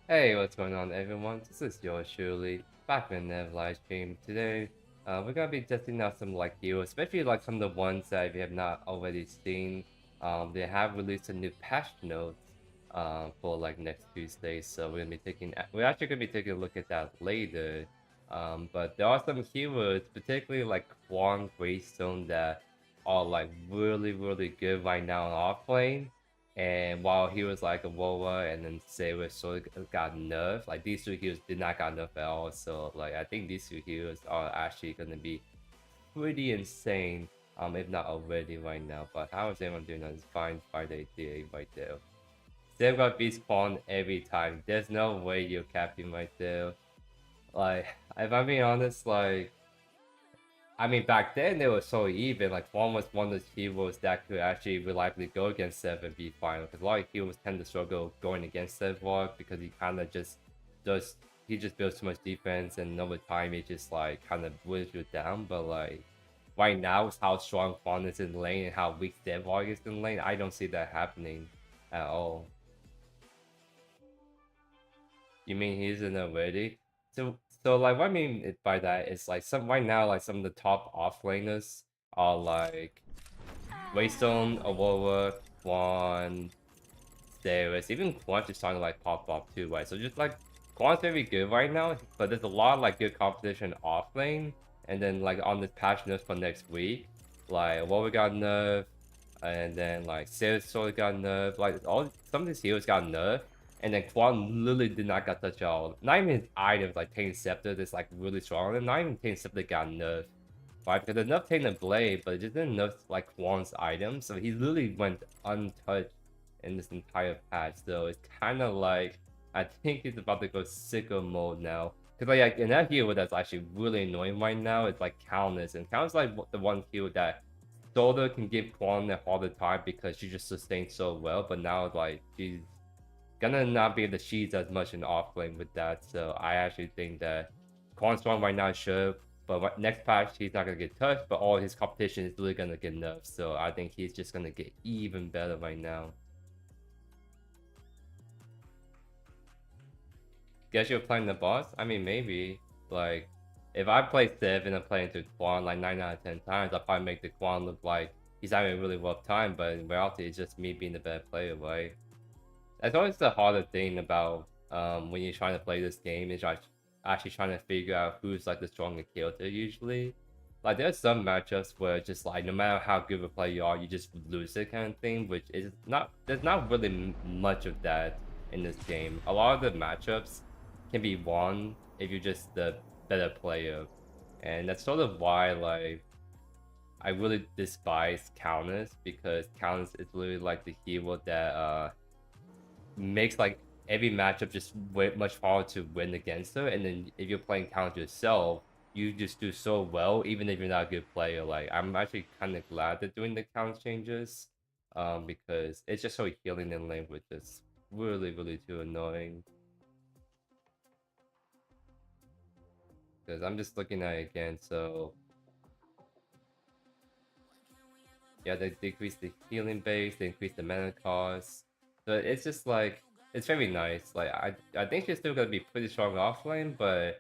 Hey, what's going on, everyone? This is JoeYoursTruly back in the live stream. Today, we're gonna be testing out some heroes, especially some of the ones that we have not already seen. They have released a new patch notes for next Tuesday, so we're actually gonna be taking a look at that later. But there are some heroes, particularly Kwang, Greystone, that are really good right now on offlane. And while he was like a Wowa and then Saber sort of got nerfed, these two heroes did not got nerfed at all. So I think these two heroes are actually gonna be pretty insane, if not already right now. But how is everyone doing on this fine Friday day right there? They've got beat spawn every time. There's no way you're capping right there. Like, if I'm being honest, I mean, back then they were so even. Like, Juan was one of those heroes that could actually reliably go against Sev and be fine. Because a lot of heroes tend to struggle going against Sev because he kind of just does. He just builds too much defense, and over time it just kind of wears you down. But right now, with how strong Juan is in lane and how weak Sevog is in lane, I don't see that happening at all. You mean he isn't already? So what I mean by that is some right now some of the top offlaners are Waystone, Aurora, Quan, Darius, even Quan's just starting to pop up too, right? So just Quan's very good right now, but there's a lot of good competition offlane, and then on this patch notes for next week, Aurora got nerfed, and then Sarah sort of got nerfed, all some of these heroes got nerfed. And then Kwang literally did not get touched at all. Not even his items like Tainted Scepter that's really strong. And not even Tainted Scepter got nerfed. Right? Because there's enough Tainted Blade, but it just didn't nerf Kwang's items. So he literally went untouched in this entire patch. So it's kind of I think he's about to go sicko mode now. Because in that hero that's actually really annoying right now, it's Countess. And Countess the one hero that Soda can give Kwang a harder time because she just sustains so well. But now she's gonna not be able to cheese as much in offlane with that. So I actually think that Quan Strong right now should, but next patch he's not gonna get touched, but all his competition is really gonna get nerfed. So I think he's just gonna get even better right now. Guess you're playing the boss? I mean, maybe. If I play Civ and I'm playing to Quan 9 out of 10 times, I'll probably make the Quan look like he's having a really rough time, but in reality, it's just me being the better player, right? That's always the harder thing about when you're trying to play this game is actually trying to figure out who's the stronger character usually. There's some matchups where just no matter how good of a player you are, you just lose it kind of thing, which is not there's not really much of that in this game. A lot of the matchups can be won if you're just the better player. And that's sort of why I really despise Countess, because Countess is literally the hero that makes every matchup just way much harder to win against her. And then if you're playing counter yourself, you just do so well, even if you're not a good player. I'm actually kind of glad they're doing the count changes, because it's just so healing in lane, which is really too annoying. Because I'm just looking at it again, so yeah, they decrease the healing base, they increase the mana cost. So it's just it's very nice. I think she's still gonna be pretty strong offlane, but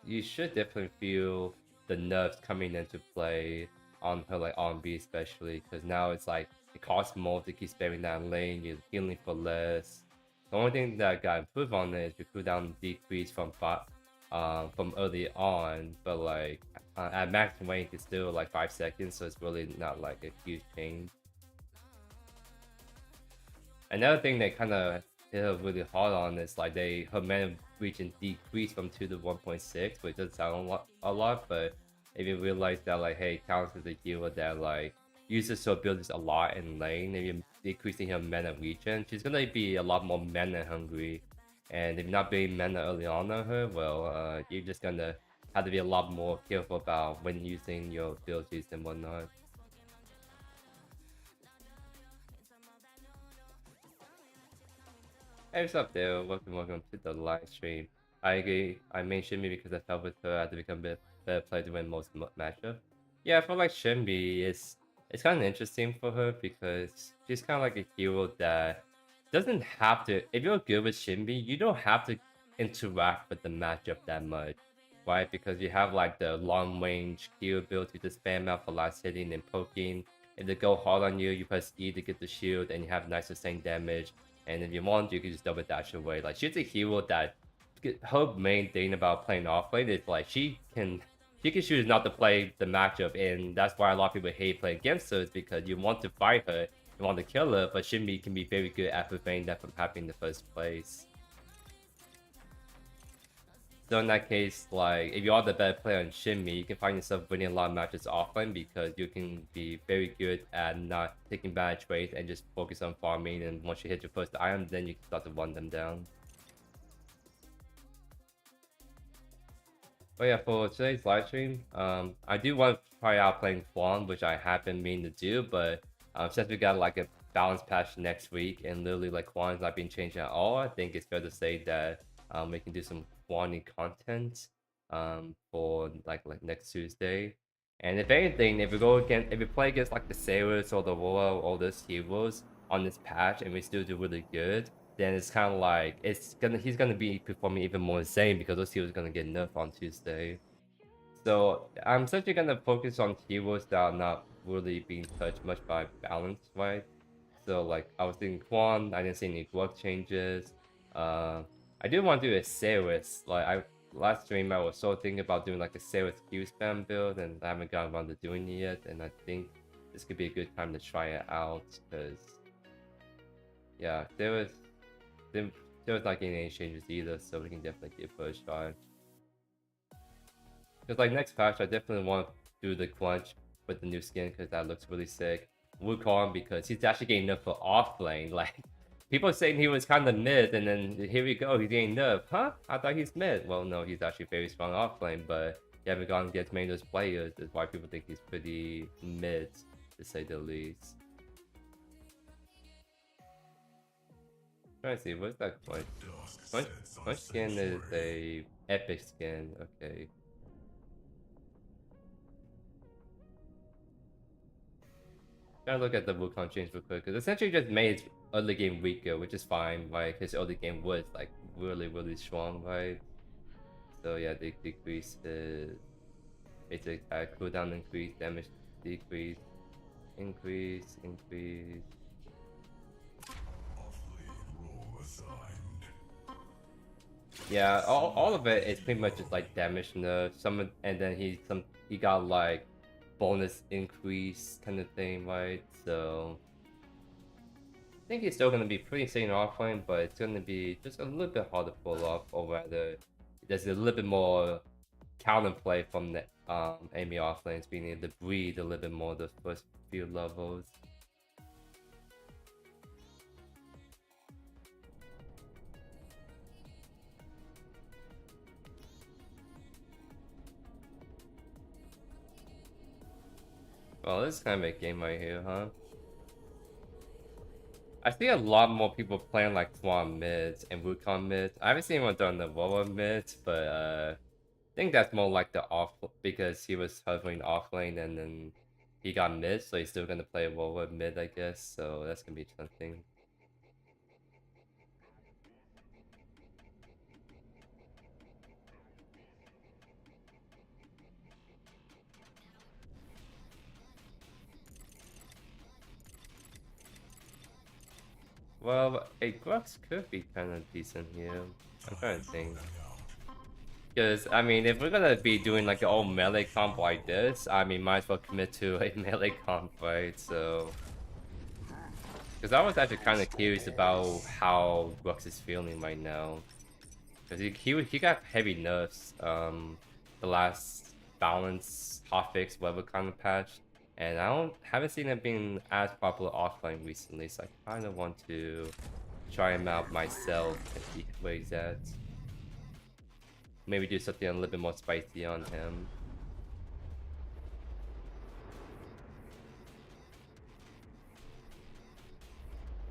you should definitely feel the nerfs coming into play on her on B especially, because now it's it costs more to keep spamming that lane, you're healing for less. The only thing that got improved on it is your cooldown decrease from early on, but at max rank it's still 5 seconds, so it's really not a huge change. Another thing they kind of hit her really hard on is her mana region decreased from 2 to 1.6, which does sound a lot, but if you realize that hey, Counts is a hero that uses her abilities a lot in lane, if you're decreasing her mana region, she's gonna be a lot more mana hungry. And if you're not being mana early on her, well, you're just gonna have to be a lot more careful about when using your abilities and whatnot. Hey, what's up there? Welcome to the live stream. I agree. I made Shimmy because I felt with her I had to become a better player to win most matchup. Yeah, I feel like Shimmy is it's kind of interesting for her because she's kind of like a hero that doesn't have to. If you're good with Shinbi, you don't have to interact with the matchup that much, right? Because you have like the long range Q ability to spam out for last hitting and poking. If they go hard on you, you press E to get the shield, and you have nice sustained damage. And if you want, you can just double dash away. Like she's a hero that her main thing about playing offlane is like she can choose not to play the matchup, and that's why a lot of people hate playing against her, is because you want to fight her, you want to kill her, but Shinbi can be very good at preventing that from happening in the first place. So in that case, like if you are the better player on Shinbi, you can find yourself winning a lot of matches offline because you can be very good at not taking bad trades and just focus on farming, and once you hit your first item, then you can start to run them down. But yeah, for today's live stream, I do want to try out playing Kwang, which I have been meaning to do, but since we got like a balance patch next week and literally like Kwang's not being changed at all, I think it's fair to say that we can do some Kwang content for like next Tuesday. And if anything, if we play against like the Sailors or the Roa or those heroes on this patch and we still do really good, then it's kind of like he's gonna be performing even more insane because those heroes are gonna get nerfed on Tuesday. So I'm essentially gonna focus on heroes that are not really being touched much by balance, right? So like I was thinking Kwang, I didn't see any glove changes. I do want to do a Saris. Like last stream I was so thinking about doing like a Saris Q spam build, and I haven't gotten around to doing it yet. And I think this could be a good time to try it out because yeah, there was not getting any changes either, so we can definitely give it a try. Because like next patch, I definitely want to do the clutch with the new skin because that looks really sick. Wukong because he's actually getting nerfed for offlane. Like people saying he was kind of mid, and then here we go, he's getting nerfed. Huh? I thought he's mid. Well, no, he's actually very strong offlane, but you haven't gone against many of those players. That's why people think he's pretty mid, to say the least. Trying to see, what's that clutch? Clutch skin is a epic skin. Okay. Trying to look at the Wukong change real quick, because essentially just made his early game weaker, which is fine. Like his early game was like really strong, right? So yeah, they decrease his basic attack, cooldown increase, damage decrease, increase. Yeah, all of it is pretty much just like damage nerf. And then he got like bonus increase kind of thing, right? So I think he's still gonna be pretty insane offline, but it's gonna be just a little bit hard to pull off, or rather, there's a little bit more counterplay from the enemy offlanes being able to breathe a little bit more the first few levels. Well, this is kind of a game right here, huh? I see a lot more people playing like Kwang mids and Wukong mids. I haven't seen anyone done the Roa mids, but I think that's more like the off, because he was hovering off lane and then he got mid, so he's still gonna play Roa mid, I guess. So that's gonna be something. Well, a Grux could be kind of decent here. I'm trying to think. Because, I mean, if we're gonna be doing like an old melee comp like this, I mean, might as well commit to a melee comp, right? So... Because I was actually kind of curious about how Grux is feeling right now. Because he got heavy nerfs the last balance, hotfix, whatever kind of patch. And I haven't seen him being as popular offline recently, so I kind of want to try him out myself and see where he's at. Maybe do something a little bit more spicy on him.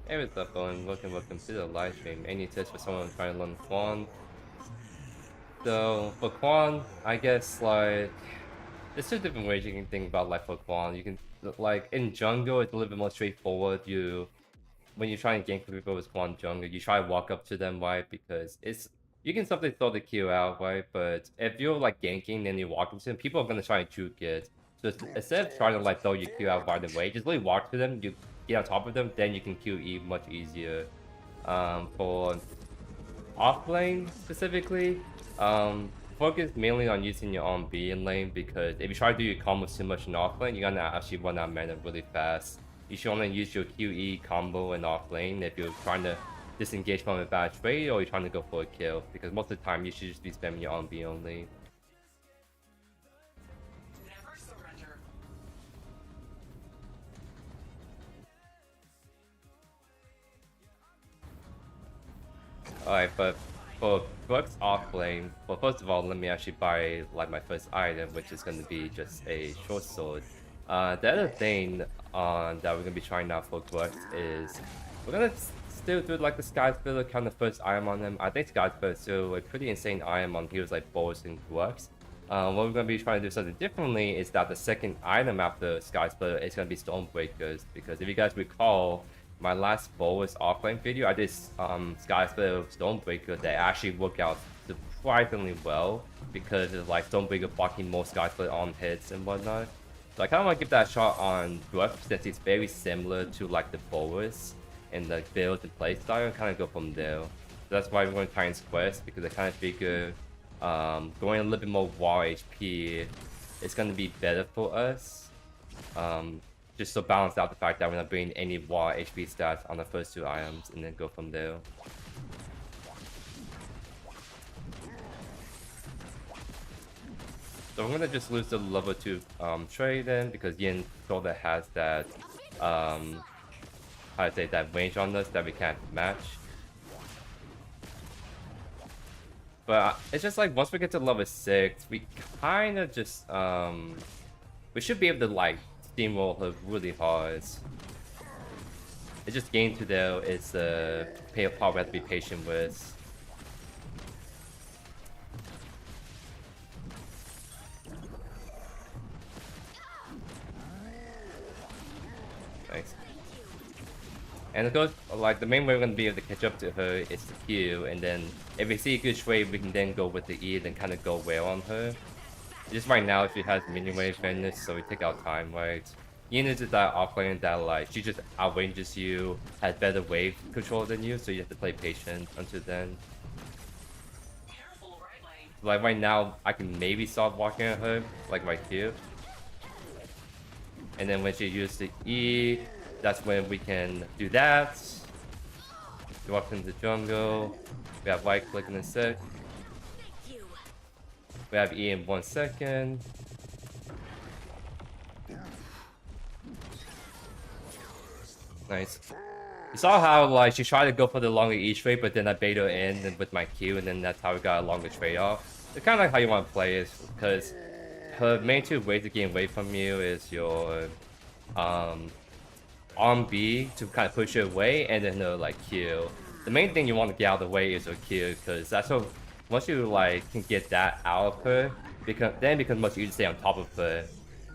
Hey, what's up, Owen? Welcome to the live stream. Any tips for someone trying to learn Kwang? So, for Kwang, I guess, like... There's two different ways you can think about like for Kwang. You can, like, in jungle, it's a little bit more straightforward. You when you're trying to gank people with Kwang jungle, you try to walk up to them, right? Because you can something throw the Q out, right? But if you're like ganking and you walk up to them, people are gonna try and juke it. So instead of trying to like throw your Q out right away, just really walk to them. You get on top of them, then you can QE much easier. For offlane specifically, focus mainly on using your own B in lane, because if you try to do your combos too much in offlane, you're gonna actually run out of mana really fast. You should only use your QE combo in offlane if you're trying to disengage from a bad trade or you're trying to go for a kill, because most of the time you should just be spamming your own B only. Alright, but for Brooks offlane, well, first of all, let me actually buy like my first item, which is going to be just a short sword. The other thing that we're going to be trying out for Brooks is we're going to still do like the Sky Spiller kind of first item on him. I think Sky Spiller is still a pretty insane item on heroes like Boris and Brooks. What we're going to be trying to do something differently is that the second item after Sky Spiller is going to be Stormbreakers, because if you guys recall, my last Boris offlane video, I did Sky Spiller Stormbreaker that actually worked out surprisingly well, because it's like Stormbreaker blocking more Sky Spiller on hits and whatnot. So I kind of want to give that a shot on Brooks, since it's very similar to like the Boris and the build and playstyle, and kind of go from there. So that's why we're going to Titan's Quest, because I kind of figure going a little bit more raw HP is going to be better for us. Just to balance out the fact that we're not bringing any raw HP stats on the first two items, and then go from there. So I'm gonna just lose the level 2 trade then, because Yin Shoulder has that how to say, that range on us that we can't match. But it's just like once we get to level 6, we kind of just we should be able to like steamroll her really hard. It's just game to though, it's the part we have to be patient with. Nice. And of course, like the main way we're gonna be able to catch up to her is the Q, and then if we see a good trade, we can then go with the E, then kind of go well on her. Just right now, she has minion wave fitness, so we take our time, right? Yin is that offlane that like she just outranges you, has better wave control than you, so you have to play patient until then. Like right now, I can maybe start walking at her, like right here. And then when she uses the E, that's when we can do that. Walk into the jungle. We have right click in a sec. We have E in 1 second. Nice. You saw how like she tried to go for the longer E trade, but then I bait her in with my Q, and then that's how we got a longer trade off. It's kind of like how you want to play it, because her main two ways to gain away from you is your on B to kind of push her away, and then her like Q. The main thing you want to get out of the way is her Q, because that's what once you like can get that out of her, then it becomes much easier to stay on top of her,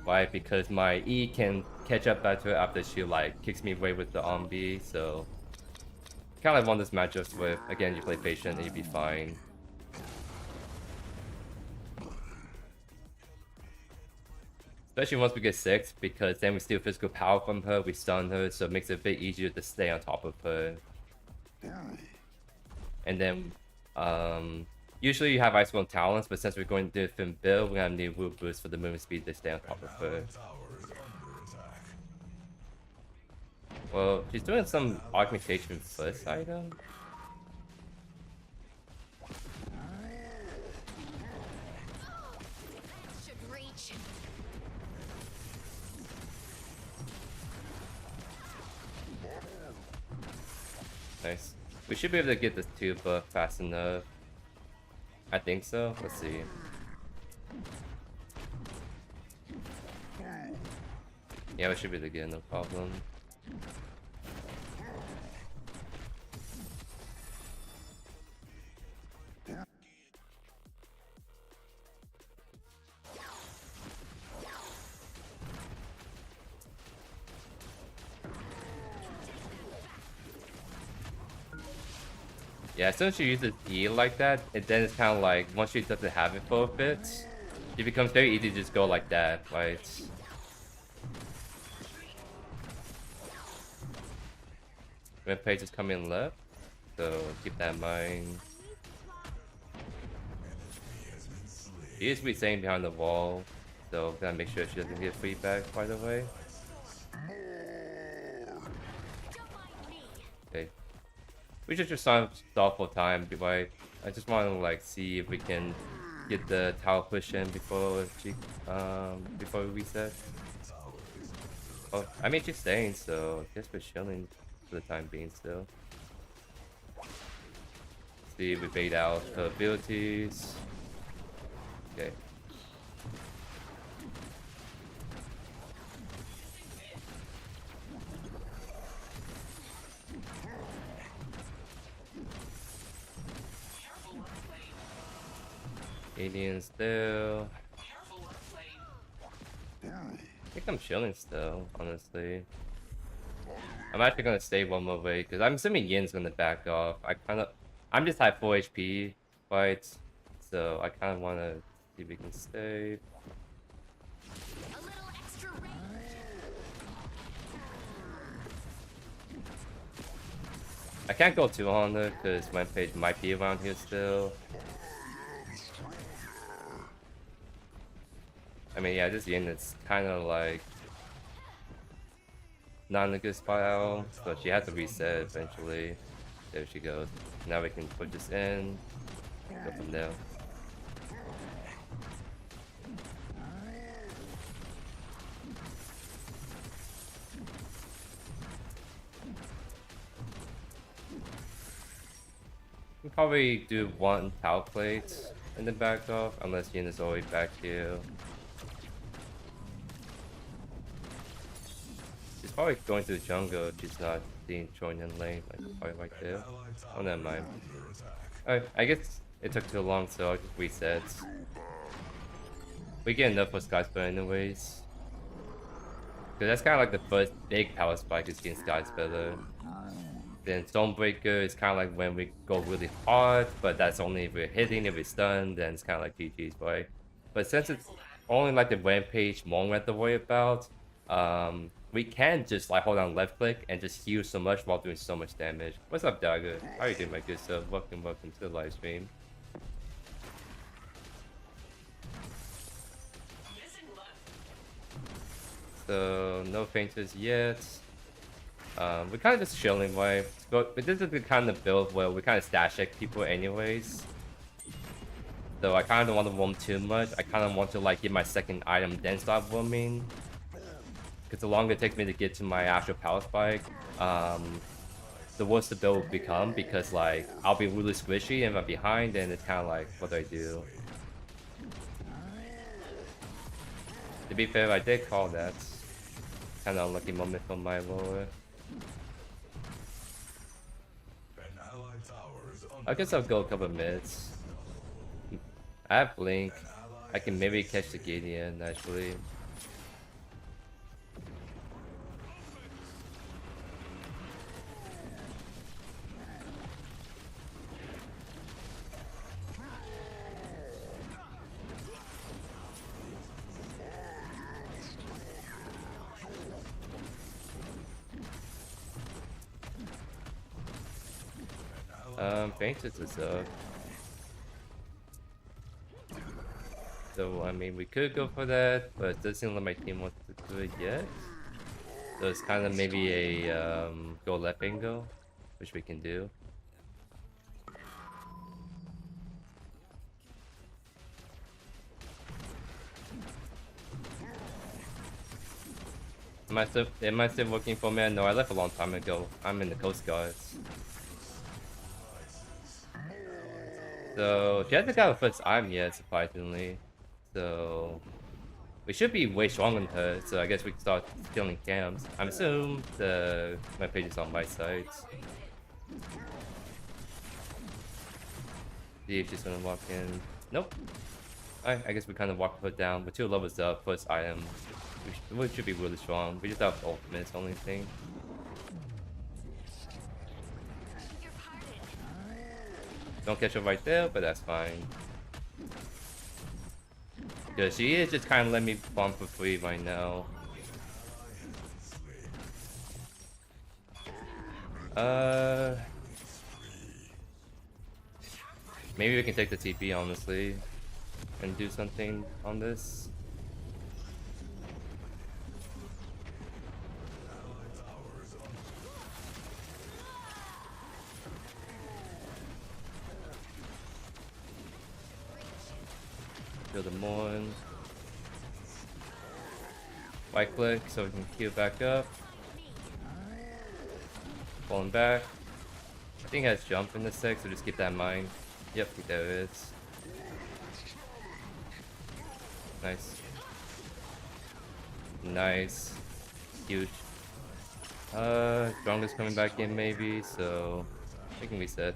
right? Because my E can catch up better after she like kicks me away with the on B. So kind of like want this matchup with, again, you play patient and you'll be fine. Especially once we get 6, because then we steal physical power from her, we stun her, so it makes it a bit easier to stay on top of her. And then usually you have Ice Bone talents, but since we're going to different build, we're gonna need Woo boost for the movement speed to stay on top of her. Well, she's doing some augmentation first item. Nice. We should be able to get this 2 buff fast enough. I think so. Let's see. Yeah, we should be able to get it, no problem. Yeah, as soon as she uses E like that, then it's kind of like, once she doesn't have it for a bit, it becomes very easy to just go like that, right? Rampage is coming left, so keep that in mind. She is staying behind the wall, so gotta make sure she doesn't get free back right away. Okay. We should just stall for time, right? I just want to like see if we can get the tower push in before before we reset. Oh, I mean she's staying, so I guess we're chilling for the time being still. See if we bait out her abilities. Okay. Alien still. I think I'm chilling still, honestly. I'm actually gonna stay one more way because I'm assuming Yin's gonna back off. I'm just at 4 HP, right? So I kind of want to see if we can stay. I can't go too on her because my page might be around here still. I mean, yeah, this Yin is kind of like not in a good spot at all, so she has to reset eventually. There she goes. Now we can put this in. Go from there. We'll probably do one tower plate and then back off, unless Yin is always back here. She's probably going to the jungle if she's not being joined in lane, like probably right there. Oh, never mind. Alright, I guess it took too long, so I'll just reset. We get enough for Skyspeeder anyways. Cause that's kind of like the first big power spike is getting Skyspeeder. Then Stonebreaker is kind of like when we go really hard, but that's only if we're hitting. If we're stunned, then it's kind of like GG's, right? But since it's only like the Rampage Mon we have to worry about, we can just like hold on left click and just heal so much while doing so much damage. What's up, Dagger? How you doing, my good sir? Welcome to the live stream. So no fainters yet. We're kind of just chilling, right? But this is the kind of build where we kind of stash check people anyways. So I kind of don't want to roam too much. I kind of want to like get my second item then start roaming. Because the longer it takes me to get to my actual power spike, the worse the build will become. Because like I'll be really squishy and if I'm behind, then it's kind of like, what do I do? To be fair, I did call that. Kind of unlucky moment for my roller. I guess I'll go a couple minutes. I have Blink. I can maybe catch the Gideon actually. Faintest is up. So I mean we could go for that, but it doesn't seem like my team wants to do it yet. So it's kind of maybe a go left angle, which we can do. Am I still working for me? No, I left a long time ago. I'm in the Coast Guards. So she hasn't got a first item yet, surprisingly. So we should be way stronger than her. So I guess we can start killing camps. I'm assuming my page is on my side. See if she's gonna walk in. Nope. Alright, I guess we kind of walk her down. With 2 levels up, first item. We should be really strong. We just have ultimates, only thing. Don't catch her right there, but that's fine. Because she is just kind of letting me farm for free right now. Maybe we can take the TP, honestly, and do something on this. Kill the Morn. Right click so we can queue back up. Falling back. I think it has jump in the sec, so just keep that in mind. Yep, there it is. Nice. Nice. Huge. Strongest coming back in maybe, so we can reset.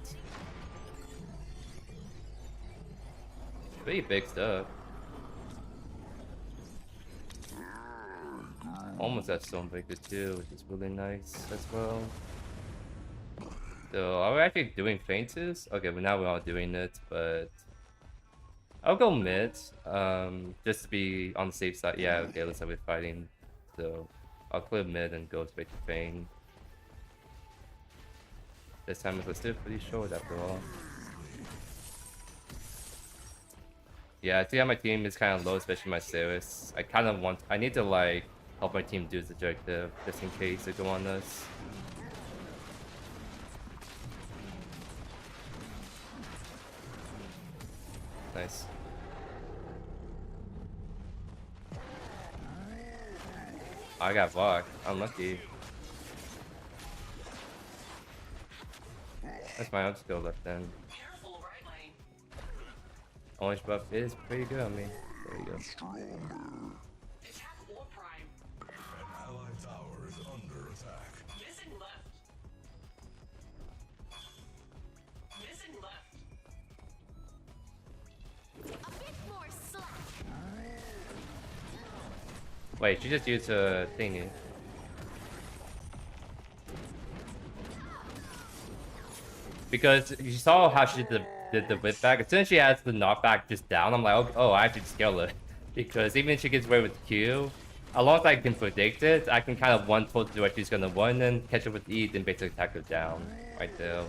Pretty big stuff. Almost at Stonebreaker too, which is really nice as well. So are we actually doing feints? Okay, but now we're all doing it, but I'll go mid. Just to be on the safe side. Yeah, okay, let's have it fighting. So I'll clear mid and go straight to feint. This time it's still pretty short after all. Yeah, I see how my team is kind of low, especially my Ceres. I need to like help my team do the objective just in case they go on us. Nice. I got blocked. Unlucky. That's my own skill left then. Orange buff is pretty good on me. There you go. Wait, she just used a thingy. Because you saw how she did the whip back. As soon as she has the knockback just down, I'm like, oh, I have to scale it. Because even if she gets away with Q, as long as I can predict it, I can kind of one towards where she's gonna run and catch her with E, then basically attack her down. Right there.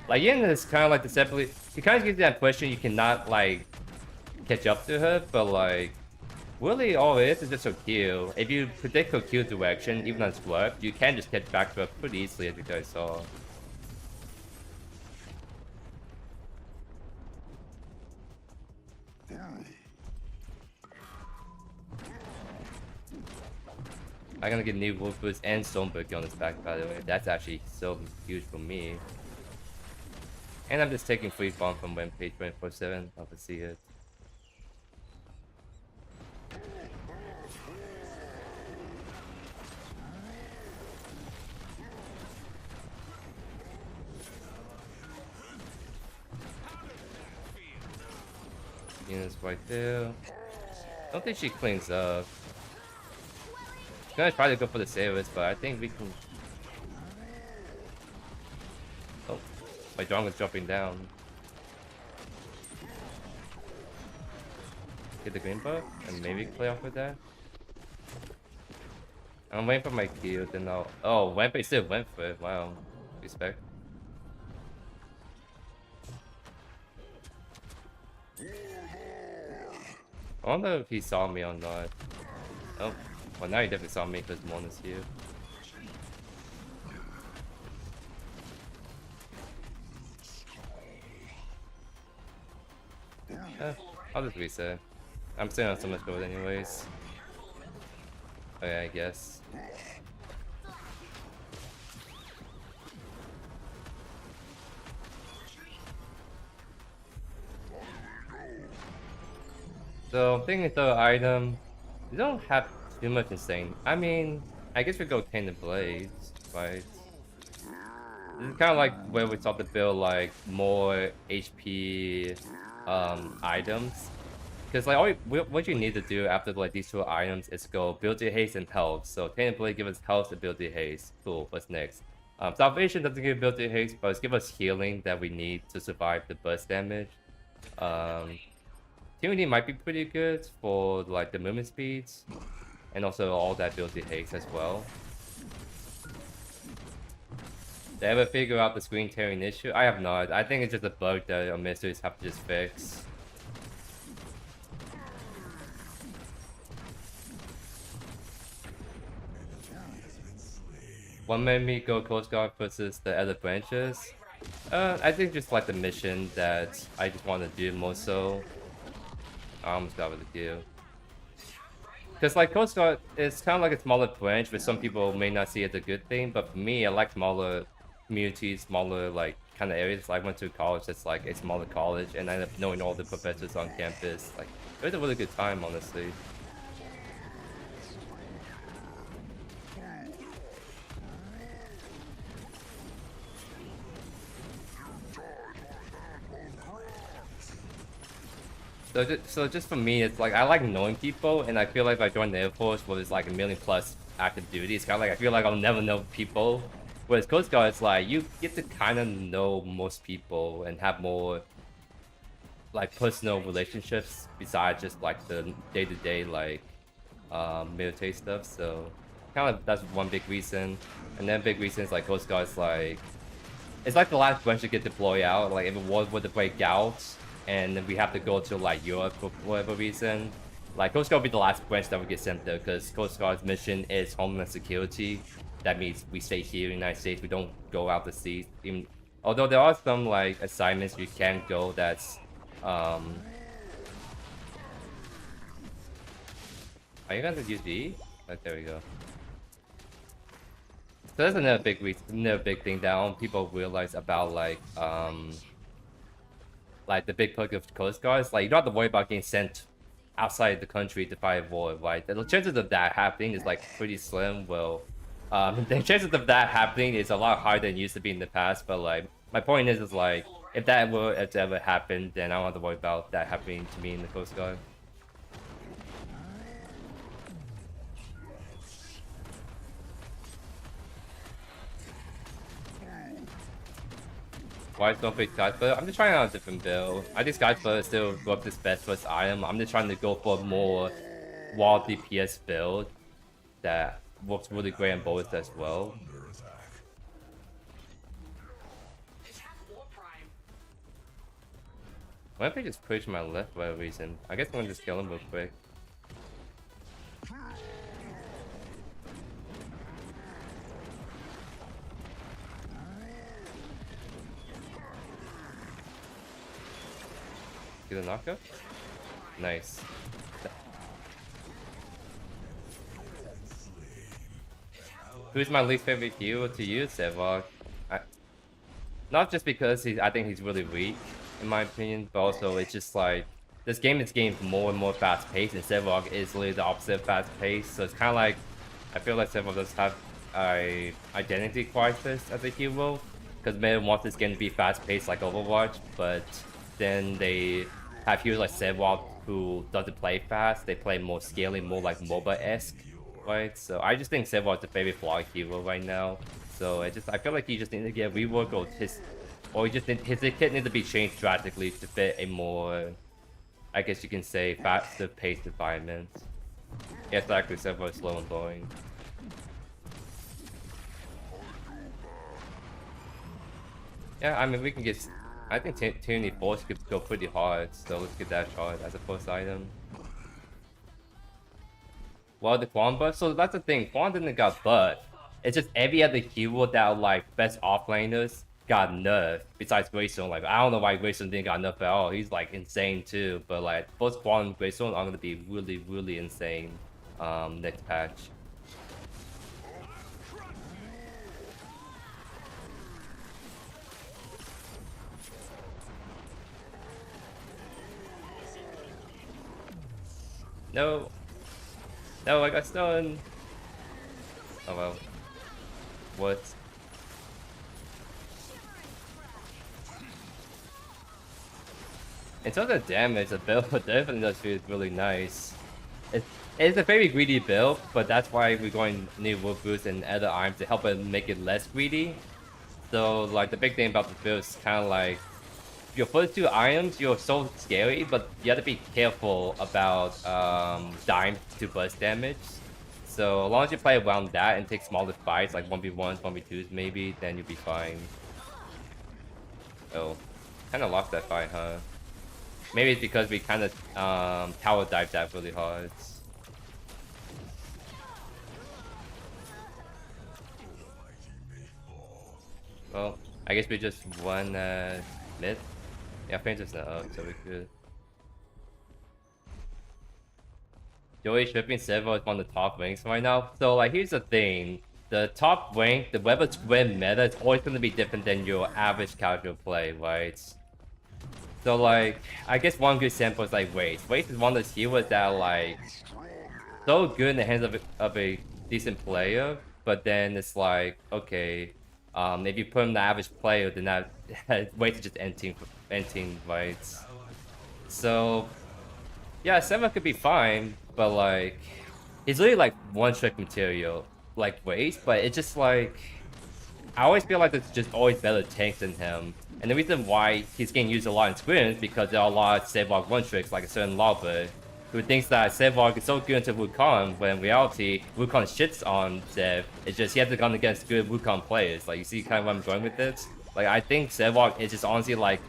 Like, Yin is kind of like the separately. She kind of gives you that impression you cannot, like, catch up to her, but, like, really all it is just her Q. If you predict her Q direction, even on Swerve, you can just catch back to her pretty easily, as you guys saw. I'm gonna get new Wolf Boost and Stonebreaker on this back, by the way. That's actually so huge for me. And I'm just taking free farm from Rampage 24/7. I'll see it. Units right there. I don't think she cleans up. I'm gonna try to go for the Ceres, but I think we can. Oh, my Dragon's dropping down. Get the green buff and maybe play off with that. I'm waiting for my Q, then I'll. Oh, Wempe still went for it. Wow, respect. I wonder if he saw me or not. Oh, well now he definitely saw me because Mon is here. I'll just reset. I'm staying on so much gold anyways. Okay, I guess. So I'm thinking the item, you don't have too much insane. I mean, I guess we go Tainted Blades, right? This is kind of like where we start to build like more HP items. Because like what you need to do after like these two items is go ability haste and health. So Tainted Blade gives us health, ability haste. Cool. What's next? Salvation doesn't give ability haste, but it gives us healing that we need to survive the burst damage. Immunity might be pretty good for like the movement speeds, and also all that ability haste as well. Did I ever figure out the screen tearing issue? I have not. I think it's just a bug that administrators have to just fix. What made me go Coast Guard versus the other branches? I think just like the mission that I just want to do more so. I almost got with the queue. Because like Coast Guard is kind of like a smaller branch, which some people may not see as a good thing. But for me, I like smaller communities, smaller like kind of areas. I went to college that's like a smaller college, and I ended up knowing all the professors on campus. Like it was a really good time, honestly. So just for me, it's like I like knowing people, and I feel like if I join the Air Force, where there's like a million plus active duty, it's kind of like I feel like I'll never know people. Whereas Coast Guard, it's like you get to kind of know most people and have more like personal relationships besides just like the day-to-day like military stuff. So kind of that's one big reason, and then big reason is like Coast Guard is like it's like the last bunch to get deployed out. Like if a war were to break out, and we have to go to like Europe for whatever reason, like Coast Guard will be the last branch that would get sent there because Coast Guard's mission is homeland security. That means we stay here in the United States. We don't go out to sea. Even although there are some like assignments you can go. That's are you gonna use V? Like there we go. So that's another big thing that people realize about like the big perk of Coast Guards. Like you don't have to worry about getting sent outside the country to fight a war, right? The chances of that happening is like pretty slim. Well, the chances of that happening is a lot higher than it used to be in the past. But like my point is like if that were to ever happen, then I don't have to worry about that happening to me in the Coast Guard. Why don't pick Skyspur? I'm just trying out a different build. I think Skyspur is still up this best first item. I'm just trying to go for a more wild DPS build that works really great on both as well. Why don't I just push my left for a reason? I guess I'm gonna just kill him real quick. Get a knockup? Nice. Who's my least favorite hero to use? Sevok. Not just because I think he's really weak, in my opinion, but also it's just like this game is getting more and more fast paced, and Sevok is literally the opposite of fast paced. So it's kind of like I feel like Sevok does have a identity crisis as a hero, because many want this game to be fast paced like Overwatch, but then they have heroes like Sevok who doesn't play fast. They play more scaling, more like MOBA-esque, right? So I just think Sevok is the favorite flaw hero right now. So I feel like he just needs to get rework, or his kit needs to be changed drastically to fit a more, I guess you can say, faster paced environment. Yes, actually Sevok is slow and boring. Yeah, I mean we can get. I think Tyranny Force could go pretty hard, so let's get that shot as a first item. Well, the Kwang buff, so that's the thing, Kwang didn't got buffed. It's just every other hero that like best offlaners got nerfed, besides Greystone. Like, I don't know why Greystone didn't got nerfed at all. He's like insane too, but like both Kwang and Greystone are gonna be really, really insane next patch. No. No, I got stunned. Oh well. What? In terms of damage, the build definitely does feel really nice. It's a very greedy build, but that's why we're going new wolf boost and other arms to help it make it less greedy. So like the big thing about the build is kind of like your first two items, you're so scary, but you have to be careful about dying to burst damage. So as long as you play around that and take smaller fights, like 1v1s, 1v2s maybe, then you'll be fine. Oh, kind of lost that fight, huh? Maybe it's because we kind of tower dived that really hard. Well, I guess we just won mid. Yeah, Phantom's not up, so we could. Joey shipping Servo is one of the top ranks right now. So like here's the thing. The top rank, the Weber Square meta is always gonna be different than your average casual play, right? So like I guess one good sample is like Waste. Waste is one of those heroes that are like so good in the hands of a decent player, but then it's like, okay, if you put him in the average player, then that Waste is just ending, right? So yeah, Sema could be fine, but like he's really like one-trick material, like Waste, but it's just like I always feel like there's just always better tanks than him. And the reason why he's getting used a lot in scrims because there are a lot of Savlog one-tricks, like a certain Lava, who thinks that Savlog is so good into Wukong, when in reality, Wukong shits on Sev. It's just he has to come against good Wukong players. Like, you see kind of where I'm going with this? Like, I think Savlog is just honestly like,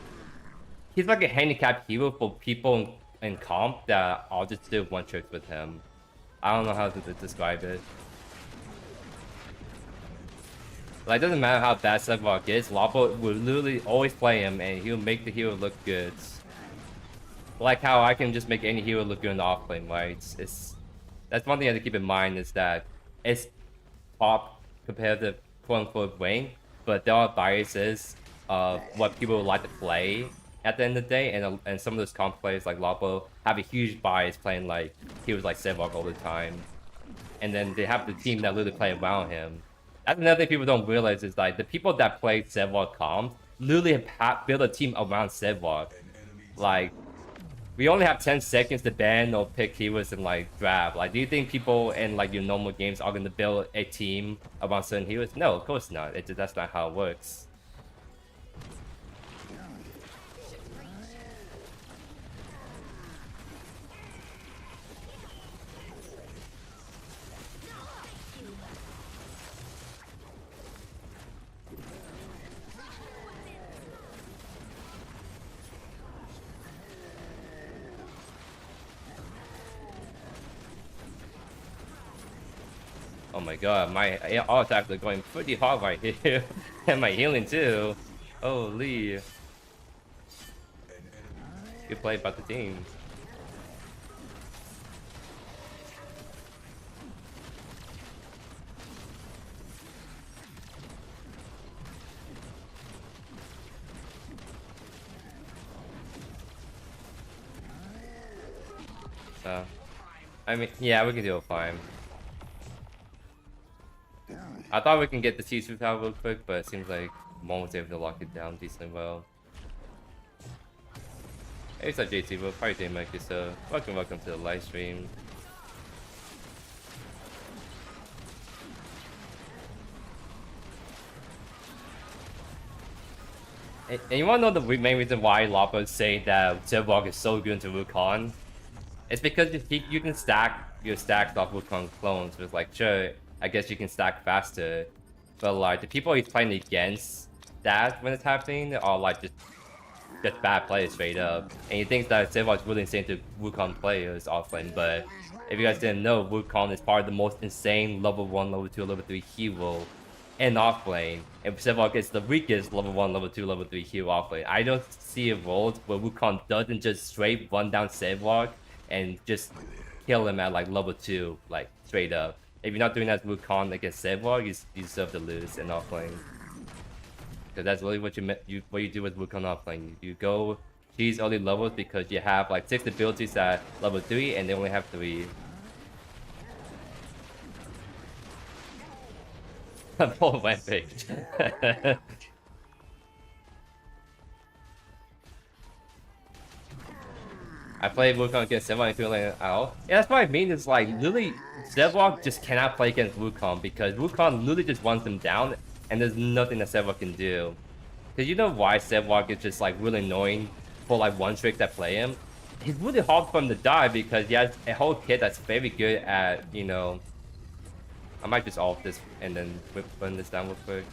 he's like a handicapped hero for people in comp that I'll just do one-tricks with him. I don't know how to describe it. Like, it doesn't matter how bad Sevlog is, Loppo will literally always play him and he'll make the hero look good. Like how I can just make any hero look good in the offlane, right? That's one thing you have to keep in mind is that it's top competitive quote-unquote rank, but there are biases of what people would like to play at the end of the day, and some of those comp players like Loppo have a huge bias playing like heroes like Sevlog all the time. And then they have the team that literally play around him. That's another thing people don't realize is like the people that play Sevlog comps literally have built a team around Sevlog. Like, we only have 10 seconds to ban or pick heroes and like draft. Like, do you think people in like your normal games are gonna build a team around certain heroes? No, of course not. That's not how it works. Oh my god, my all attacks are going pretty hard right here. And my healing too. Holy. Good play by the team. I mean, yeah, we can do a fine. I thought we can get the T2 tower real quick, but it seems like Mon was able to lock it down decently well. Hey, what's up, JT? We'll probably didn't make it, so welcome to the live stream. And you wanna know the main reason why Loppo say that Zervog is so good into Wukong? It's because you can stack your stacks off Wukong clones with like, sure, I guess you can stack faster, but like the people he's playing against that when it's happening are like just bad players straight up. And he thinks that Zervog is really insane to Wukong players offlane, but if you guys didn't know, Wukong is part of the most insane level 1, level 2, level 3 hero in offlane, and Zervog is the weakest level 1, level 2, level 3 hero offlane. I don't see a world where Wukong doesn't just straight run down Zervog and just kill him at like level 2, like straight up. If you're not doing that with Wukong against Zervog, you deserve to lose in offlane. Because that's really what you do with Wukong offlane. You go these early levels because you have like 6 abilities at level 3 and they only have 3. Poor Rampage. I played Wukong against Sevwalk and couldn't lane at all. Yeah, that's what I mean. Is like literally Sevwalk just cannot play against Wukong because Wukong literally just runs him down, and there's nothing that Sevwalk can do. Because you know why Sevwalk is just like really annoying for like one trick that play him. He's really hard for him to die because he has a whole kit that's very good at, you know. I might just ult this and then burn this down real quick.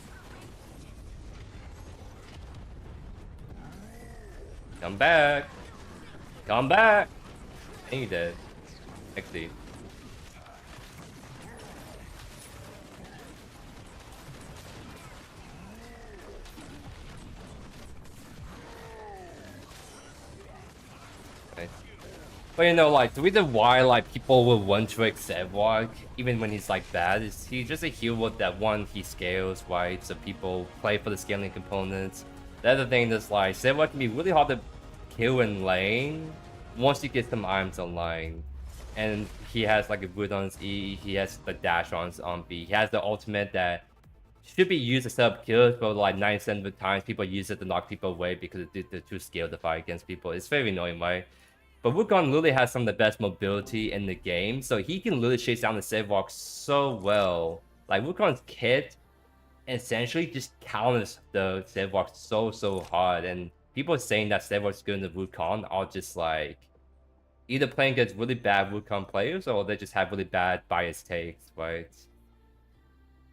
Come back. Come back. And you dead. XD. Nice. But you know, like, the reason why, like, people will one-trick Sevwalk, even when he's, like, bad, is he's just a hero that, one, he scales, right? So people play for the scaling components. The other thing is, like, Sevwalk can be really hard to kill in lane once you get some items online. And he has, like, a root on his E, he has the dash on his B, he has the ultimate that should be used to set up kills, but, like, 9% of the times people use it to knock people away because they're too scaled to fight against people. It's very annoying, right? But Wukong literally has some of the best mobility in the game, so he can literally chase down the Sevwalk so well. Like, Wukong's kit essentially just counters the Sevwalk so hard, and people saying that Sevwalk's good in the Wukong are just like either playing against really bad Wukong players or they just have really bad biased takes, right?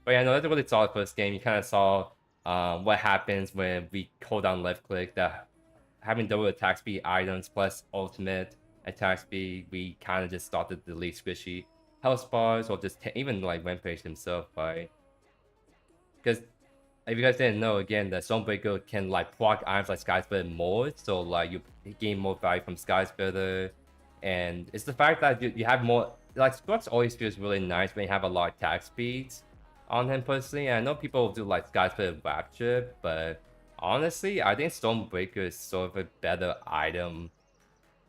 But yeah, no, that's a really solid first game. You kind of saw what happens when we hold down left click, that having double attack speed items plus ultimate attack speed, we kind of just started to delete squishy health bars or just even like Rampage himself, right? Because if you guys didn't know, again, the Stormbreaker can like proc items like Skysplitter more, so like you gain more value from Skysplitter, and it's the fact that you have more, like Sprox always feels really nice when you have a lot of attack speeds on him personally. And I know people do like Skysplitter Rapture, but honestly, I think Stormbreaker is sort of a better item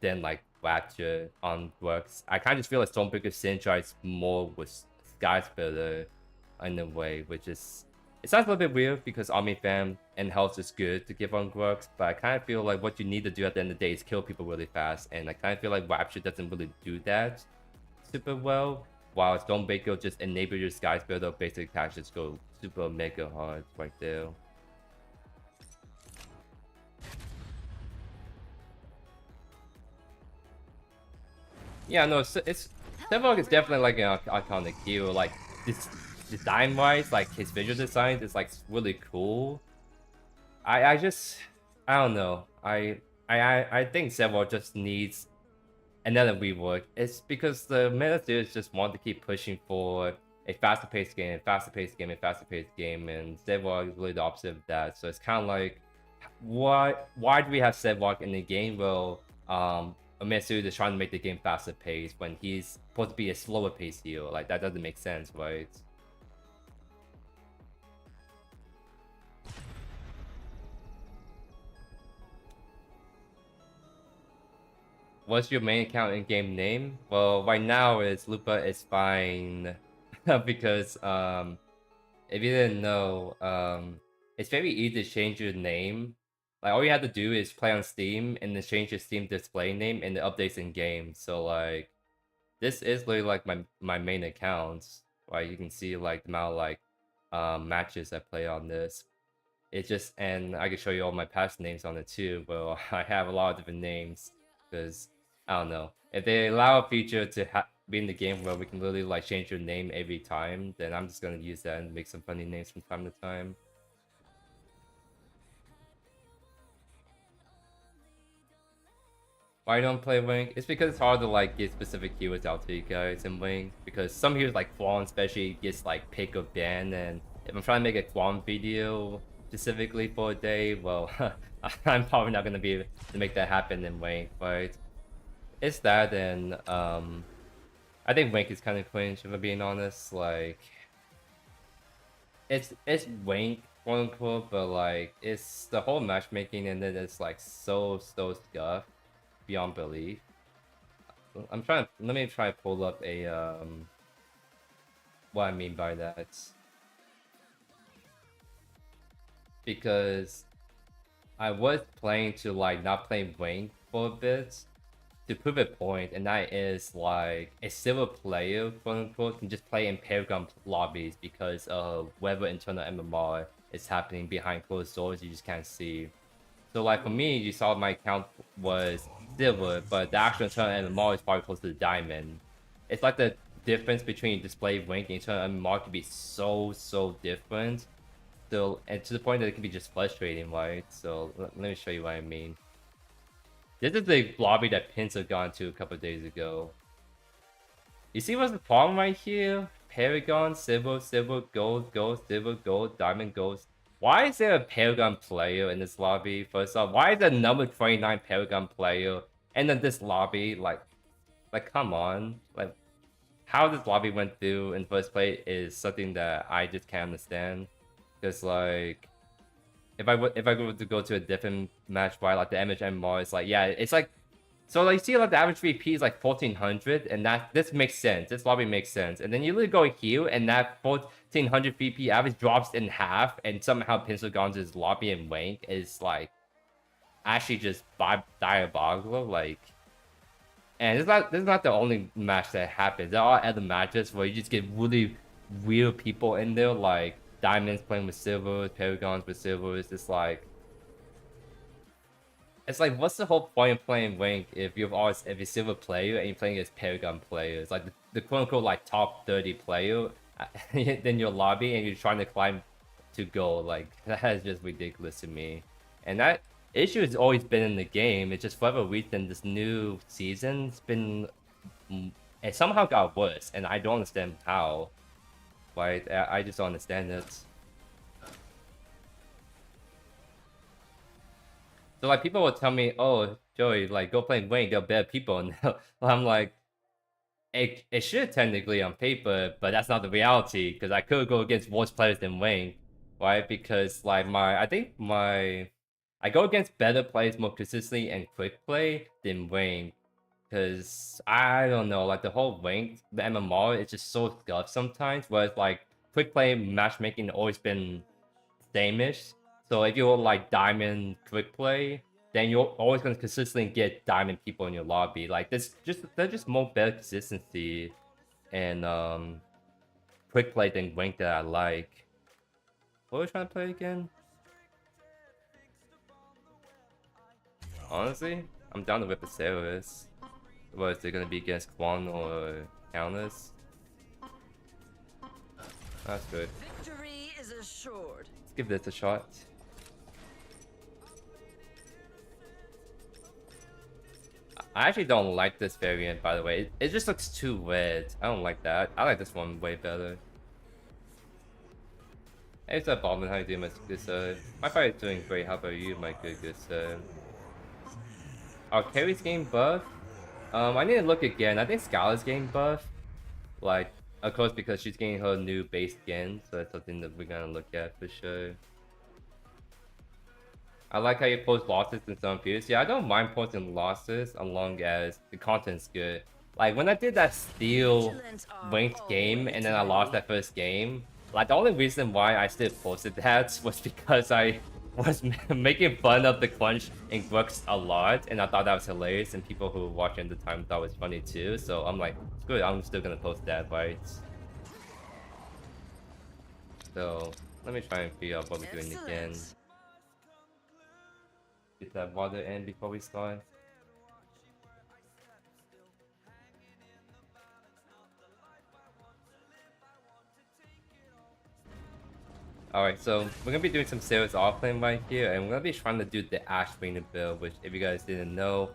than like Rapture on Brooks. I kind of just feel like Stormbreaker synergizes more with Skysplitter in a way, which is, it sounds a little bit weird because Army Fam and health is good to give on Brooks, but I kind of feel like what you need to do at the end of the day is kill people really fast, and I kind of feel like Rapture doesn't really do that super well, while Stormbreaker just enable your Skysplitter basic attacks just go super mega hard right there. Yeah, no, it's Sevlog is definitely like an iconic hero. Like this design wise, like his visual design is like really cool. I just I don't know. I think Sevlog just needs another rework. It's because the meta series just want to keep pushing for a faster paced game, faster paced game, and faster paced game, and Sevlog is really the opposite of that. So it's kind of like, why do we have Sevlog in the game? Well, Matsuri is trying to make the game faster paced when he's supposed to be a slower paced hero. Like that doesn't make sense, right? What's your main account in game name? Well, right now it's Lupa is fine because if you didn't know, it's very easy to change your name. Like all you have to do is play on Steam and then change your Steam display name and the updates in game. So like this is literally like my main account. Right, you can see like the amount of like matches I play on this. It's just, and I can show you all my past names on it too. Well, I have a lot of different names because I don't know, if they allow a feature to be in the game where we can literally like change your name every time, then I'm just gonna use that and make some funny names from time to time. Why I don't play Wing? It's because it's hard to like get specific keywords out to you guys in Wing, because some heroes like Kwang especially gets like pick or ban, and if I'm trying to make a Kwang video specifically for a day, well, I'm probably not gonna be able to make that happen in Wing, but it's that. And I think Wink is kind of cringe if I'm being honest. Like it's Wink, quote unquote, but like it's the whole matchmaking, and then it's like so scuffed beyond belief. I'm trying. Let me try to pull up a what I mean by that, because I was planning to like not play Wing for a bit, to prove a point, and that is like a silver player, quote unquote, can just play in Paragon lobbies because of whatever internal MMR is happening behind closed doors you just can't see. So like for me, you saw my account was silver, but the actual internal MMR is probably close to the diamond. It's like the difference between display rank and internal MMR can be so different. So, and to the point that it can be just frustrating, right? So let me show you what I mean. This is the lobby that Pins have gone to a couple days ago. You see what's the problem right here? Paragon, silver, silver, gold, gold, silver, gold, diamond, gold. Why is there a Paragon player in this lobby? First off, why is there number 29 Paragon player? And then this lobby, like come on. Like, how this lobby went through in first place is something that I just can't understand. Because like, if I were to go to a different match where like the MHMR is like, yeah, it's like, so like you see like the average VP is like 1400, and this makes sense. This lobby makes sense. And then you literally go here, and that 1400 VP average drops in half, and somehow Pentagon's lobby and rank is like actually just diabolical. Like, and this is not the only match that happens. There are other matches where you just get really weird people in there, like diamonds playing with silvers, paragons with silvers. It's like, what's the whole point of playing rank if you're silver player and you're playing against paragon players, like the quote unquote like top 30 player, then your lobby, and you're trying to climb to gold? Like, that is just ridiculous to me. And that issue has always been in the game. It's just for whatever reason this new season's been, it somehow got worse, and I don't understand how. Right? I just don't understand it. So like people will tell me, oh Joey, like go play Wayne, they're better people, and I'm like, it should technically on paper, but that's not the reality, because I could go against worse players than Wayne, right? Because like I go against better players more consistently and quick play than Wayne. Because I don't know, like the whole rank, the MMR is just so scuffed sometimes, whereas like quick play matchmaking always been same-ish. So if you're like diamond quick play, then you're always going to consistently get diamond people in your lobby. Like there's just more better consistency and quick play than rank that I like. What are we trying to play again? Honestly, I'm down to whip a Ceres. What is it gonna be against Kwang or counters? That's good. Victory is assured. Let's give this a shot. I actually don't like this variant, by the way. It just looks too red. I don't like that. I like this one way better. Hey, what's up, Baldwin? How you doing, my good sir? My fight is doing great. How about you, my good sir? Our carry's getting buff. I need to look again. I think Skylar's getting buff. Like, of course, because she's getting her new base skin, so that's something that we're gonna look at for sure. I like how you post losses in some videos. Yeah, I don't mind posting losses as long as the content's good. Like, when I did that Steel ranked game and then I lost that first game, like, the only reason why I still posted that was because I was making fun of the crunch in Brooks a lot, and I thought that was hilarious, and people who were watching at the time thought it was funny too. So I'm like, screw it, I'm still gonna post that, right? So let me try and figure out what we're doing again. Get that water in before we start. Alright, so we're gonna be doing some serious offlane right here, and we're gonna be trying to do the Ashbane build, which, if you guys didn't know,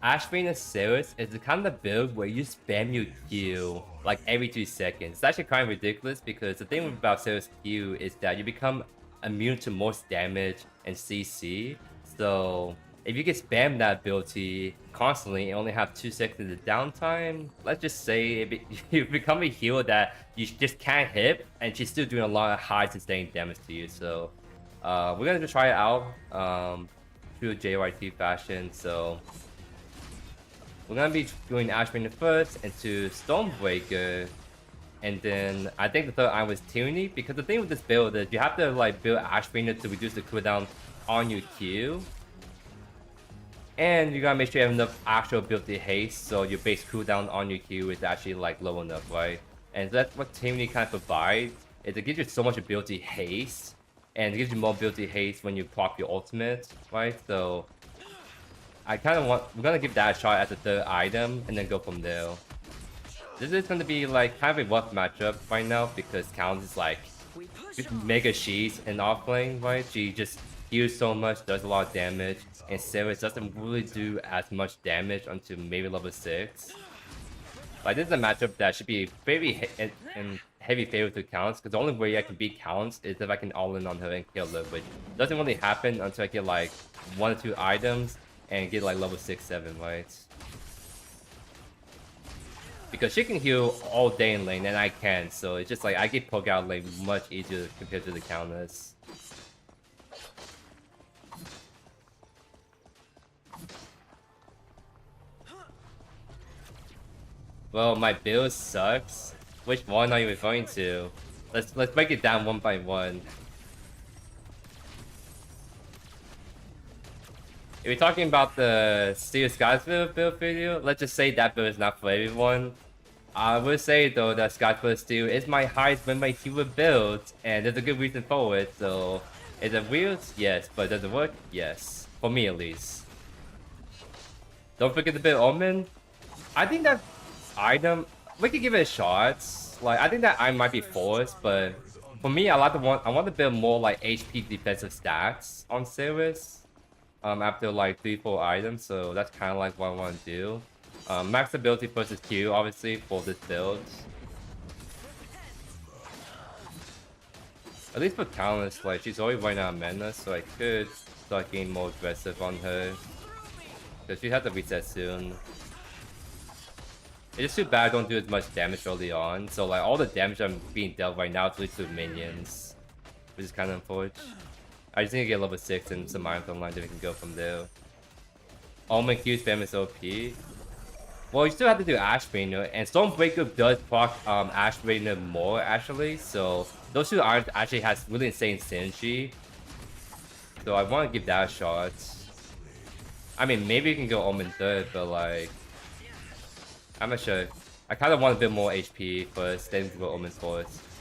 Ashbane Ceres is the kind of build where you spam your Q like every 2 seconds. It's actually kind of ridiculous, because the thing about Ceres Q is that you become immune to most damage and CC. So if you can spam that ability constantly and only have 2 seconds of downtime, let's just say you become a hero that you just can't hit, and she's still doing a lot of high sustaining damage to you. So we're gonna try it out through JYT fashion. So we're gonna be doing Ashbane first into Stormbreaker, and then I think the third item was Tyranny, because the thing with this build is you have to like build Ashbane to reduce the cooldown on your Q. And you gotta make sure you have enough actual ability haste, so your base cooldown on your Q is actually like low enough, right? And that's what Tamini kind of provides, is it gives you so much ability haste, and it gives you more ability haste when you pop your ultimate, right? So I kind of want, we're gonna give that a shot as a third item, and then go from there. This is gonna be like kind of a rough matchup right now, because Count is like just mega she's in offlane, right? She just heals so much, does a lot of damage, and Sarah doesn't really do as much damage until maybe level 6. Like, this is a matchup that should be very in heavy favor to Counts, because the only way I can beat Counts is if I can all-in on her and kill her, which doesn't really happen until I get like 1 or 2 items and get like level 6, 7, right? Because she can heal all day in lane and I can't, so it's just like I get poke out lane much easier compared to the counters. Well, my build sucks. Which one are you referring to? Let's break it down one by one. If you're talking about the Steel Skies build video, let's just say that build is not for everyone. I would say though that Skyfall Steel is my highest win rate keyword build, and there's a good reason for it. So, is it weird? Yes, but does it work? Yes, for me at least. Don't forget the build Omen. I think that item we could give it a shot. Like, I think that I might be forced, but for me, I want to build more like HP defensive stats on Ceres. After like 3-4 items, so that's kind of like what I want to do. Max ability versus Q, obviously, for this build. At least for Countless, like, she's already running out of mana, so I could start getting more aggressive on her. Because she has to reset soon. It's just too bad I don't do as much damage early on, so like, all the damage I'm being dealt right now is really to minions. Which is kind of unfortunate. I just need to get level 6 and some items online, then we can go from there. Omen Q spam is OP. Well, you still have to do Ashbrainer, and Stormbreaker does proc Ashbrainer more, actually, so those two items actually has really insane synergy. So I want to give that a shot. I mean, maybe you can go Omen third, but like, I'm not sure. I kind of want a bit more HP first, then go Omen fourth.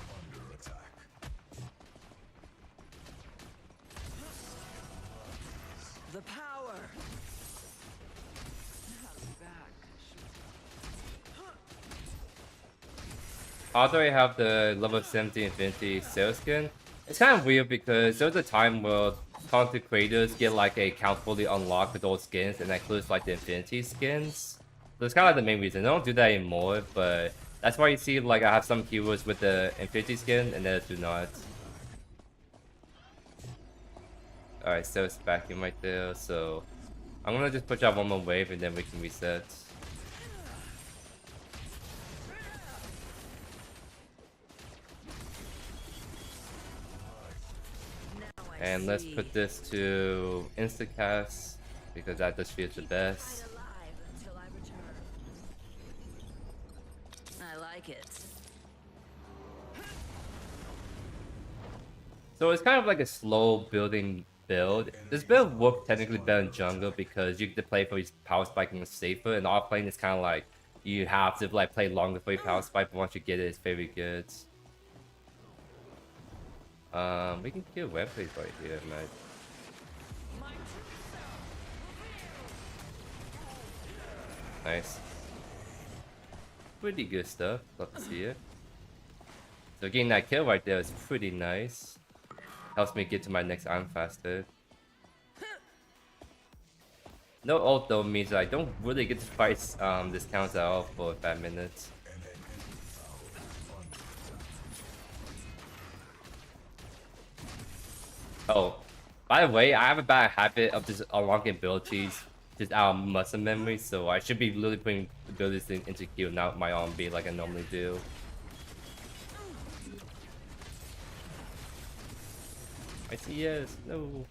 Although I have the level 70 Infinity Sail skin, it's kind of weird because there was a time where content creators get like a account fully unlocked with all skins, and that includes like the Infinity skins. So it's kind of like the main reason. I don't do that anymore, but that's why you see like I have some heroes with the Infinity skin and others do not. Alright, so it's back in right there, so I'm gonna just push out one more wave and then we can reset. And let's put this to instacast because that just feels the best. I like it. So it's kind of like a slow building build. This build works technically better in jungle because you get to play for your power spiking safer, and offlane is kind of like you have to like play longer for your power spike, but once you get it, it's very good. We can kill webplays right here, man. Nice. Pretty good stuff. Love to see it. So getting that kill right there is pretty nice. Helps me get to my next item faster. No ult though means I don't really get to fight this counter at all for 5 minutes. Oh, by the way, I have a bad habit of just unlocking abilities just out of muscle memory, so I should be really putting abilities into Q, not my own B like I normally do. I see yes, no.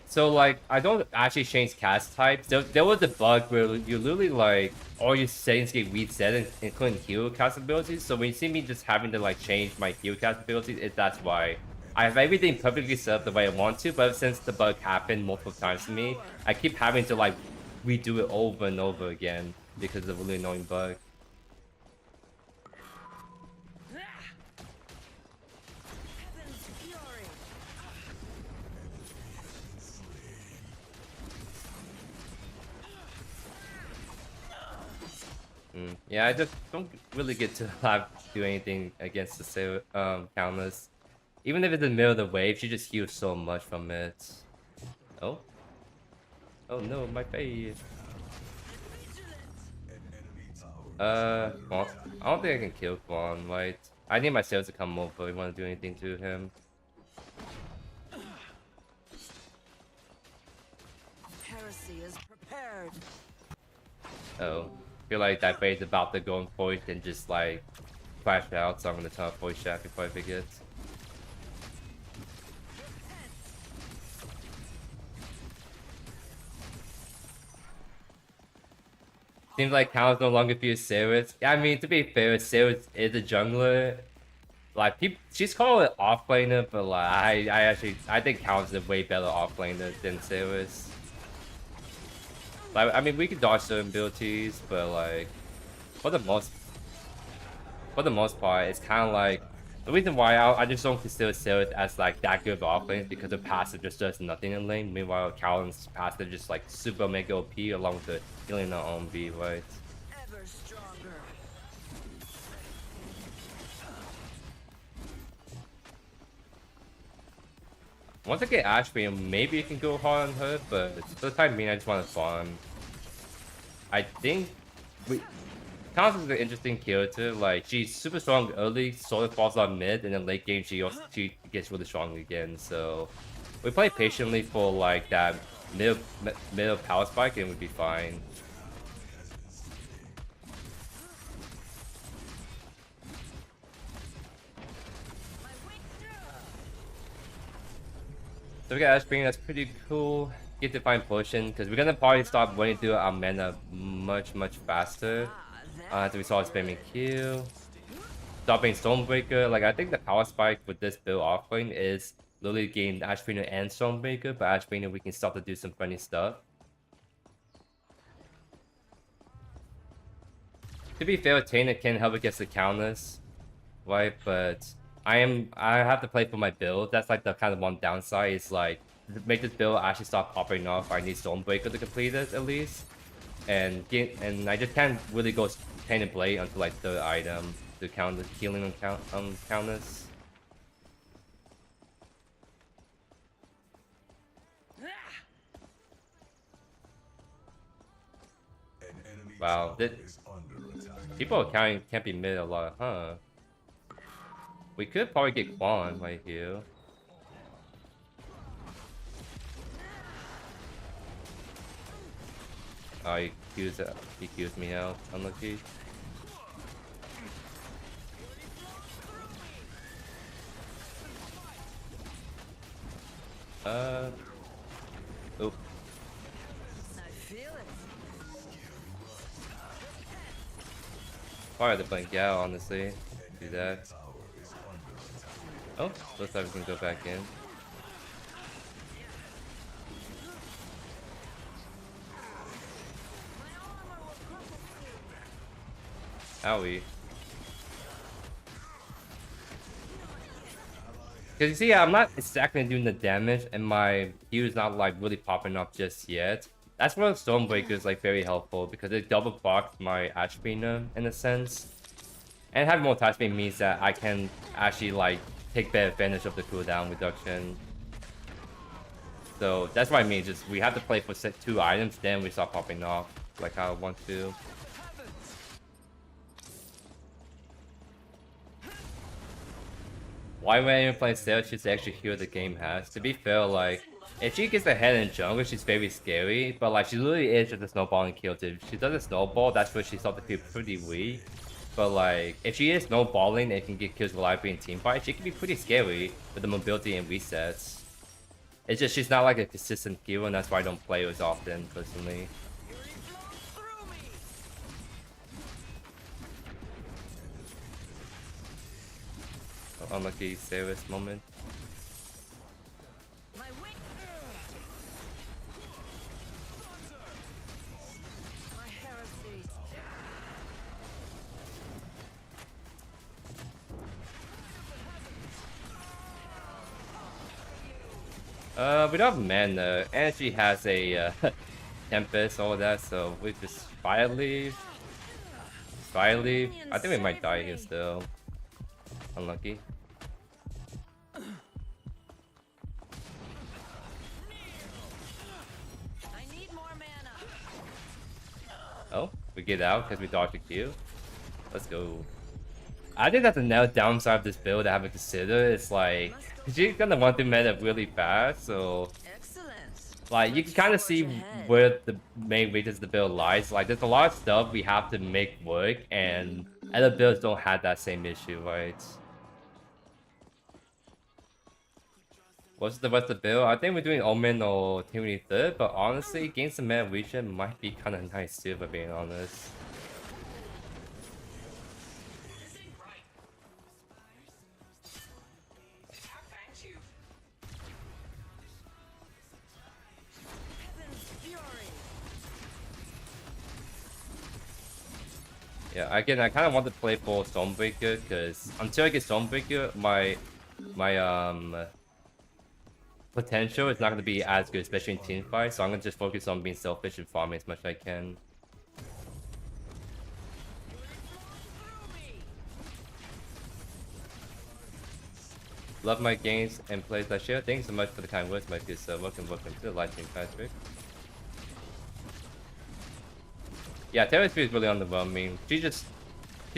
So like I don't actually change cast types. There was a bug where you literally like all your settings get reset, including heal cast abilities. So when you see me just having to like change my heal cast abilities, that's why. I have everything perfectly set up the way I want to, but since the bug happened multiple times to me, I keep having to like redo it over and over again because of a really annoying bug. Heaven's fury. Yeah, I just don't really get to have do anything against the counters. Even if it's in the middle of the wave, she just heals so much from it. Oh. Oh no, my face. Well, I don't think I can kill Kwang, right? I need my sales to come over if we want to do anything to him. Heresy is prepared. Oh. I feel like that bait is about to go in voice and just like flash out, so I'm gonna turn off voice chat before I forget. Seems like Cal's no longer feels serious. Yeah, I mean, to be fair, Serious is a jungler. Like, she's called an offlaner, but like, I think Cal's a way better offlaner than Serious. Like, I mean, we can dodge certain abilities, but like, for the most part, it's kind of like the reason why I just don't consider Serious as like that good of offlane because her passive just does nothing in lane. Meanwhile, Cal's passive just like super mega OP along with the healing on own B, right? Ever stronger. Once I get Ashby, maybe you can go hard on her, but for the time being, I just want to farm. I think Kaz is an interesting character. Like, she's super strong early, sort of falls on mid, and then late game she gets really strong again. So we play patiently for like that middle power spike, and we'd be fine. So we got Ashby, that's pretty cool. Get Divine Potion, because we're gonna probably start running through our mana much faster. After we saw spamming Q. Stopping Stormbreaker. Like, I think the power spike with this build offlane is literally gain Ashbreaker and Stormbreaker, but Ashbreaker we can start to do some funny stuff. To be fair, Taina can help against the counters, right? But I have to play for my build. That's like the kind of one downside is like to make this build actually start popping off. I need Stormbreaker to complete it at least, and I just can't really go Tainted Blade until like third item to count the healing on counters. Wow, people are counting can't be mid a lot, huh? We could probably get Kwang right here. Oh, he Q's me out. Unlucky. Oop. I feel it. Probably the blink out, honestly. Do that. Oh, looks like we can go back in. Owie. Because you see, I'm not exactly doing the damage, and my Q is not like really popping up just yet. That's where Stormbreaker is like very helpful because it double blocks my Ashbreaker in a sense. And having more attack speed means that I can actually like take better advantage of the cooldown reduction. So that's what I mean, just we have to play for 2 items, then we start popping off like how I want to. Why would I even play Sarah? She's actually here the game has. To be fair, like, if she gets ahead in jungle, she's very scary, but like, she literally is just a snowballing kill. If she does a snowball, that's where she starts to feel pretty weak. But like, if she is snowballing and can get kills reliably in team fight, she can be pretty scary with the mobility and resets. It's just she's not like a consistent hero, and that's why I don't play her as often, personally. Unlucky Service moment. We don't have mana, and she has a Tempest, all that, so we just Fire Leaf. Fire Leaf. I think we might die here still. Unlucky. I need more mana. Oh, we get out because we dodged the Q. Let's go. I think that's another downside of this build I haven't considered. It's like, she's gonna want to meta really fast, so Excellent. like you can kind of see where the main weakness of the build lies. Like there's a lot of stuff we have to make work, and other builds don't have that same issue, right? What's the rest of the build? I think we're doing Omen or Tyranny third, but honestly, getting some mana region might be kind of nice too, if I'm being honest. Yeah, again, I kind of want to play for Stormbreaker because until I get Stormbreaker, my potential is not going to be as good, especially in team fight. So I'm going to just focus on being selfish and farming as much as I can. Love my games and plays I share. Thanks so much for the kind words, my good sir. Welcome to the live stream, Patrick. Yeah, Terrace is really underwhelming. She's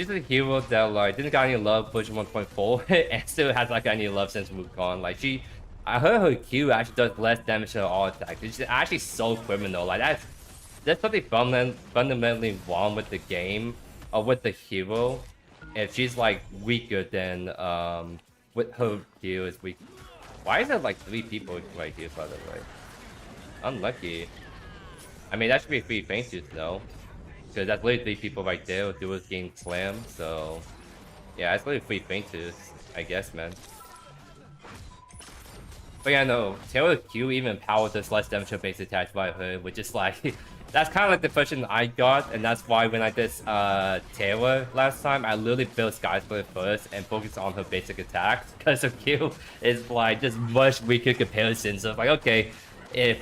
a hero that like didn't got any love pushing 1.4 and still has like any love since Wukong. Like I heard her Q actually does less damage than all attacks. It's actually so criminal. Like that's something fundamentally wrong with the game or with the hero. If she's like weaker than with her Q is weak. Why is there like 3 people right here, by the way? Unlucky. I mean that should be 3 fainters though. Because that's literally 3 people right there who was getting slammed, so yeah, it's literally 3 fainters, I guess, man. But yeah, no, Taylor Q even powered this less damage base attached by her, which is like that's kind of like the question I got, and that's why when I did Taylor last time, I literally built Skysplitter first and focused on her basic attacks because her Q is like just much weaker comparison. So it's like, okay, if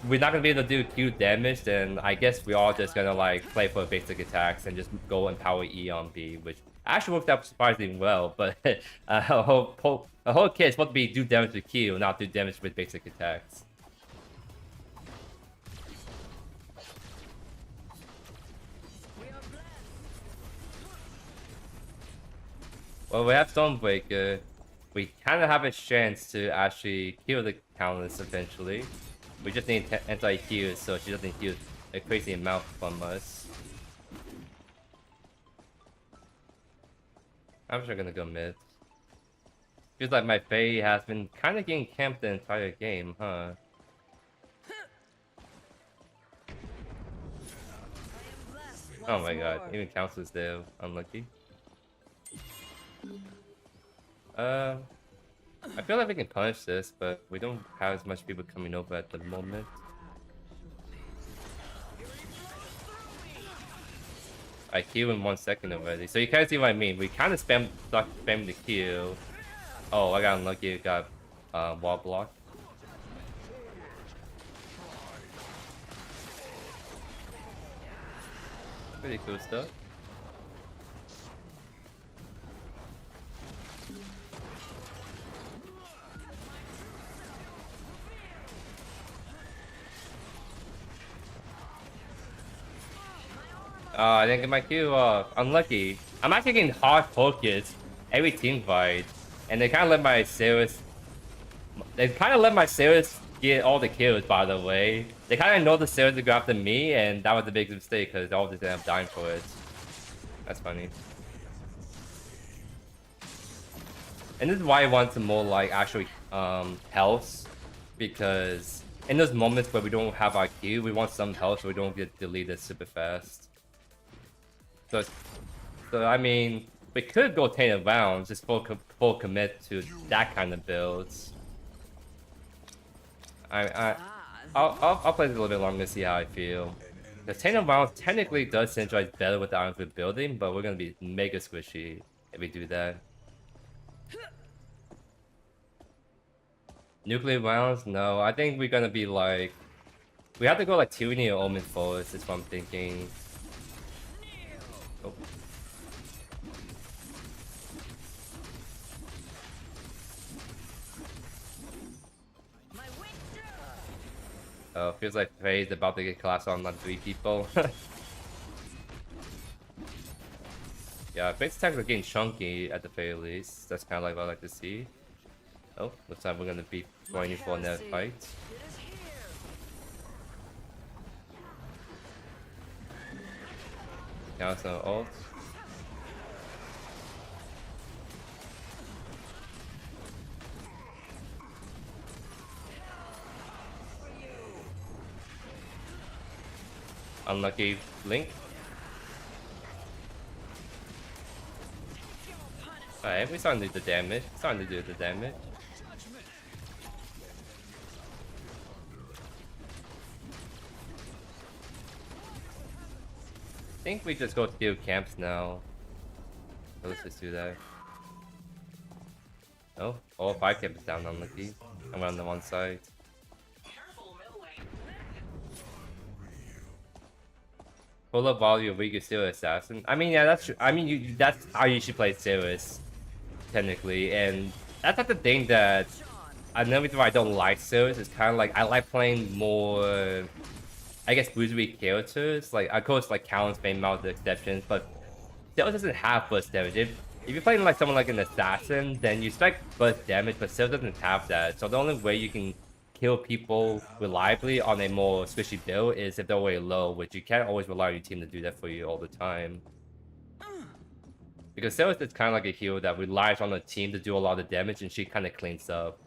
we're not gonna be able to do Q damage, then I guess we're all just gonna like play for basic attacks and just go and power E on B, which actually worked out surprisingly well. But a whole kit is supposed to be do damage with Q, not do damage with basic attacks. Well, we have Stormbreaker. We kind of have a chance to actually kill the Countess eventually. We just need anti-heal, so she doesn't heal a crazy amount from us. I'm sure gonna go mid. Feels like my Faye has been kind of getting camped the entire game, huh? Oh my god, even Council's there. Unlucky. I feel like we can punish this, but we don't have as much people coming over at the moment. I heal in 1 second already, so you kind of see what I mean. We kind of spam the heal. Oh, I got unlucky. Got wall block. Pretty cool stuff. Oh, I didn't get my Q off. Unlucky. I'm actually getting hard focused every team fight, and they kind of let my Ceres. They kind of let my Ceres get all the kills. By the way, they kind of know the Ceres to go after me, and that was a big mistake because all of them end up dying for it. That's funny. And this is why I want some more like actual health, because in those moments where we don't have our Q, we want some health so we don't get deleted super fast. So I mean, we could go 10 rounds, just full commit to that kind of builds. I'll play this a little bit longer to see how I feel. The 10 rounds technically does synergize better with the items we're building, but we're gonna be mega squishy if we do that. Nuclear rounds? No, I think we're gonna be like... We have to go like Tyranny or Omen first, is what I'm thinking. Oh. Oh, feels like Faye's about to get collapsed on like 3 people. Yeah, Faye's attacks are getting chunky at the very least. That's kind of like what I like to see. Oh, looks like we're gonna be going for another fight. Now some ult. Unlucky Link. Alright, we're starting to do the damage. Starting to do the damage. I think we just go to camps now. So let's just do that. Oh, all 5 camps down unlucky. I'm on the one side. Full up while you're weak, you're still an assassin. I mean, yeah, that's true. I mean, that's how you should play Sirius, technically. And that's not the thing that... Another reason why I don't like Sirius is kind of like, I like playing more... I guess bruiserweight characters. Like, of course, like Callan's Fame out the exceptions, but Sirius doesn't have burst damage. If you're playing like someone like an assassin, then you expect burst damage, but Sirius doesn't have that. So the only way you can kill people reliably on a more squishy build is if they're way low, which you can't always rely on your team to do that for you all the time. Because Sirius is kind of like a hero that relies on the team to do a lot of damage, and she kind of cleans up.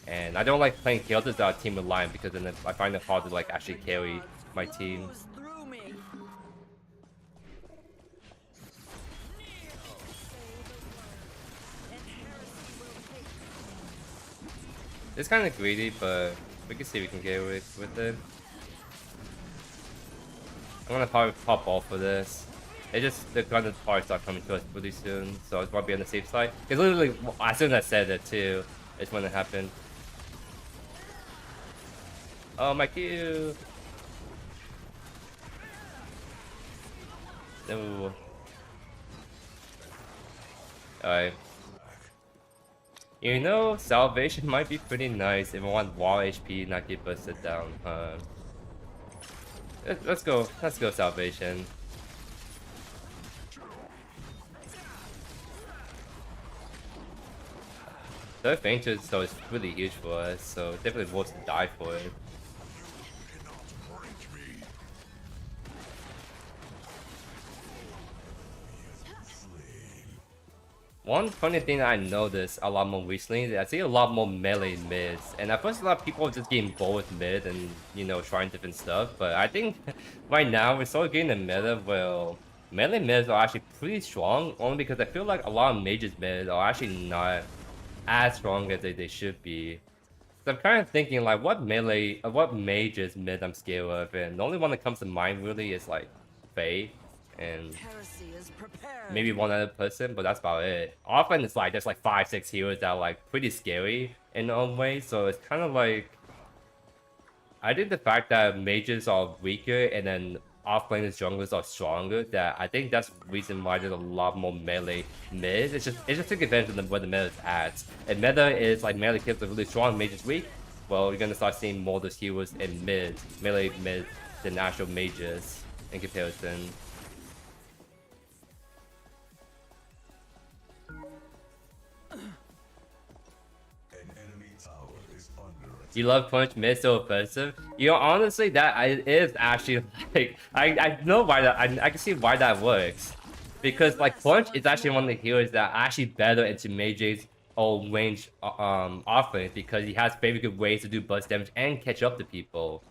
And I don't like playing characters that are team reliant because then I find it hard to like actually carry my team. It's kind of greedy, but we can see if we can get away with it. I'm gonna probably pop off for this. They're gonna probably start coming to us pretty soon, so it's probably on the safe side. Because literally, as soon as I said it too, it's when it happened. Oh, my Q! No. Alright. You know, salvation might be pretty nice if I want wall HP not get busted down. Let's go salvation. The fainted so it's really huge for us, so definitely worth to die for it. One funny thing that I noticed a lot more recently is I see a lot more melee mids, and at first a lot of people are just getting bold with mid and, you know, trying different stuff, but I think right now we're sort of getting a meta where melee mids are actually pretty strong, only because I feel like a lot of mages mid are actually not as strong as they should be. So I'm kind of thinking like what mages mid I'm scared of, and the only one that comes to mind really is like Faye and maybe one other person, but that's about it. Often it's like there's like 5-6 heroes that are like pretty scary in their own way, so it's kind of like I think the fact that mages are weaker and then offlaners junglers are stronger, that I think that's the reason why there's a lot more melee mid. It's just taking advantage of where the meta is at. And meta is like melee kills are really strong, mages weak. Well, you're gonna start seeing more of those heroes in melee mid than actual mages in comparison. You love punch mid so offensive? You know, honestly, that is actually like I know why that I can see why that works, because like punch is actually one of the heroes that are actually better into mages or range offense because he has very good ways to do burst damage and catch up to people.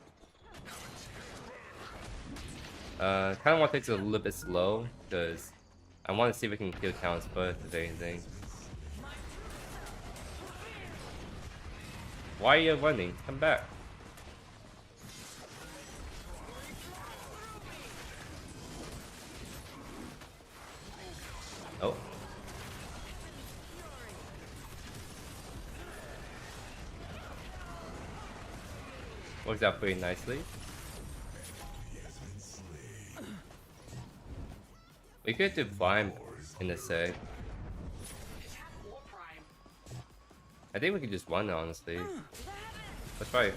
Kind of want to take it a little bit slow because I want to see if we can kill counts first if anything. Why are you running? Come back. Oh. Works out pretty nicely. We could do Prime in a sec. I think we could just run, honestly. Let's try it.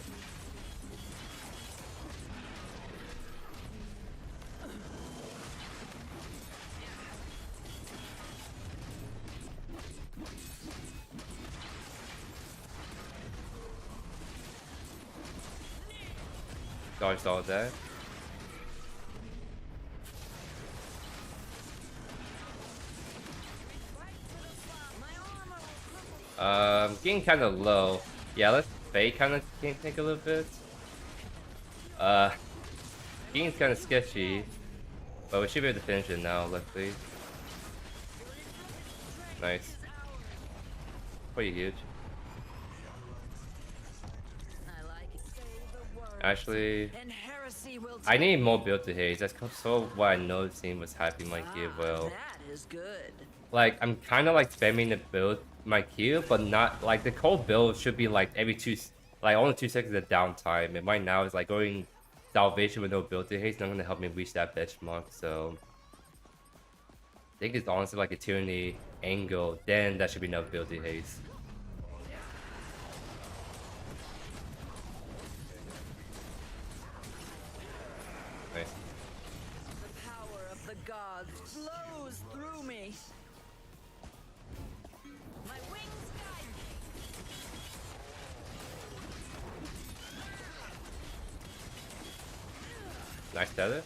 Dodged all that. Getting kind of low. Yeah, let's fake kind of can't take a little bit. Getting's kind of sketchy, but we should be able to finish it now. Let's see. Nice. Pretty huge. Actually, I need more build to haze. That's so what I noticed was happening my gear well. That is good. Like I'm kind of like spamming the build my Q, but not like the cold build should be like every only 2 seconds of downtime. And right now it's like going salvation with no build to haste, not gonna help me reach that benchmark. So I think it's honestly like a tyranny angle. Then that should be no build to haste. Nice. The power of the gods flows through me. My wings guide me. Nice tether.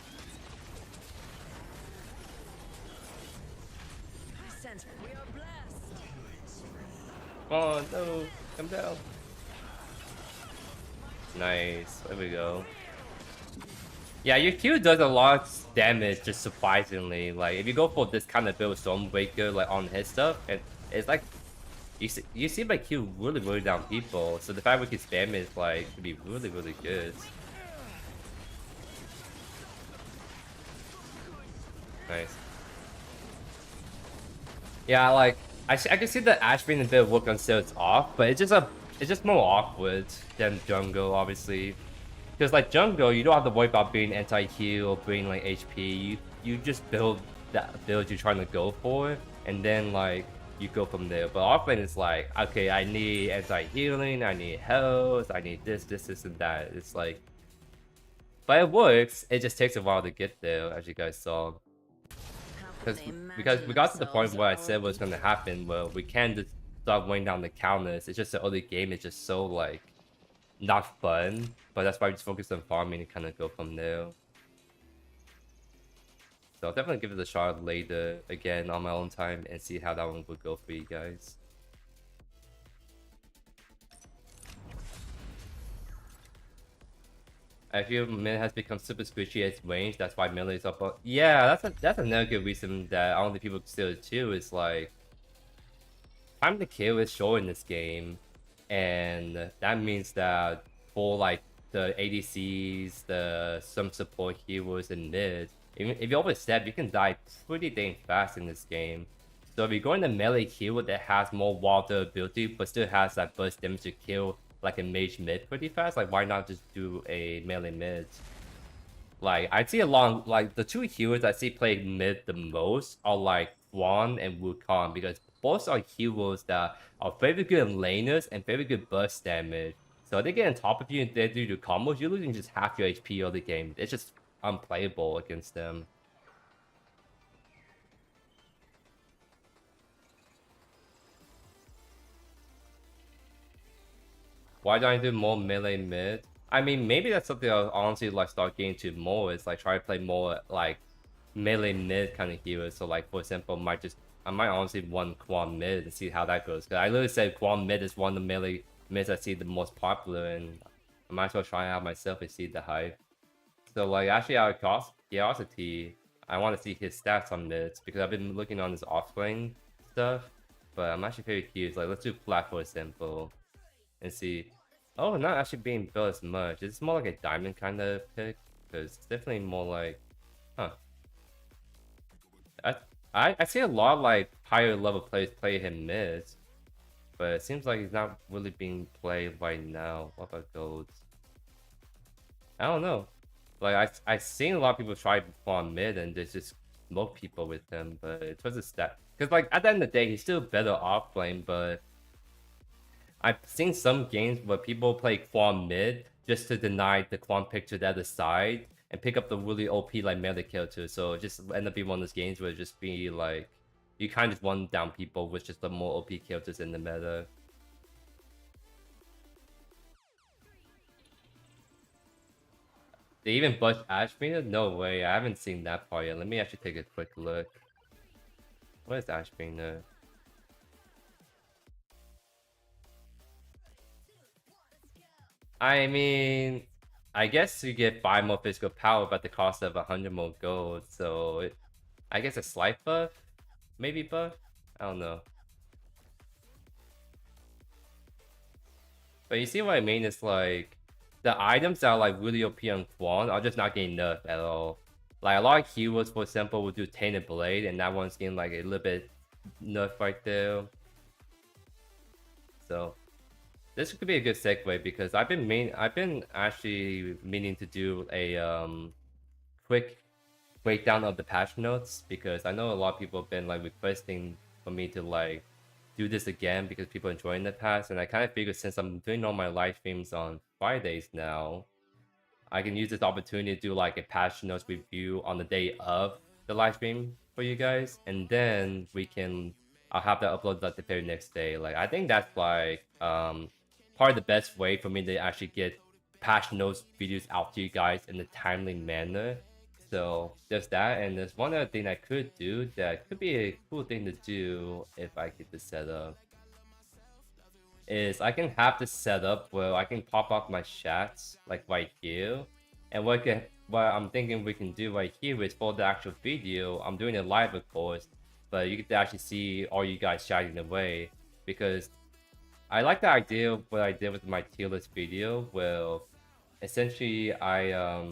I sense we are blessed. Oh no, come down. Nice, there we go. Yeah, your Q does a lot of damage, just surprisingly. Like, if you go for this kind of build Stormbreaker, like, on his stuff, it's like, you see my Q really down people, so the fact we can spam it is, like, could be really good. Nice. Yeah, like, I can see the Ash being a bit of work until it's off, but it's just more awkward than jungle, obviously. Because like jungle, you don't have to worry about being anti-heal or being like HP. You just build that build you're trying to go for, and then like you go from there. But offlane is like, okay, I need anti-healing, I need health, I need this, and that. It's like, but it works. It just takes a while to get there, as you guys saw. Because we got to the point where I said what's gonna happen, where we can just start weighing down the counters. It's just the early game is just so like not fun, but that's why we just focus on farming and kind of go from there. So I'll definitely give it a shot later again on my own time and see how that one would go for you guys. I feel melee has become super squishy at range, that's why melee is up. Yeah, that's another good reason that I don't think people consider too, is like time to kill is short in this game. And that means that for like the ADCs, some support heroes and mid, if you overstep, you can die pretty dang fast in this game. So if you're going to melee hero that has more water ability, but still has that burst damage to kill like a mage mid pretty fast, like why not just do a melee mid? Like I see like the two heroes I see play mid the most are like Kwang and Wukong, because both are heroes that are very good laners and very good burst damage. So if they get on top of you and they do the combos, you're losing just half your HP all the game. It's just unplayable against them. Why don't I do more melee mid? I mean, maybe that's something I'll honestly like start getting to more, is like try to play more like melee mid kind of heroes. So like for example, I might honestly run Kwang mid and see how that goes. Cause I literally said Kwang mid is one of the melee mids I see the most popular, and I might as well try it out myself and see the hype. So like actually out of curiosity, I want to see his stats on mids because I've been looking on his offlane stuff, but I'm actually very curious. Like let's do flat for example and see. Oh, not actually being built as much. It's more like a diamond kind of pick, because it's definitely more like, huh. I see a lot of like higher level players play him mid, but it seems like he's not really being played right now. What about golds? I don't know. Like I seen a lot of people try on mid and just smoke people with him, but it was a stat. Because like at the end of the day, he's still better offlane. But I've seen some games where people play Kwang mid just to deny the Kwang pick to the other side and pick up the really OP like meta kill too. So it just end up being one of those games where it just be like you kind of just one down people with just the more OP characters in the meta. They even bust Ashbina? No way, I haven't seen that part yet. Let me actually take a quick look. What is Ashbina? I mean, I guess you get 5 more physical power but the cost of 100 more gold, so I guess a slight buff? Maybe buff? I don't know. But you see what I mean? It's like the items that are like really OP on Kwang are just not getting nerfed at all. Like a lot of heroes, for example, will do Tainted Blade, and that one's getting like a little bit nerfed right there. So this could be a good segue because I've been actually meaning to do a quick breakdown of the patch notes because I know a lot of people have been like requesting for me to like do this again because people enjoying the past, and I kind of figured since I'm doing all my live streams on Fridays now, I can use this opportunity to do like a patch notes review on the day of the live stream for you guys, and then I'll have that uploaded like the very next day. Like I think that's like part of the best way for me to actually get patch notes videos out to you guys in a timely manner. So there's that, and there's one other thing I could do that could be a cool thing to do if I get this set up. Is I can have this set up where I can pop off my chats like right here, and what I'm thinking we can do right here is for the actual video, I'm doing it live of course, but you get to actually see all you guys chatting away because I like the idea of what I did with my tier list video where essentially I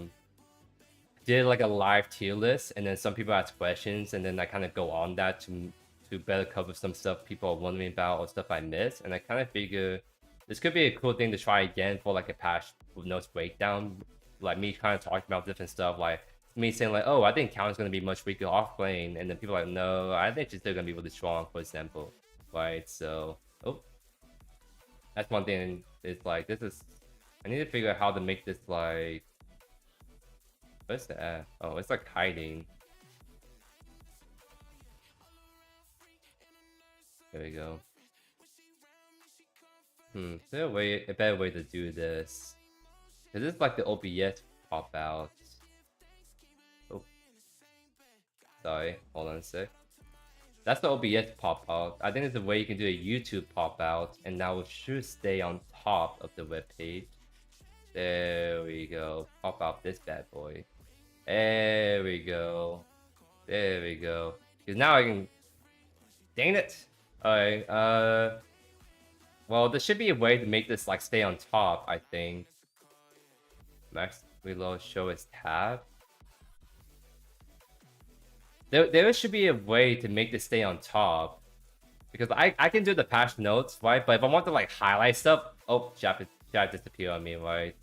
did like a live tier list, and then some people ask questions, and then I kind of go on that to better cover some stuff people are wondering about or stuff I missed. And I kind of figure this could be a cool thing to try again for like a patch with notes breakdown, like me kind of talking about different stuff, like me saying like, oh, I think Count is going to be much weaker off lane, and then people are like, no, I think she's still going to be really strong, for example, right? So, oh, that's one thing. It's like I need to figure out how to make this like. What's the F? Oh, it's like hiding. There we go. Is there a better way to do this? Cause this is like the OBS pop out. Oh, sorry. Hold on a sec. That's the OBS pop out. I think there's a way you can do a YouTube pop out, and that will should stay on top of the web page. There we go. Pop out this bad boy. There we go. There we go. Because now I can... Dang it! Alright, well, there should be a way to make this, like, stay on top, I think. Max reload show as tab. There should be a way to make this stay on top. Because I can do the patch notes, right? But if I want to, like, highlight stuff... Oh, chat disappeared on me, right?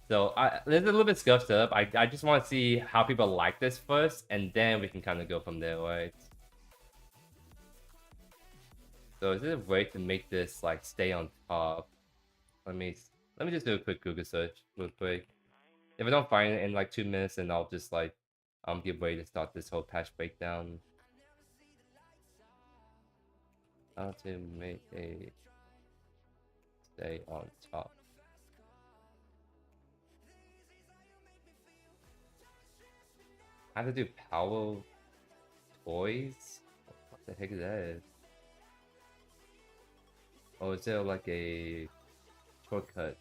So there's a little bit scuffed up. I just want to see how people like this first, and then we can kind of go from there, right? So is there a way to make this like stay on top? Let me just do a quick Google search real quick. If I don't find it in like 2 minutes, then I'll just like give way to start this whole patch breakdown. How to make a stay on top. How to do power toys? What the heck is that? Oh, is there like a shortcut?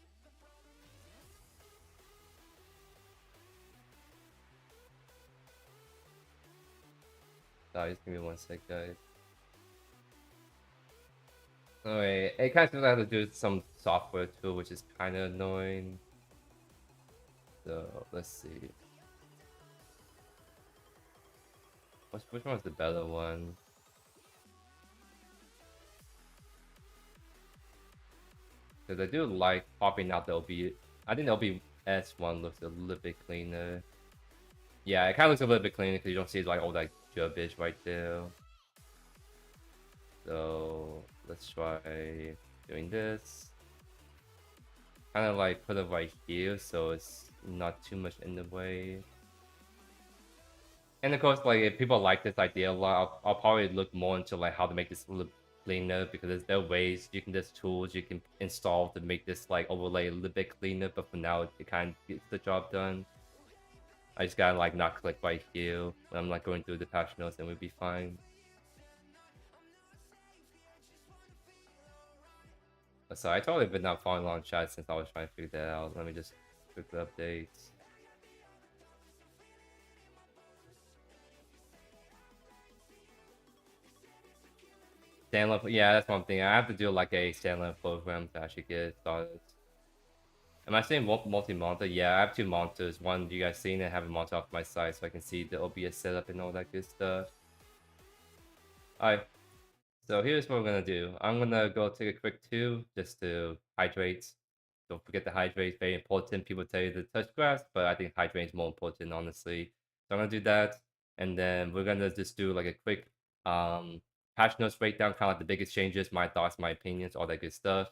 Sorry, just give me 1 sec, guys. Alright, it kind of feels like I have to do some software too, which is kind of annoying. So, let's see. Which one's the better one? Because I do like popping out the OB. I think the OB S1 looks a little bit cleaner. Yeah, it kind of looks a little bit cleaner because you don't see like all that garbage right there. So let's try doing this. Kind of like put it right here so it's not too much in the way. And of course, like if people like this idea a lot, I'll probably look more into like how to make this a little cleaner because there are ways there's tools you can install to make this like overlay a little bit cleaner. But for now, it kind of gets the job done. I just gotta like not click right here when I'm like going through the patch notes, and we'll be fine. So I totally been not following along chat since I was trying to figure that out. Let me just quickly update. Standalone, yeah, that's one thing. I have to do like a standalone program to actually get it started. Am I saying multi-monitor? Yeah, I have two monitors. One, you guys seen it, have a monitor off my side so I can see the OBS setup and all that good stuff. Alright, so here's what we're gonna do. I'm gonna go take a quick two just to hydrate. Don't forget to hydrate, very important. People tell you to touch grass, but I think hydrating is more important, honestly. So I'm gonna do that, and then we're gonna just do like a quick patch notes breakdown, kind of like the biggest changes, my thoughts, my opinions, all that good stuff.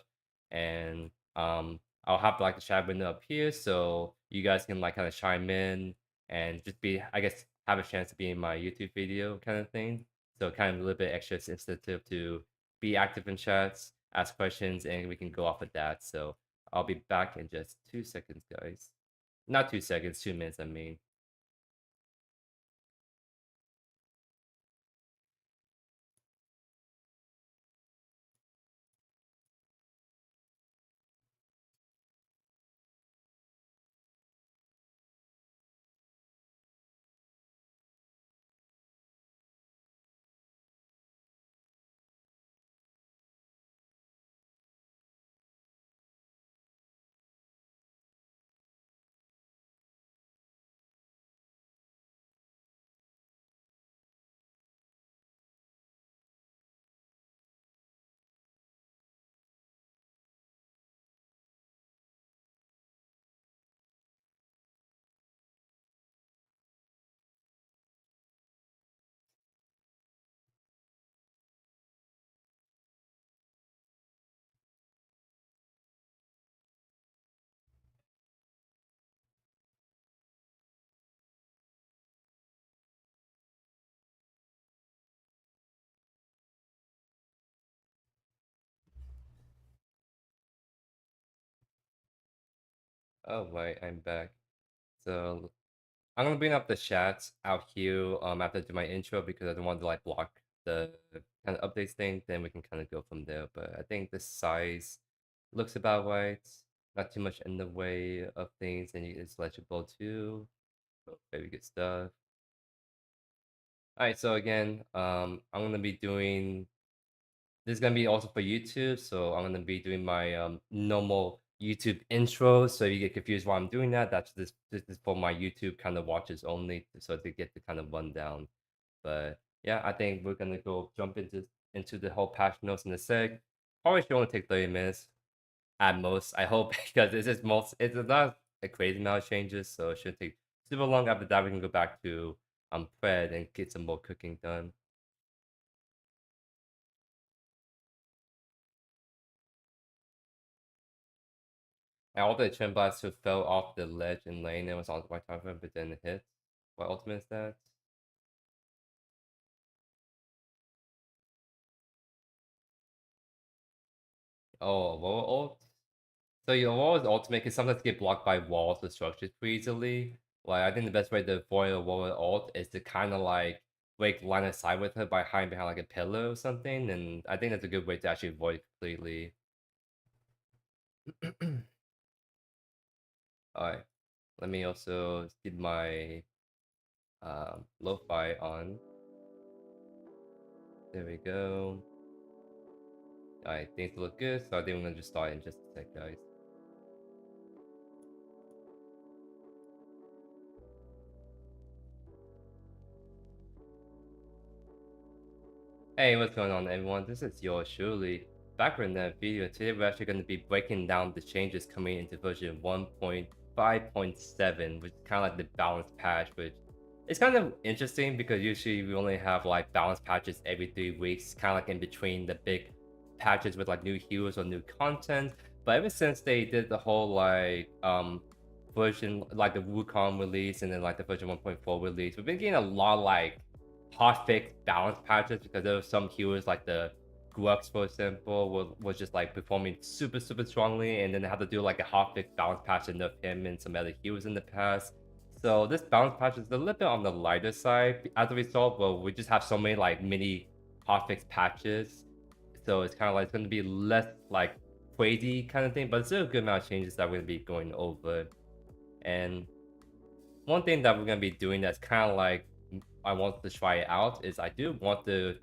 And I'll have like the chat window up here, so you guys can like kind of chime in and just be, I guess, have a chance to be in my YouTube video kind of thing. So kind of a little bit extra sensitive to be active in chats, ask questions, and we can go off of that. So I'll be back in just 2 seconds, guys. Not 2 seconds, 2 minutes, I mean. Oh, right, I'm back. So I'm gonna bring up the chats out here after I do my intro because I don't want to like block the kind of updates thing. Then we can kind of go from there. But I think the size looks about right. Not too much in the way of things, and it's legible too. So very good stuff. All right, so again, I'm gonna be doing. This is gonna be also for YouTube, so I'm gonna be doing my normal YouTube intro. So if you get confused why I'm doing that, this is for my YouTube kind of watches only, so to get the kind of rundown. But yeah, I think we're gonna go jump into the whole patch notes in a sec. Probably should only take 30 minutes at most. I hope because it's not a crazy amount of changes, so it shouldn't take super long. After that, we can go back to Pred and get some more cooking done. I also Chin Blast who fell off the ledge in lane and was on my top of him, but then it hit. What ultimate is that? Oh, Aurora ult? So your Aurora's ultimate can sometimes get blocked by walls or structures pretty easily. Like, I think the best way to avoid Aurora ult is to kind of like break line of sight with her by hiding behind like a pillar or something, and I think that's a good way to actually avoid completely. Alright, let me also get my lo-fi on. There we go. Alright, things look good, so I think we're gonna just start in just a sec, guys. Hey, what's going on, everyone? This is YoeYoursTruly. Back in that video, today we're actually going to be breaking down the changes coming into version 1.5 v1.5.7, which is kind of like the balance patch, which it's kind of interesting because usually we only have like balance patches every 3 weeks, kind of like in between the big patches with like new heroes or new content. But ever since they did the whole like version, like the Wukong release and then like the version 1.4 release, we've been getting a lot of like hotfix balance patches because there were some heroes like the Grux, for example, was just like performing super strongly, and then they had to do like a hotfix balance patch to nerf him and some other heroes in the past. So this balance patch is a little bit on the lighter side as a result, but we just have so many like mini hotfix patches. So it's kind of like it's going to be less like crazy kind of thing, but it's still a good amount of changes that we're going to be going over. And one thing that we're going to be doing that's kind of like I want to try it out is I do want to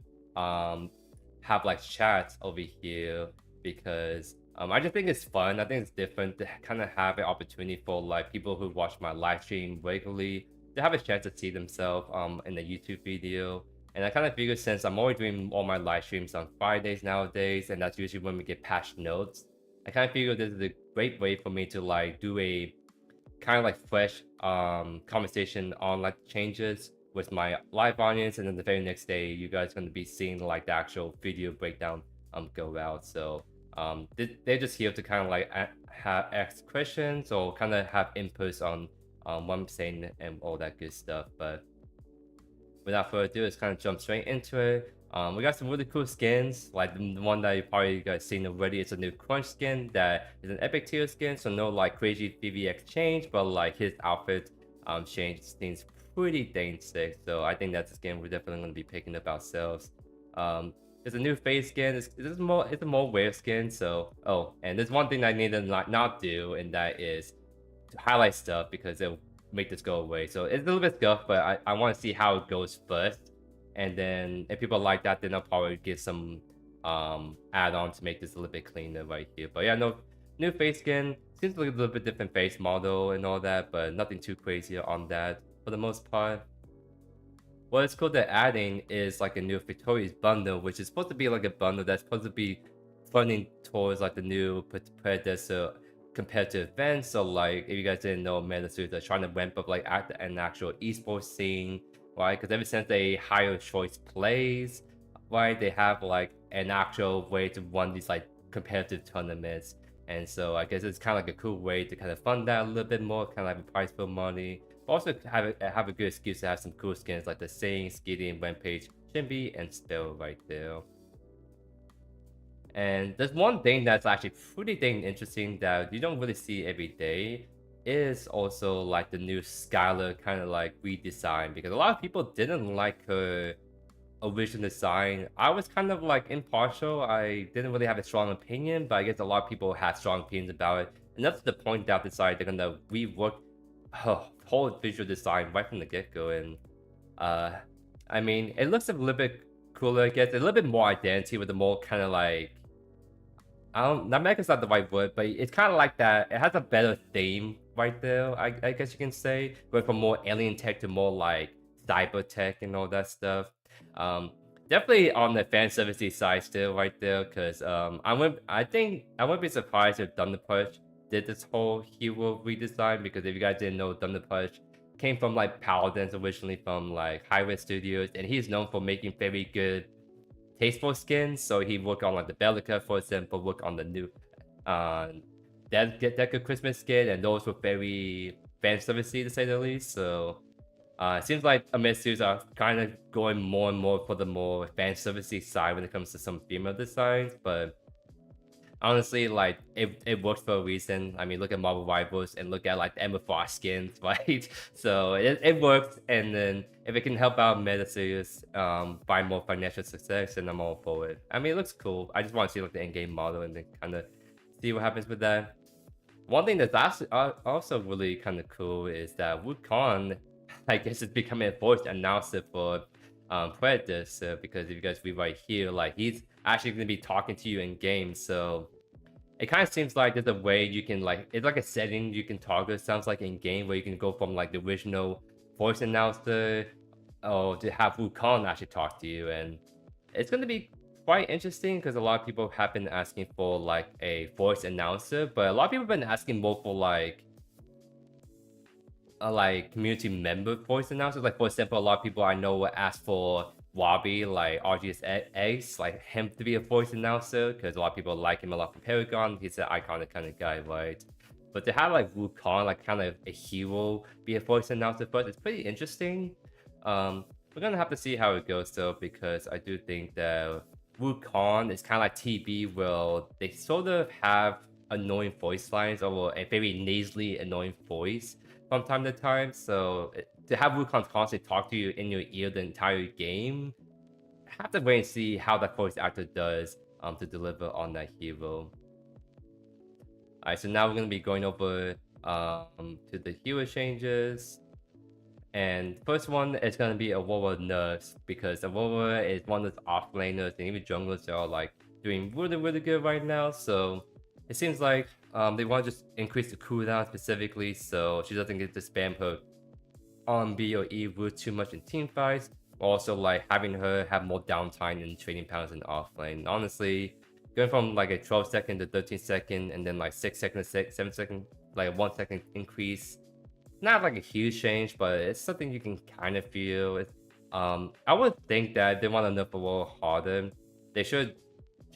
have like chats over here because I just think it's fun. I think it's different to kind of have an opportunity for like people who watch my live stream regularly to have a chance to see themselves in the YouTube video. And I kind of figure since I'm always doing all my live streams on Fridays nowadays, and that's usually when we get patch notes, I kind of figure this is a great way for me to like do a kind of like fresh conversation on like changes with my live audience, and then the very next day you guys going to be seeing like the actual video breakdown go out. So they're just here to kind of like ask questions or kind of have inputs on what I'm saying and all that good stuff. But without further ado, let's kind of jump straight into it. We got some really cool skins, like the one that you probably guys seen already. It's a new Crunch skin that is an epic tier skin, so no like crazy VVX change, but like his outfit change seems pretty dang sick. So I think that's a skin we're definitely going to be picking up ourselves. There's a new face skin. It's a more rare skin. So and there's one thing I need to not do, and that is to highlight stuff because it'll make this go away. So it's a little bit scuffed, but I want to see how it goes first. And then if people like that, then I'll probably get some add-on to make this a little bit cleaner right here. But yeah, no new face skin. Seems like a little bit different face model and all that, but nothing too crazy on that for the most part. What it's cool they're adding is like a new Victorious bundle, which is supposed to be like a bundle that's supposed to be funding towards like the new Predecessor competitive events. So like if you guys didn't know, Metasuits are trying to ramp up like an actual esports scene, right? Because ever since they hire choice plays, right, they have like an actual way to run these like competitive tournaments. And so I guess it's kind of like a cool way to kind of fund that a little bit more, kind of like a prize for money. But also have a good excuse to have some cool skins like the Sing, Skitty, Rampage, Shinbi, and Still right there. And there's one thing that's actually pretty dang interesting that you don't really see every day is also like the new Skylar kind of like redesign, because a lot of people didn't like her original design. I was kind of like impartial. I didn't really have a strong opinion, but I guess a lot of people had strong opinions about it. And that's the point that decided they're gonna rework her whole visual design right from the get-go. And I mean, it looks a little bit cooler, I guess, a little bit more identity with the more kind of like not mecha's not the right word, but it's kind of like that. It has a better theme right there, I guess you can say. Going from more alien tech to more like cyber tech and all that stuff. Definitely on the fan servicey side still right there, because I think I wouldn't be surprised if Thunder Punch did this whole hero redesign, because if you guys didn't know, Thunder Punch came from like Paladins originally from like Highway Studios, and he's known for making very good tasteful skins. So he worked on like the Bellica, for example, worked on the new Deca Christmas skin, and those were very fan servicey to say the least. So it seems like Amisus are kind of going more and more for the more fan servicey side when it comes to some female designs, but honestly, like it works for a reason. I mean, look at Marvel Rivals and look at like the Emma Frost skins, right? So it works, and then if it can help out Meta Series find more financial success, then I'm all for it. I mean, it looks cool. I just want to see like the in-game model and then kind of see what happens with that. One thing that's also really kind of cool is that Wukong, I guess, is becoming a voice announcer for Predecessor, because if you guys read right here, like he's actually going to be talking to you in game. So it kind of seems like there's a way you can like, it's like a setting you can target, sounds like in game, where you can go from like the original voice announcer or to have Wukong actually talk to you. And it's going to be quite interesting because a lot of people have been asking for like a voice announcer, but a lot of people have been asking more for like like community member voice announcers. Like for example, a lot of people I know will ask for Wabi, like RGS Ace, like him to be a voice announcer because a lot of people like him a lot from Paragon. He's an iconic kind of guy, right? But to have like Wukong, like kind of a hero, be a voice announcer first, it's pretty interesting. We're gonna have to see how it goes though, because I do think that Wukong is kind of like TB, where they sort of have annoying voice lines or a very nasally annoying voice from time to time. So to have Wukong constantly talk to you in your ear the entire game, have to wait and see how that voice actor does to deliver on that hero. Alright, so now we're gonna be going over to the hero changes. And first one is gonna be Aurora nerfs, because Aurora is one of those offlaners and even junglers that are like doing really good right now. So it seems like they want to just increase the cooldown specifically, so she doesn't get to spam her B or E root too much in team fights. Also, like having her have more downtime in trading pounds in offlane. Honestly, going from like a 12-second to 13-second, and then like 6-second to 7-second, like a 1-second increase. Not like a huge change, but it's something you can kind of feel. I would think that they want to nerf Aurora harder. They should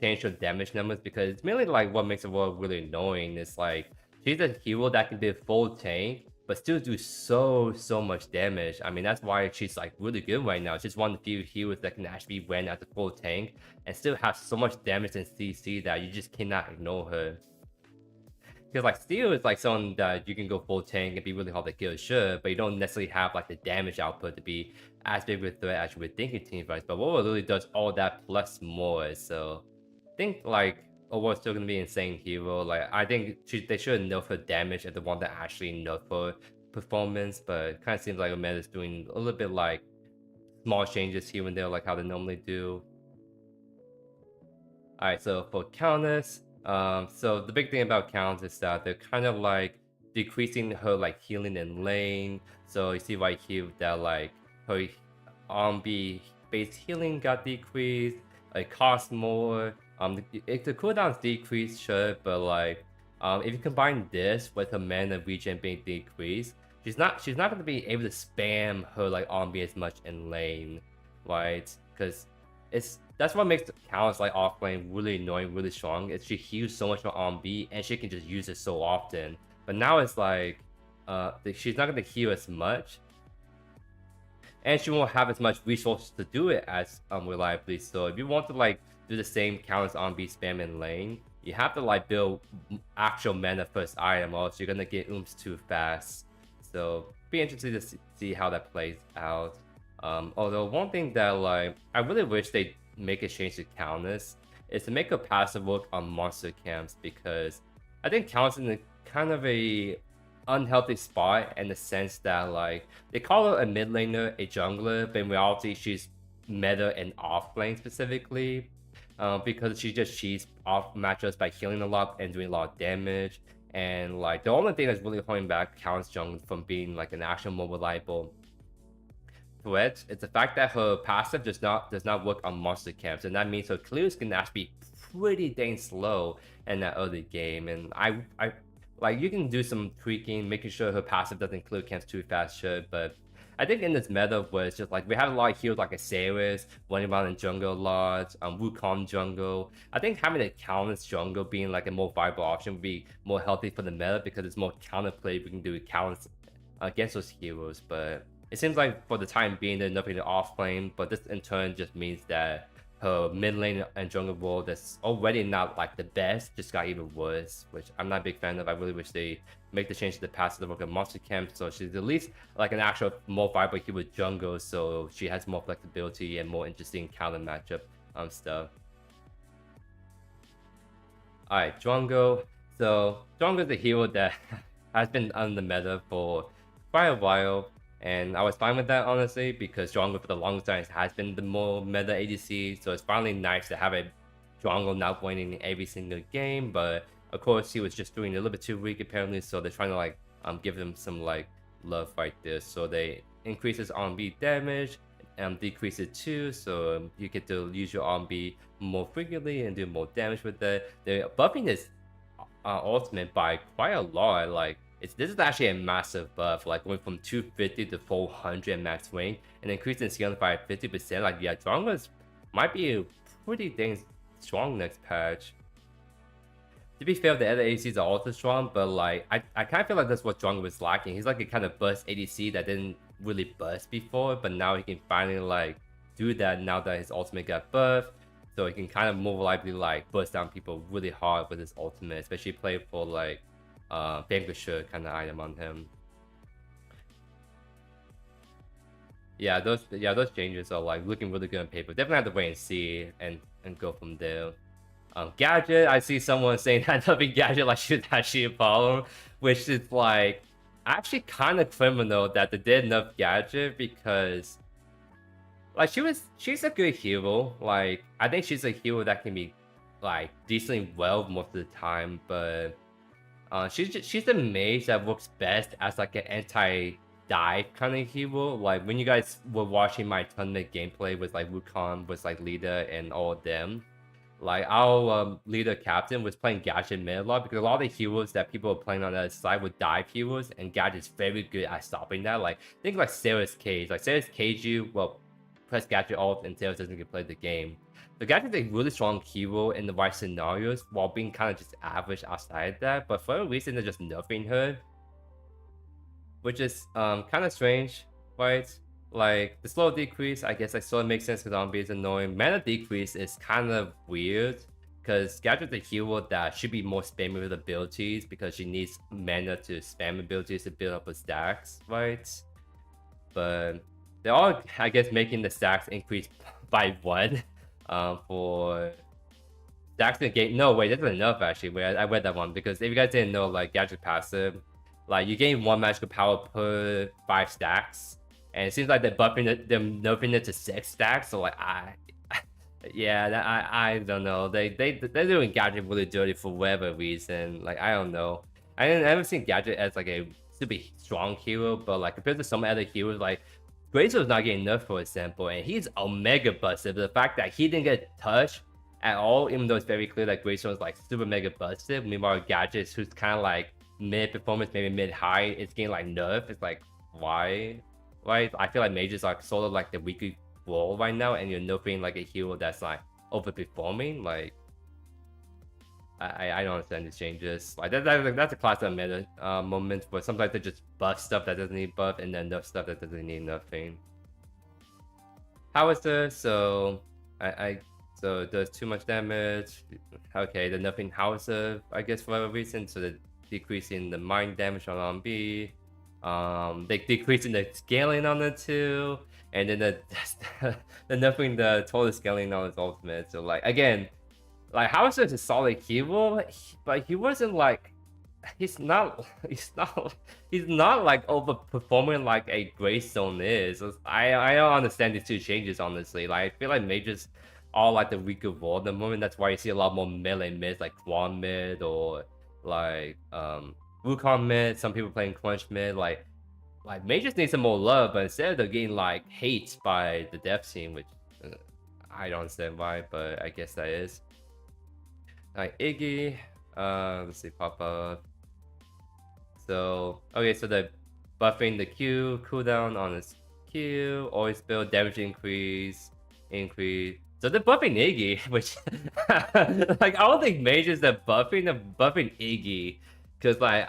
change her damage numbers, because it's mainly like what makes Aurora really annoying. It's like she's a hero that can do full tank, but still do so much damage. I mean, that's why she's like really good right now. She's one of the few heroes that can actually run at the full tank and still have so much damage in CC that you just cannot ignore her. Because like Steel is like someone that you can go full tank and be really hard to kill, sure, but you don't necessarily have like the damage output to be as big of a threat as you would think in team fights. But Aurora really does all that plus more. So I think like Aurora's still gonna be an insane hero. Like I think they should nerf her damage if they want to actually nerf her performance. But it kind of seems like Omega is doing a little bit like small changes here and there, like how they normally do. Alright, so for counters, so the big thing about counters is that they're kind of like decreasing her like healing in lane. So you see right here that like her B base healing got decreased, it costs more. The cooldown's decreased, sure, but like if you combine this with her mana regen being decreased, she's not gonna be able to spam her like B as much in lane, right? Because that's what makes the counters like offlane really annoying, really strong. Is she heals so much on B and she can just use it so often. But now it's like she's not gonna heal as much, and she won't have as much resources to do it as reliably. So if you want to like do the same counters on B spam in lane, you have to like build actual mana first item, or else you're gonna get oomph too fast. So be interested to see how that plays out. Although one thing that like I really wish they make a change to counters is to make a passive work on monster camps, because I think counters in a kind of a unhealthy spot in the sense that like they call her a mid laner, a jungler, but in reality she's meta and off lane specifically, because she just cheats off matchups by healing a lot and doing a lot of damage. And like the only thing that's really holding back counters jungler from being like an actual more reliable threat is the fact that her passive does not work on monster camps, and that means her clears can actually be pretty dang slow in that early game. And I like you can do some tweaking, making sure her passive doesn't clear camps too fast, sure, but I think in this meta where it's just like we have a lot of heroes like a Ceres running around in jungle a lot, Wukong jungle, I think having a countless jungle being like a more viable option would be more healthy for the meta, because it's more counterplay we can do with countless against those heroes. But it seems like for the time being they're nerfing the off lane, but this in turn just means that her mid lane and jungle role that's already not like the best just got even worse, which I'm not a big fan of. I really wish they make the change to the passive to work at monster camp, so she's at least like an actual more viable hero with jungle, so she has more flexibility and more interesting counter matchup stuff. Alright, Drongo. So Drongo is a hero that has been on the meta for quite a while, and I was fine with that honestly, because Drongo for the longest time has been the more meta ADC, so it's finally nice to have a Drongo now winning every single game. But of course he was just doing a little bit too weak apparently, so they're trying to like give him some like love right there. So they increase his R&B damage and decrease it too, so you get to use your R&B more frequently and do more damage with that. They're buffing his ultimate by quite a lot. Like this is actually a massive buff, like went from 250 to 400 max rank, and increasing scaling by 50%. Like yeah, Drongo's might be pretty dang strong next patch. To be fair, the other ADCs are also strong, but like I kind of feel like that's what Drongo was lacking. He's like a kind of burst ADC that didn't really burst before, but now he can finally like do that now that his ultimate got buffed. So he can kind of more likely like burst down people really hard with his ultimate, especially play for like Vanquisher kind of item on him. Yeah, those changes are like looking really good on paper. Definitely have to wait and see and go from there. Gadget, I see someone saying that nothing Gadget like should actually a problem, which is like actually kind of criminal that they did nerf Gadget because like she's a good hero. Like I think she's a hero that can be like decently well most of the time, but she's a mage that works best as like an anti-dive kind of hero. Like when you guys were watching my tournament gameplay with like Wukong, was like leader and all of them, like our leader captain was playing Gadget mid a lot because a lot of the heroes that people were playing on that side were dive heroes, and Gadget's very good at stopping that. Like think like Sarah's cage. Like Sarah's cage you, well, press Gadget ult and Sarah doesn't get play the game. So Gadget's a really strong hero in the right scenarios while being kind of just average outside of that. But for a reason they're just nerfing her, which is kind of strange, right? Like the slow decrease, I guess like sort of makes sense because zombie is annoying. Mana decrease is kind of weird because Gadget's a hero that should be more spammy with abilities because she needs mana to spam abilities to build up her stacks, right? But they're all, I guess, making the stacks increase by 1 for stacks in the game. No, wait, that's enough actually. Wait, I read that one because if you guys didn't know, like Gadget passive, like you gain 1 magical power per 5 stacks. And it seems like they're buffing it, they're nerfing it to 6 stacks. So like yeah, I don't know. They're doing Gadget really dirty for whatever reason. Like I don't know. I never seen Gadget as like a super strong hero, but like compared to some other heroes, like Grayso's not getting nerfed for example, and he's omega busted. The fact that he didn't get touched at all, even though it's very clear that Grayson is like super mega busted. Meanwhile, Gadget, who's kind of like mid performance, maybe mid high, it's getting like nerfed. It's like why? Right? I feel like mages are sort of like the weaker role right now, and you're nerfing like a hero that's like overperforming. Like, I don't understand these changes. Like that's a class of meta moment, but sometimes they just buff stuff that doesn't need buff, and then nerf stuff that doesn't need nothing. Howitzer, so so it does too much damage. Okay, the nerfing Howitzer, I guess for whatever reason, so they're decreasing the mind damage on B. They decreasing the scaling on it too, and then the nerfing the total scaling on his ultimate. So like again, like Howitzer is a solid hero, but he wasn't like he's not like overperforming like a Greystone is. I don't understand these two changes honestly. Like I feel like mages are like the weaker role at the moment. That's why you see a lot more melee mids like Kwang mid or like Wukong mid, some people playing Crunch mid, like mages need some more love, but instead they're getting like hate by the dev team, which I don't understand why, but I guess that is. Like Iggy, let's see, pop up. So okay, so they're buffing the Q cooldown on his Q, always build damage increase. So they're buffing Iggy, which like I don't think mages are buffing, they're buffing Iggy. Because like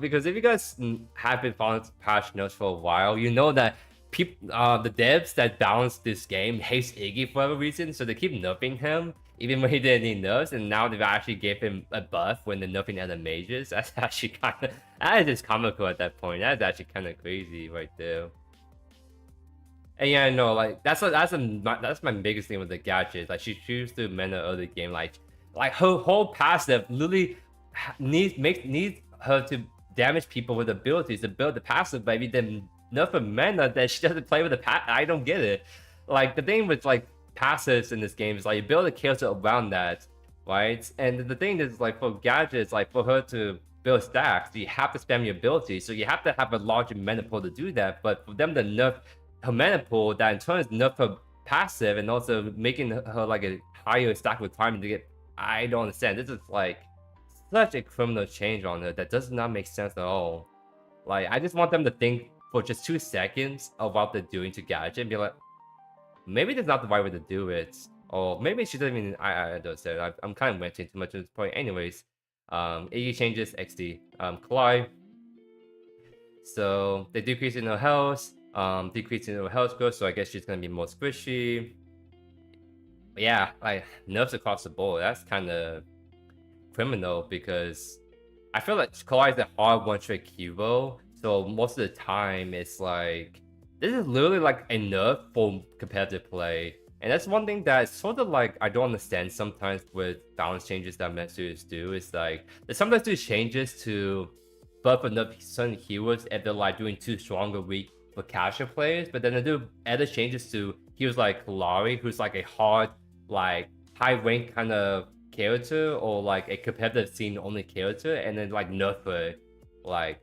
because if you guys have been following patch notes for a while, you know that people the devs that balance this game hates Iggy for whatever reason, so they keep nerfing him even when he didn't need nerfs, and now they've actually gave him a buff when they're nerfing other mages. That's actually that is just comical at that point. That's actually kind of crazy right there. And yeah, no, like that's my biggest thing with the gadgets. Like she chooses to mana early game, like her whole passive literally needs her to damage people with abilities to build the passive, but if you then nerf her mana, then she doesn't play with the I don't get it. Like the thing with like passives in this game is like you build a character around that, right? And the thing is like for gadgets, like for her to build stacks, you have to spam your abilities, so you have to have a larger mana pool to do that. But for them to nerf her mana pool, that in turn is nerf her passive and also making her like a higher stack requirement to get. I don't understand. This is like such a criminal change on her that does not make sense at all. Like, I just want them to think for just 2 seconds of what they're doing to Gadget and be like, maybe that's not the right way to do it. Or maybe she doesn't even, I don't say, I'm kind of venting too much at this point. Anyways, Iggy changes XD. Collide. So they decrease in her health, decrease in her health growth, so I guess she's gonna be more squishy. But yeah, like nerfs across the board. That's kind of criminal because I feel like Collide is a hard one-trick hero, so most of the time it's like this is literally like a nerf for competitive play. And that's one thing that sort of like I don't understand sometimes with balance changes that masters do. Is like they sometimes do changes to buff enough certain heroes if they're like doing too strong or weak for casual players, but then they do other changes to heroes like Kalari, who's like a hard, like high rank kind of character or like a competitive scene only character, and then like nerf her. Like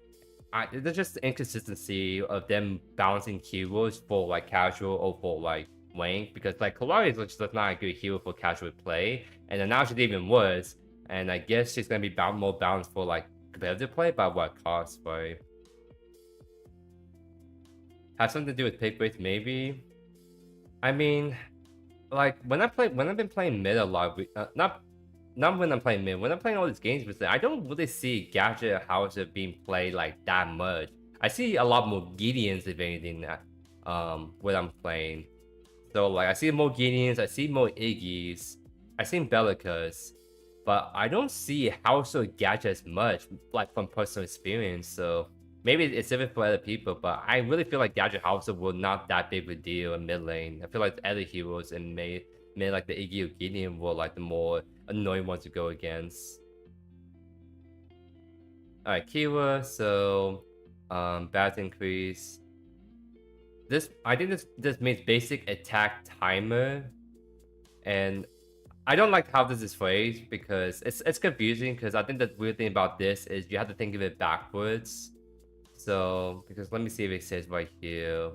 there's just inconsistency of them balancing heroes for like casual or for like rank, because like Kalari is just not a good hero for casual play, and then now she's even worse, and I guess she's gonna be more balanced for like competitive play, but at what cost, right? Have something to do with pick rates, maybe. I mean, like when I've been playing mid a lot, not when I'm playing mid, when I'm playing all these games with it, I don't really see Gadget Hauser being played like that much. I see a lot more Gideons if anything when I'm playing. So like I see more Gideons, I see more Iggy's, I see Bellicas, but I don't see Hauser Gadget as much, like from personal experience. So maybe it's different for other people, but I really feel like Gadget Hauser will not that big of a deal in mid lane. I feel like the other heroes in mid like the Iggy or Gideon were like the more annoying ones to go against. Alright, Kiwa, so bats increase. I think this means basic attack timer, and I don't like how this is phrased because it's confusing, because I think the weird thing about this is you have to think of it backwards. So because let me see if it says right here.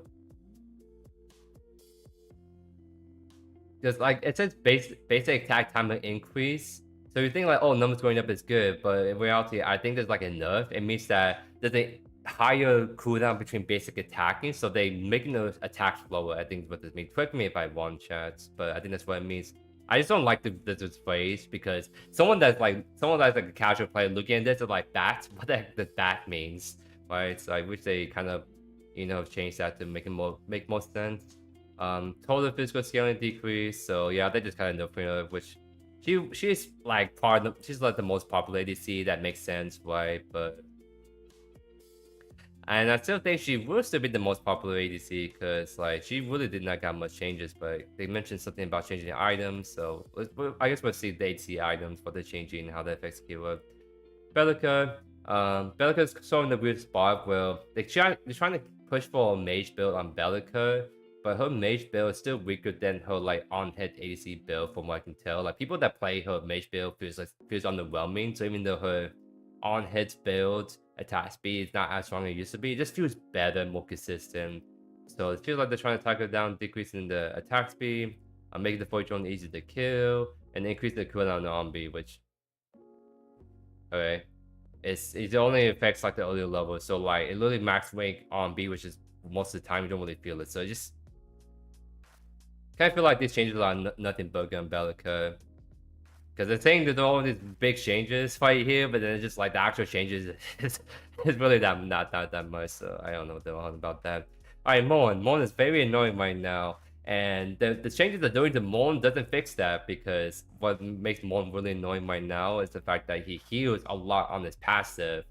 Because like it says basic attack timer increase. So you think like, oh, numbers going up is good, but in reality, I think there's like a nerf. It means that there's a higher cooldown between basic attacking, so they making those attacks slower. I think is what this means. Correct me if I'm wrong, chat, but I think that's what it means. I just don't like this phrase, because someone that's like a casual player looking at this is like, that, what the heck does that means, right? So I wish they kind of, change that to make more sense. Total physical scaling decrease. So yeah, they just kind of know, which she's like she's like the most popular ADC. That makes sense, right? But and I still think she will still be the most popular ADC, because like she really did not got much changes, but they mentioned something about changing the items. So I guess we'll see the ADC items, what they're changing and how that affects keyword. Bellica. Bellica's sort of in a weird spot where they're trying to push for a mage build on Bellica, but her mage build is still weaker than her like on-hit ADC build, from what I can tell. Like people that play her mage build feels underwhelming. So even though her on-hit build attack speed is not as strong as it used to be, it just feels better and more consistent. So it feels like they're trying to tackle down, decreasing the attack speed, making the Void Drone easy to kill, and increase the cooldown on B, which okay. It only affects like the earlier levels, so like it literally max rank on B, which is most of the time you don't really feel it. So it just kind of feel like these changes are nothing but and Bellica, because they're saying there's all these big changes right here, but then it's just like the actual changes is really not that much. So I don't know what they're on about that. All right, Mon is very annoying right now, and the changes they're doing to Mon doesn't fix that, because what makes Mon really annoying right now is the fact that he heals a lot on his passive,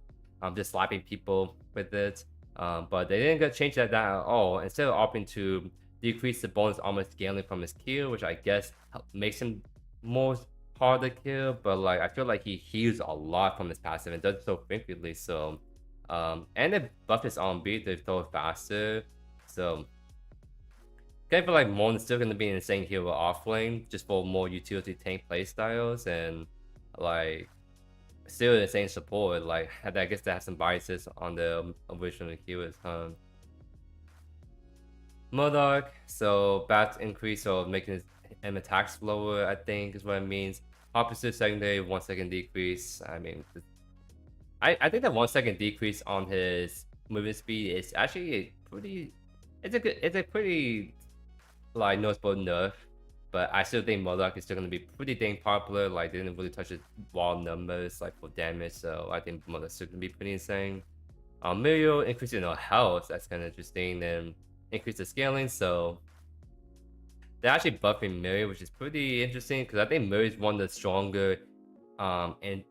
just slapping people with it. But they didn't change that at all. Instead of opting to decrease the bonus armor scaling from his Q, which I guess makes him more hard to kill, but like I feel like he heals a lot from his passive and does it so frequently. So and they buff his on beat to throw faster. So I feel like Mon is still gonna be an insane hero offlane, just for more utility tank playstyles, and like still insane support. Like I guess they have some biases on the original heroes, huh? Modoc, so bats increase, so making his and attacks slower, I think is what it means. Opposite secondary, 1 second decrease. I mean, I think that 1 second decrease on his movement speed is actually a pretty, it's a pretty like noticeable nerf. But I still think Modok is still gonna be pretty dang popular. Like they didn't really touch his wall numbers like for damage, so I think Modok's still gonna be pretty insane. Mirio increasing her health, that's kind of interesting. Then increase the scaling, so they're actually buffing Mirio, which is pretty interesting because I think Mirio is one of the stronger and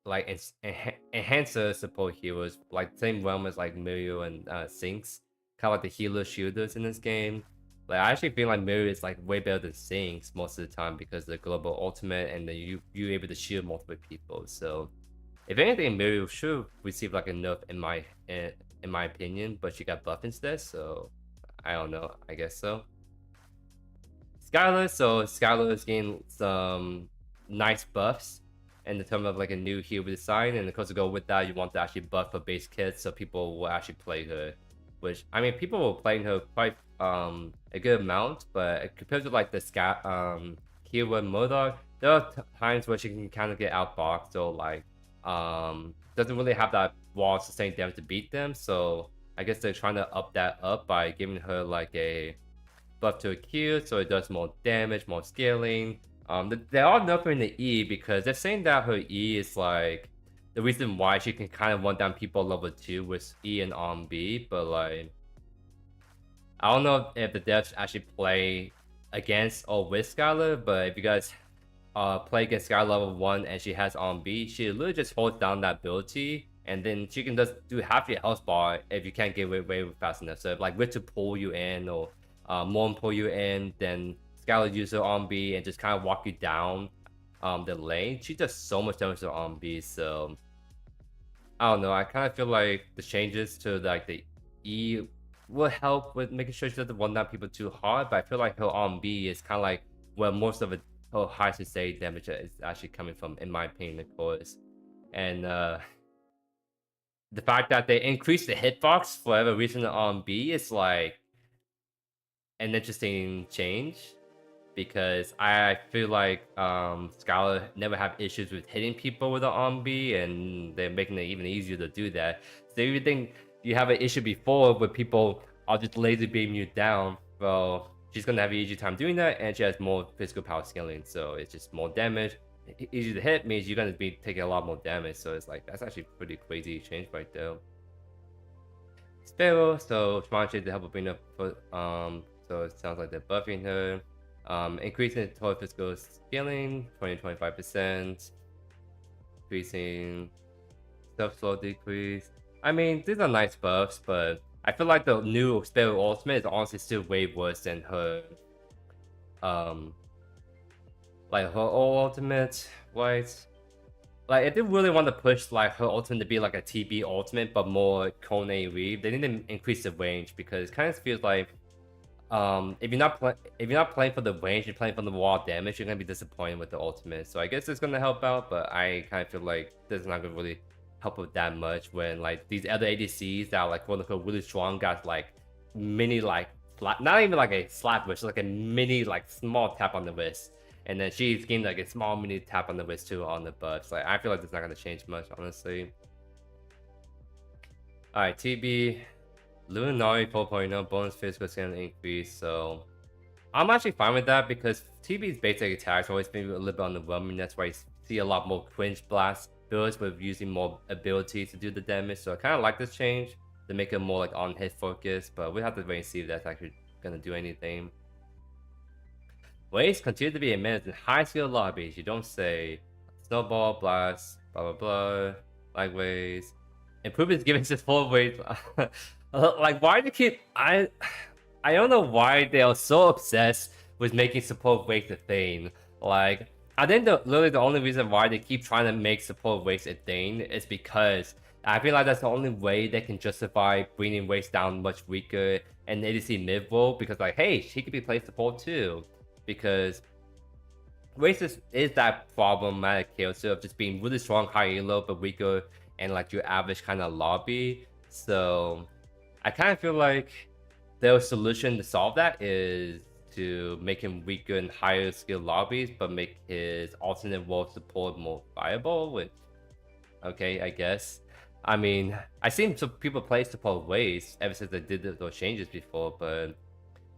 like enhancer support heroes, like same realm as like Mirio and Sinks, kind of like the healer shielders in this game. Like I actually feel like Mirio is like way better than Sinks most of the time because of the global ultimate and then you're able to shield multiple people. So if anything, Mirio should receive like a nerf in my opinion, but she got buffed instead, so I don't know. I guess so. Skylar, so Skylar is getting some nice buffs in the term of like a new hero design, and of course to go with that, you want to actually buff her base kit so people will actually play her. Which I mean, people were playing her quite a good amount, but compared to like the hero and Modok, there are times where she can kind of get outboxed or like doesn't really have that wall sustained damage to beat them. So I guess they're trying to up that up by giving her like a buff to a Q, so it does more damage, more scaling. They are nerfing the E because they're saying that her E is like the reason why she can kind of run down people level 2 with E and on B, but like I don't know if the devs actually play against or with Skylar, but if you guys play against Skylar level 1 and she has on B, she literally just holds down that ability and then she can just do half your health bar if you can't get away fast enough. So if like Rich to pull you in or Morn pull you in, then Skylar uses her on B and just kind of walk you down the lane. She does so much damage to on B, so I don't know. I kind of feel like the changes to like the E will help with making sure she doesn't run down people too hard, but I feel like her on B is kind of like where most of her high sustained damage is actually coming from, in my opinion, of course. And the fact that they increased the hitbox for whatever reason on B is like an interesting change because I feel like Skylar never have issues with hitting people with the on B, and they're making it even easier to do that. So if you think you have an issue before where people are just laser beam you down, well, she's gonna have an easy time doing that, and she has more physical power scaling, so it's just more damage. Easy to hit means you're gonna be taking a lot more damage, so it's like that's actually pretty crazy change right there. Sparrow, so Shmanche to help bring up so it sounds like they're buffing her. Increasing the total physical scaling 20-25%. Increasing stealth slow decrease. I mean, these are nice buffs, but I feel like the new Sparrow ultimate is honestly still way worse than her like her old ultimate, right? Like if they really want to push like her ultimate to be like a TB ultimate but more Kone Reeve, they need to increase the range because it kind of feels like if you're not playing for the range, you're playing for the wall damage, you're gonna be disappointed with the ultimate. So I guess it's gonna help out, but I kind of feel like this is not gonna really help with that much when like these other ADCs that are like quote unquote really strong got like mini like not even like a slap wrist, like a mini like small tap on the wrist, and then she's getting like a small mini tap on the wrist too on the buffs. Like I feel like it's not gonna change much, honestly. All right, TB. Lunari 4.0 bonus physical scaling increase, so I'm actually fine with that because TB's basic attacks always been a little bit underwhelming. That's why you see a lot more cringe blast builds with using more ability to do the damage. So I kind of like this change to make it more like on hit focus, but we have to wait and see if that's actually gonna do anything. Waves continue to be amended in high skill lobbies. You don't say. Snowball, blast, blah blah blah. Like waves. Improvements given to full weight. Like why do you keep I don't know why they are so obsessed with making support weight a thing. Like I think literally the only reason why they keep trying to make support weights a thing is because I feel like that's the only way they can justify bringing weights down much weaker and ADC mid roll, because like hey, she could be playing support too, because weights is that problematic character of just being really strong high elo but weaker and like your average kind of lobby. So I kind of feel like their solution to solve that is to make him weaker in higher skill lobbies, but make his alternate world support more viable, which, okay, I guess. I mean, I've seen some people play support ways ever since they did those changes before, but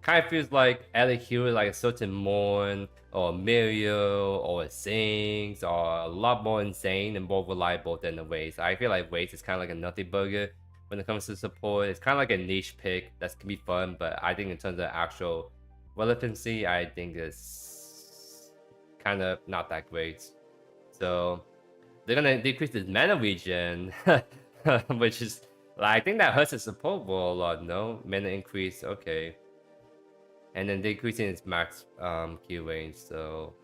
kind of feels like every hero like a certain Morn or Mirio or Sings are a lot more insane and more reliable than the Waze. I feel like Waze is kind of like a nutty burger when it comes to support. It's kind of like a niche pick that can be fun, but I think in terms of actual relevancy, I think it's kind of not that great. So they're gonna decrease the mana regen, which is like, I think that hurts the support role a lot. No mana increase, okay. And then decreasing its max Q range, so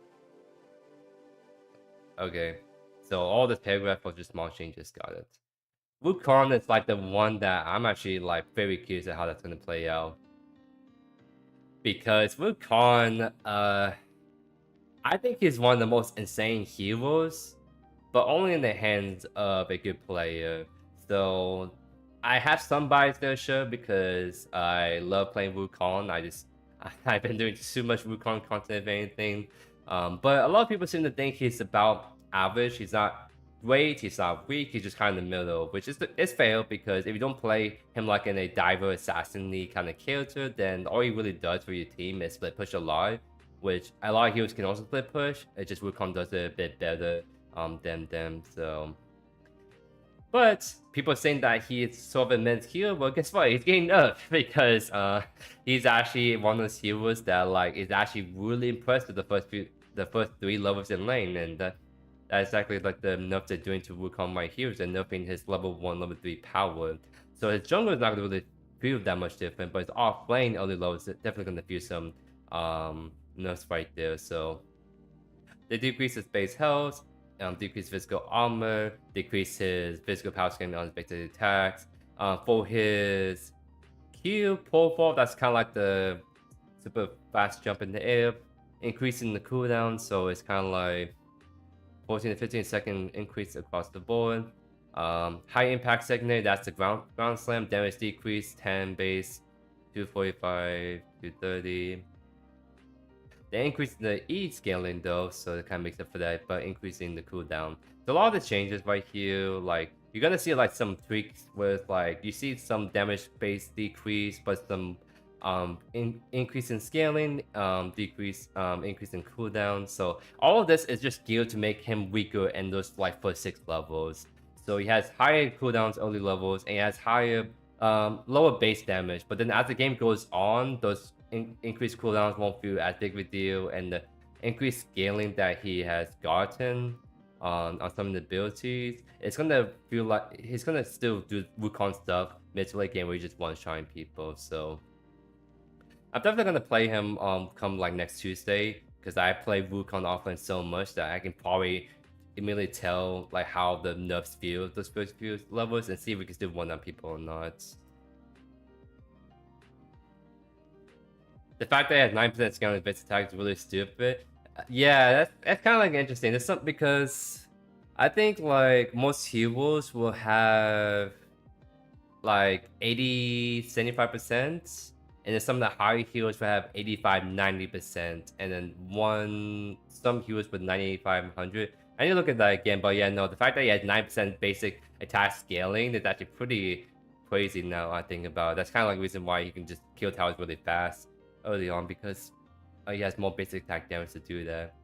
okay. So all this paragraph was just small changes, got it. Wukong is like the one that I'm actually like very curious at how that's gonna play out. Because Wukong, I think he's one of the most insane heroes, but only in the hands of a good player. So I have some bias there, sure, because I love playing Wukong. I've been doing too much Wukong content, if anything. But a lot of people seem to think he's about average. He's not great, he's not weak, he's just kind of in the middle, which is fair because if you don't play him like in a diver assassin-y kind of character, then all he really does for your team is split push a lot, which a lot of heroes can also split push. It just Wukong does it a bit better than them, so. But people are saying that he is sort of an immense hero. Well, guess what? He's getting nerfed because he's actually one of those heroes that like is actually really impressed with the first 3 levels in lane, and that's exactly like the nerf they're doing to Wukong my heroes. They're nerfing his level 1, level 3 power. So his jungle is not gonna really feel that much different, but his offlane early levels is definitely gonna feel some nerfs right there. So they decrease his base health. Decrease physical armor, decrease his physical power scaling on his basic attacks. For his Q profile, that's kind of like the super fast jump in the air, increasing the cooldown, so it's kind of like 14 to 15 second increase across the board. High impact segment, that's the ground slam, damage decrease, 10 base, 245, 230. They increased the E scaling though, so it kind of makes up for that, but increasing the cooldown. So a lot of the changes right here, like you're gonna see like some tweaks with like you see some damage base decrease, but some increase in scaling, increase in cooldown. So all of this is just geared to make him weaker in those like first 6 levels. So he has higher cooldowns early levels, and he has higher lower base damage. But then as the game goes on, those increased cooldowns won't feel as big of a deal, and the increased scaling that he has gotten on some of the abilities, it's gonna feel like he's gonna still do Wukong stuff mid to late game where he just one-shotting people. So I'm definitely gonna play him come like next Tuesday, because I play Wukong offlane so much that I can probably immediately tell like how the nerfs feel those first few levels and see if we can still one on people or not. The fact that it has 9% scaling base attack is really stupid. Yeah, that's kind of like interesting. It's something because I think like most heroes will have like 80-75%, and then some of the higher heroes will have 85-90%, and then some heroes with 90-85-100. I need to look at that again, but yeah, no, the fact that he has 9% basic attack scaling is actually pretty crazy now I think about it. That's kind of like the reason why he can just kill towers really fast early on, because he has more basic attack damage to do that.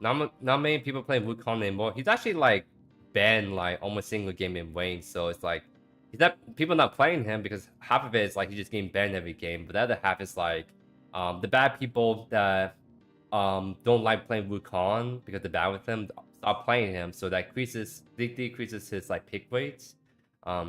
Not many people play Wukong anymore. He's actually like banned like almost single game in Wayne, so it's like people not playing him because half of it is like he's just getting banned every game, but the other half is like the bad people that don't like playing Wukong because they're bad with him stop playing him, so that decreases his like pick rates.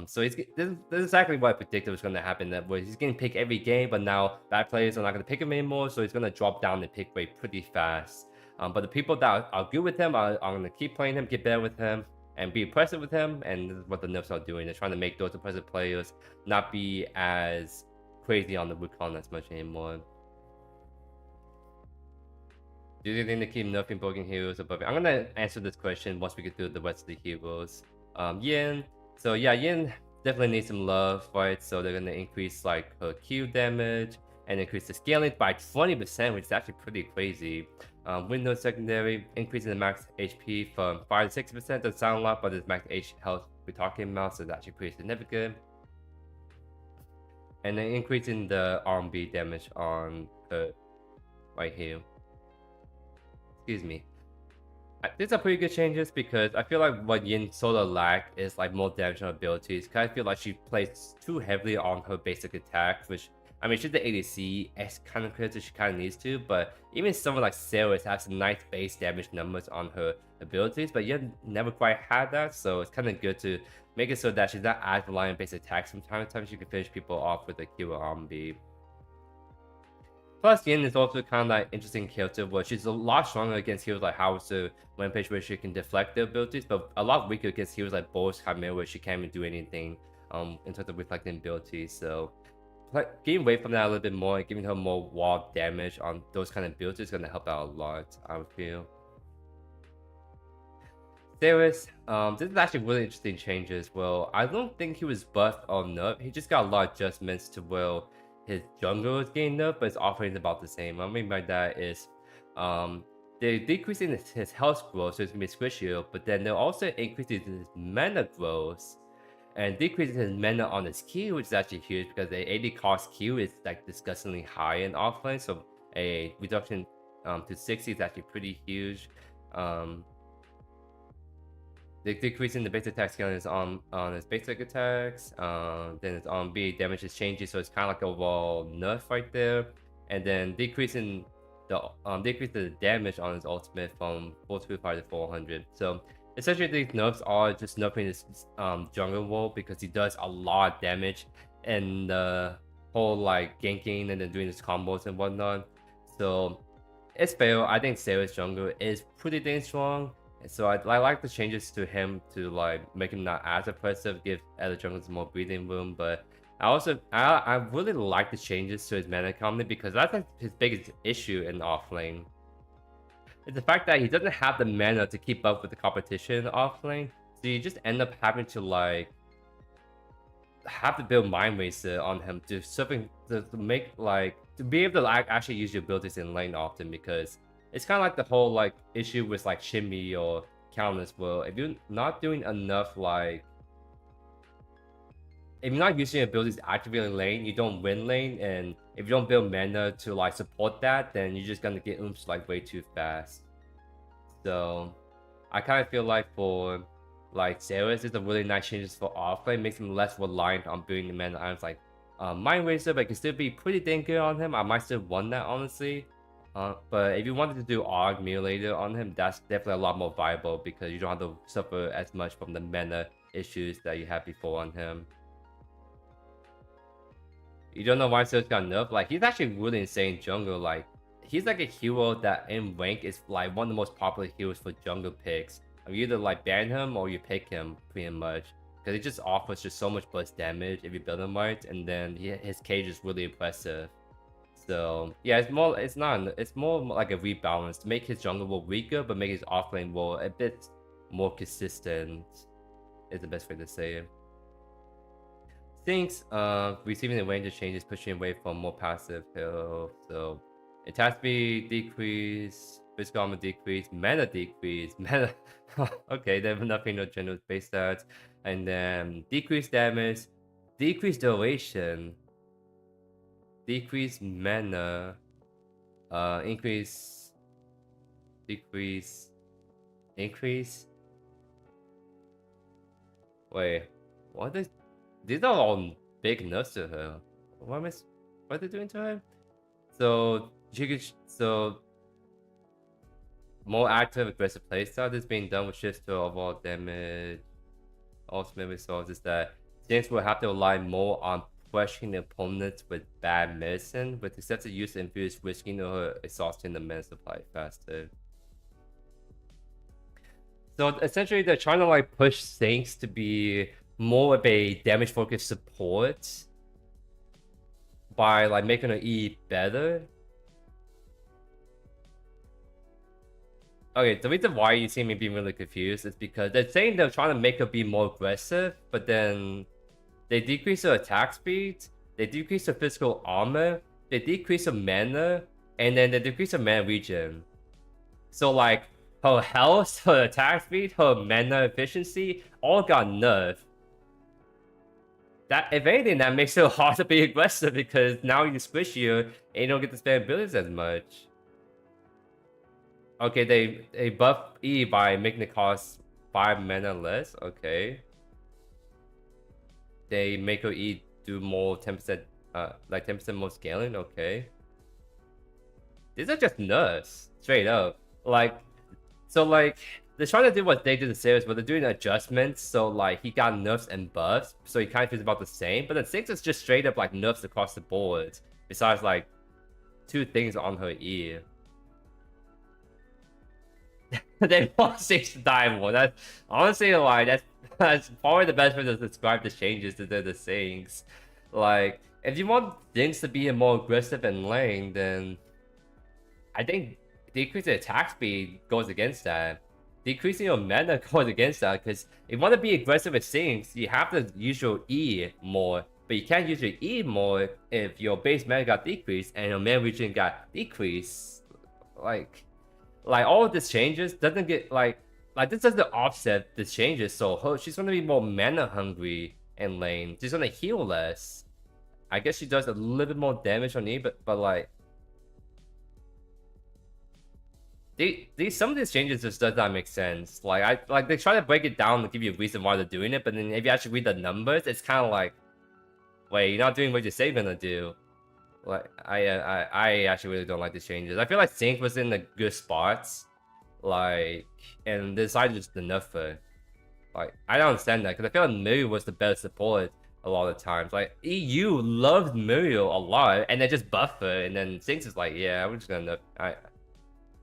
So this is exactly what I predicted was going to happen, that where he's getting picked every game, but now bad players are not going to pick him anymore, so he's going to drop down the pick rate pretty fast. But the people that are good with him are going to keep playing him, get better with him, and be impressive with him, and this is what the nerfs are doing. They're trying to make those impressive players not be as crazy on the Wukong as much anymore. Do you think they keep nerfing broken heroes above it? I'm going to answer this question once we get through the rest of the heroes. Yin. So yeah, Yin definitely needs some love, right? So they're gonna increase like her Q damage, and increase the scaling by 20%, which is actually pretty crazy. Windows secondary, increasing the max HP from 5 to 6%. Doesn't sound a lot, but it's max H health we're talking about, so it's actually pretty significant. And then increasing the RMB damage on her right here. Excuse me. These are pretty good changes because I feel like what Yin sort of lacked is like more damage on abilities. Cause I feel like she plays too heavily on her basic attack, which I mean she's the ADC as kind of character she kind of needs to, but even someone like Ceres has some nice base damage numbers on her abilities, but Yin never quite had that, so it's kind of good to make it so that she's not as reliant on base attacks. From time to time she can finish people off with a Q or RMB. Plus, Yin is also kind of like interesting character where she's a lot stronger against heroes like Howitzer, Rampage, where she can deflect their abilities, but a lot weaker against heroes like Boris, Chimera, where she can't even do anything in terms of reflecting abilities. So, getting away from that a little bit more and giving her more wall damage on those kind of abilities is going to help out a lot, I would feel. Ceres, this is actually really interesting changes. Well, I don't think he was buffed or nerfed. He just got a lot of adjustments to well. His jungle is getting nerfed, but his offlane is about the same. What I mean by that is, they're decreasing his health growth, so it's gonna be squishier, but then they're also increasing his mana growth and decreasing his mana on his Q, which is actually huge because the AD cost Q is like disgustingly high in offlane, so a reduction to 60 is actually pretty huge. They're decreasing the base attack scaling is on his basic attacks. Then it's on B damage is changing, so it's kind of like a wall nerf right there. And then decreasing the damage on his ultimate from 425 to 400. So essentially these nerfs are just nerfing his jungle wall because he does a lot of damage and the whole like ganking and then doing his combos and whatnot. So it's fair. I think Ceres jungle is pretty dang strong. So I like the changes to him to like make him not as oppressive, give other junglers more breathing room. But I really like the changes to his mana economy because that's like his biggest issue in offlane. It's the fact that he doesn't have the mana to keep up with the competition in offlane. So you just end up having to like have to build Mind Racer on him to make like to be able to like actually use your abilities in lane often, because it's kind of like the whole like issue with like Shimmy or Countless. Well, if you're not doing enough, like if you're not using your abilities actively in lane, you don't win lane, and if you don't build mana to like support that, then you're just gonna get oomphed like way too fast. So I kind of feel like for like Ceres, is a really nice changes for offlane, makes him less reliant on building the mana items like Mind Racer, but it can still be pretty dang good on him. I might still want that honestly. But if you wanted to do AUG Mutilator on him, that's definitely a lot more viable because you don't have to suffer as much from the mana issues that you had before on him. You don't know why Ceres got nerfed? Like, he's actually really insane jungle. Like, he's like a hero that in rank is like one of the most popular heroes for jungle picks. You either like ban him or you pick him pretty much, because he just offers just so much burst damage if you build him right, and then his cage is really impressive. So yeah, it's more like a rebalance to make his jungle wall weaker, but make his offlane wall a bit more consistent. Is the best way to say it. Sinks receiving the range of changes, pushing away from more passive health. So attack speed decrease, physical armor decrease, mana decrease, mana. Okay, there's nothing no general base stats, and then decrease damage, decrease duration. Decrease mana, increase, decrease, increase. Wait, what is? These are all big nerfs to her. What are they doing to her? So more active, aggressive playstyle is being done, with shifts to overall damage. Ultimate results is that James will have to rely more on questioning opponents with bad medicine, with excessive use of infused risking or exhausting the mana supply faster. So essentially they're trying to like push Sinks to be more of a damage focused support by like making her E better. Okay, the reason why you see me being really confused is because they're saying they're trying to make her be more aggressive, but then they decrease her attack speed, they decrease her physical armor, they decrease her mana, and then they decrease her mana regen. So like her health, her attack speed, her mana efficiency all got nerfed. That, if anything, that makes it hard to be aggressive because now you squish you and you don't get to spam abilities as much. Okay, they buff E by making it cost 5 mana less. Okay. They make her E do more 10%, like 10% more scaling. Okay. These are just nerfs, straight up. Like, so like they're trying to do what they did to Sirius, but they're doing adjustments. So like he got nerfs and buffs, so he kind of feels about the same. But then Six is just straight up like nerfs across the board. Besides like 2 things on her E. They want Six to die more. That's honestly like that's probably the best way to describe the changes to the things. Like if you want things to be more aggressive and lane, then I think decreasing attack speed goes against that. Decreasing your mana goes against that, because if you want to be aggressive with things, you have to use your E more. But you can't use your E more if your base mana got decreased and your mana regen got decreased. Like all of these changes doesn't get like this doesn't offset the changes. So she's gonna be more mana hungry in lane. She's gonna heal less. I guess she does a little bit more damage on E, but like some of these changes just does not make sense. Like they try to break it down to give you a reason why they're doing it, but then if you actually read the numbers, it's kind of like, wait, you're not doing what you say you're gonna do. Like I actually really don't like these changes. I feel like Sync was in the good spots, like, and they decided just to nerf her. Like I don't understand that because I feel like Muriel was the better support a lot of times. Like EU loved Muriel a lot, and they just buff her, and then Sync is like, yeah, we're just gonna nerf.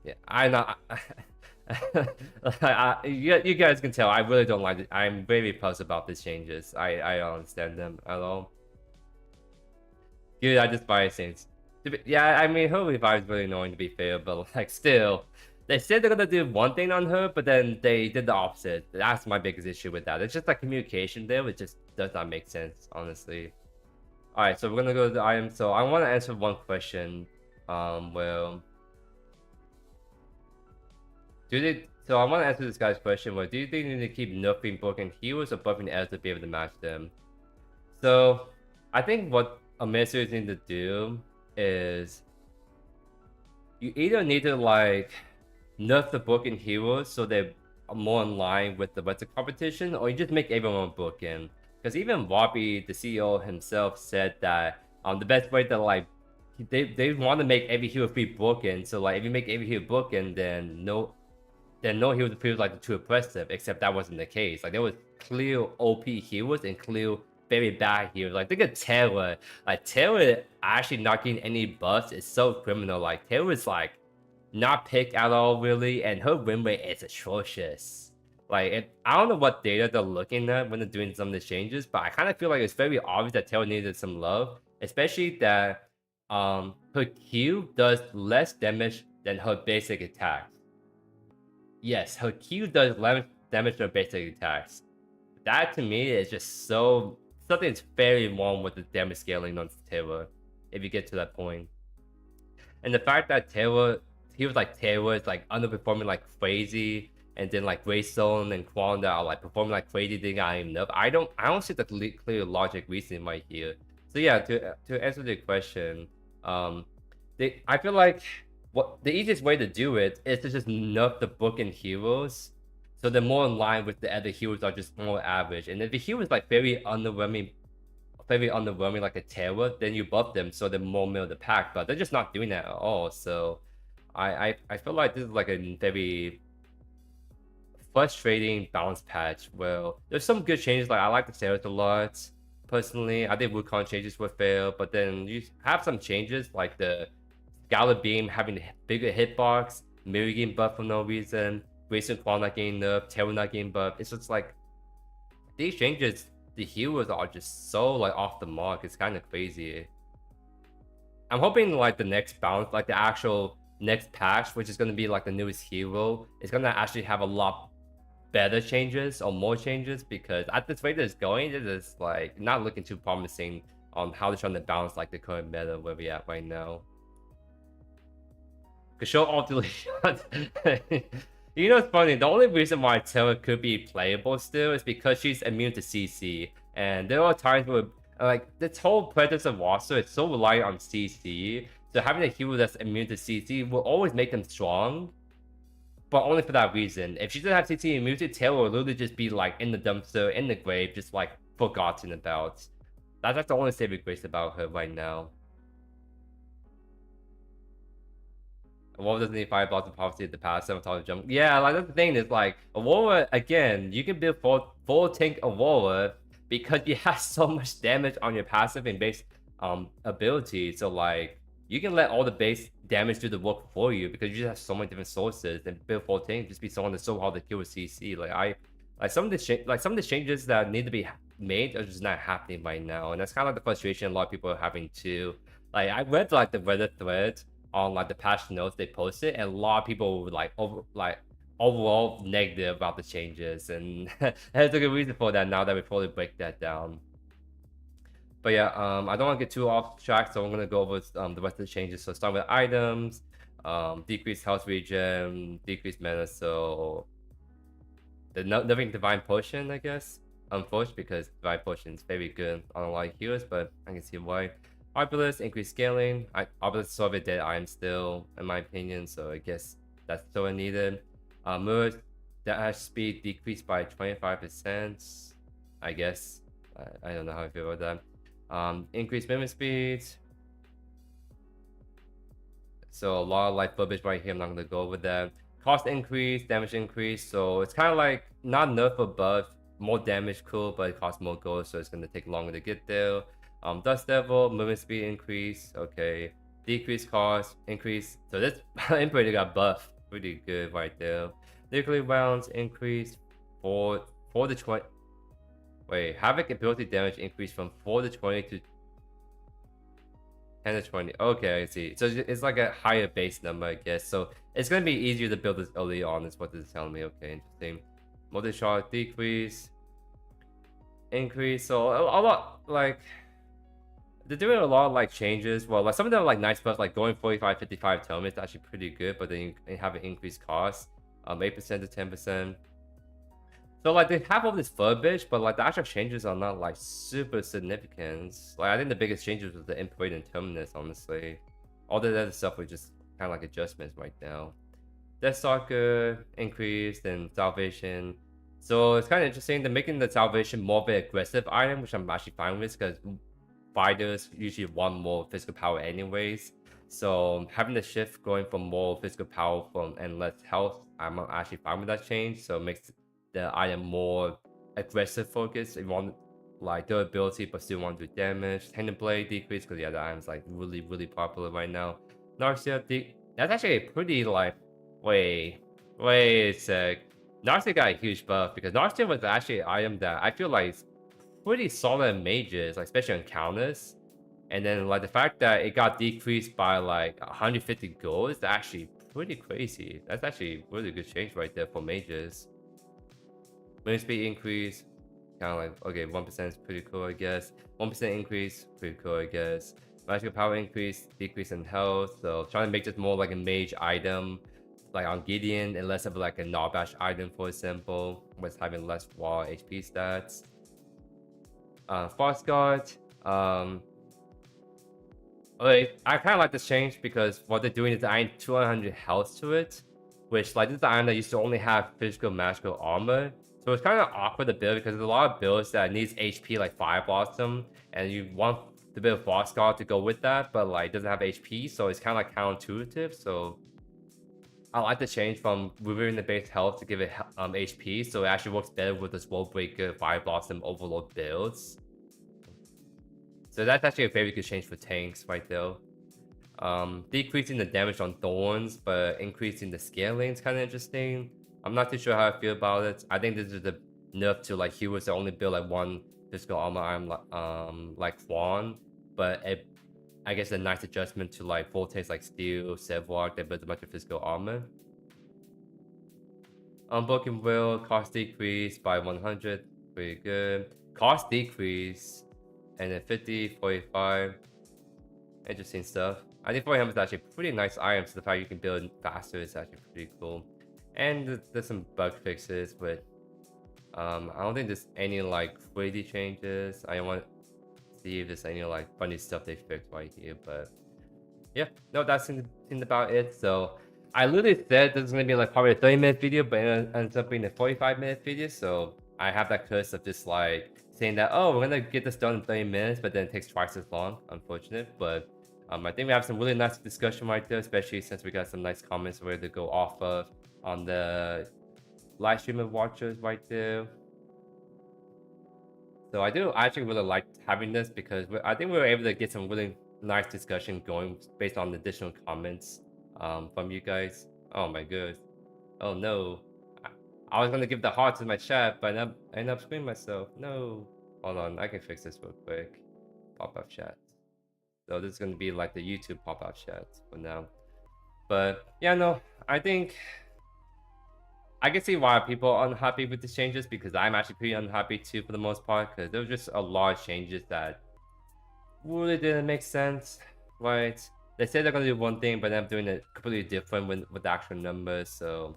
Yeah, I'm not. You guys can tell I really don't like it. I'm very puzzled about these changes. I don't understand them at all. Dude, I just buy things. Yeah, I mean, her revive is really annoying to be fair, but like still, they said they're gonna do one thing on her, but then they did the opposite. That's my biggest issue with that. It's just like communication there, which just does not make sense, honestly. All right, so we're gonna go to the item. So I want to answer one question. Well. So I want to answer this guy's question. Well, do you think you need to keep nerfing broken heroes or buffing the to be able to match them? So I think what administrators need to do is you either need to like nerf the broken heroes so they're more in line with the rest of competition, or you just make everyone broken. Because even Robbie, the CEO himself, said that the best way to like they want to make every hero free broken. So like if you make every hero broken, then no heroes feels like too oppressive, except that wasn't the case. Like there was clear OP heroes and clear very bad heroes. Like think of Terra. Like Terra actually not getting any buffs is so criminal. Like Terra is like not picked at all really, and her win rate is atrocious. Like I don't know what data they're looking at when they're doing some of the changes, but I kind of feel like it's very obvious that Terra needed some love, especially that her Q does less damage than her basic attacks. Yes, her Q does less damage to her basic attacks. That to me is just so something's very wrong with the damage scaling on Terra, if you get to that point. And the fact that Terra is like underperforming like crazy, and then like Greystone and Kwang that are like performing like crazy, they got enough. I don't see the clear logic reason right here. So yeah, to answer the question, I feel like what the easiest way to do it is to just nerf the broken heroes, so they're more in line with the other heroes are just more average. And if the hero is like very underwhelming like a Terra, then you buff them so they're more middle of the pack. But they're just not doing that at all. So I feel like this is like a very frustrating balance patch. Well, there's some good changes. Like I like the Terras a lot personally. I think Wukong changes were fair, but then you have some changes like the Scarlet Beam having a bigger hitbox, Mirror getting buffed for no reason, Grayson Kwang not getting nerfed, Terra not getting buffed. It's just like these changes, the heroes are just so like off the mark. It's kind of crazy. I'm hoping like the next bounce, like the actual next patch, which is going to be like the newest hero, is going to actually have a lot better changes or more changes, because at this rate that it's going, it is like not looking too promising on how they're trying to balance like the current meta where we at right now. Cause show off the You know, it's funny. The only reason why Terra could be playable still is because she's immune to CC, and there are times where like this whole Predecessor roster is so reliant on CC. So having a hero that's immune to CC will always make them strong, but only for that reason. If she doesn't have CC immunity, Terra will literally just be like in the dumpster, in the grave, just like forgotten about. That's the only saving grace about her right now. Aurora doesn't need fire blocks of prophecy at the past 7 times jump. Yeah, like that's the thing is like Aurora again, you can build full tank Aurora because you have so much damage on your passive and base ability. So like you can let all the base damage do the work for you because you just have so many different sources and build full tank just be someone that's so hard to kill with CC. Like some of the changes that need to be made are just not happening right now, and that's kind of like the frustration a lot of people are having too. Like I read like the Reddit thread on like the patch notes they posted, and a lot of people were like overall negative about the changes, and there's a good reason for that now that we probably break that down. But yeah, I don't want to get too off track, so I'm gonna go over the rest of the changes. So start with items, decreased health regen, decreased mana. So the nothing divine potion, I guess. Unfortunately, because divine potion is very good on a lot of healers, but I can see why. Obelisk, increased scaling. Obelisk is sort of a dead item still, in my opinion, so I guess that's still needed. Merge, dash speed decreased by 25%, I guess. I don't know how I feel about that. Increased movement speed. So a lot of like verbiage right here, I'm not going to go over that. Cost increase, damage increase, so it's kind of like not nerf or buff. More damage, cool, but it costs more gold, so it's going to take longer to get there. Dust level, movement speed increase, okay. Decrease cost, increase. So this Imperator got buffed pretty good right there. Nuclear rounds increased 4 to 20. Wait, Havoc ability damage increased from 4 to 20 to 10 to 20. Okay, I see. So it's like a higher base number, I guess. So it's gonna be easier to build this early on, is what this is telling me. Okay, interesting. Multi-shot decrease, increase. So a lot like. They're doing a lot of like changes. Well, like some of them are like nice buffs, like going 45, 55 tome is actually pretty good, but then you have an increased cost, 8% to 10%. So like they have all this verbiage, but like the actual changes are not like super significant. Like I think the biggest changes was the Imperator and Terminus, honestly. All the other stuff was just kind of like adjustments right now. Death Stalker increased and Salvation. So it's kind of interesting. They're making the Salvation more of an aggressive item, which I'm actually fine with because fighters usually want more physical power anyways, so having the shift going from more physical power and less health, I'm actually fine with that change. So it makes the item more aggressive focus if you want like durability but still want to do damage. Tendon blade decrease because the other item's like really popular right now. Narcia, that's actually a pretty like wait a sec. Narcia got a huge buff because Narcia was actually an item that I feel like pretty solid mages, like especially on counters. And then like the fact that it got decreased by like 150 gold is actually pretty crazy. That's actually really good change right there for mages. Movement speed increase, kind of like okay, 1% is pretty cool, I guess. 1% increase, pretty cool, I guess. Magical power increase, decrease in health. So trying to make this more like a mage item, like on Gideon, and less of like a Narbash item, for example, with having less raw HP stats. Frost Guard. I kind of like this change because what they're doing is adding 200 health to it, which like this is the item that used to only have physical magical armor. So it's kind of awkward to build because there's a lot of builds that needs HP like Fire Blossom, and you want to build Frost Guard to go with that, but like it doesn't have HP, so it's kind of like counterintuitive. So I like the change from removing the base health to give it HP, so it actually works better with the World Breaker, Fire Blossom, Overload builds. So that's actually a very good change for tanks right there. Decreasing the damage on Thorns, but increasing the scaling is kind of interesting. I'm not too sure how I feel about it. I think this is a nerf to like heroes that only build like one physical armor item, like Kwang, but I guess a nice adjustment to like full tanks like Steel, Sevrock that builds a bunch of physical armor. Unbroken Will, cost decrease by 100, pretty good. Cost decrease, and then 50, 45. Interesting stuff. I think 40 is actually a pretty nice item, so the fact you can build faster is actually pretty cool. And there's some bug fixes, but I don't think there's any like crazy changes. I want to see if there's any like funny stuff they fixed right here, but yeah, no, that's in about it. So I literally said this is gonna be like probably a 30-minute video, but it ends up being a 45-minute video. So I have that curse of just like saying that, oh, we're gonna get this done in 30 minutes, but then it takes twice as long. Unfortunate, but I think we have some really nice discussion right there, especially since we got some nice comments where to go off of on the live stream of watchers right there. So I do actually really like having this because I think we were able to get some really nice discussion going based on the additional comments from you guys. Oh my god. Oh no. I was gonna give the hearts in my chat, but I ended up screwing myself. No. Hold on, I can fix this real quick. Pop-up chat. So this is gonna be like the YouTube pop-up chat for now. But yeah, no, I think I can see why people are unhappy with the changes because I'm actually pretty unhappy too for the most part because there was just a lot of changes that really didn't make sense, right? They say they're gonna do one thing, but I'm doing it completely different with the actual numbers. So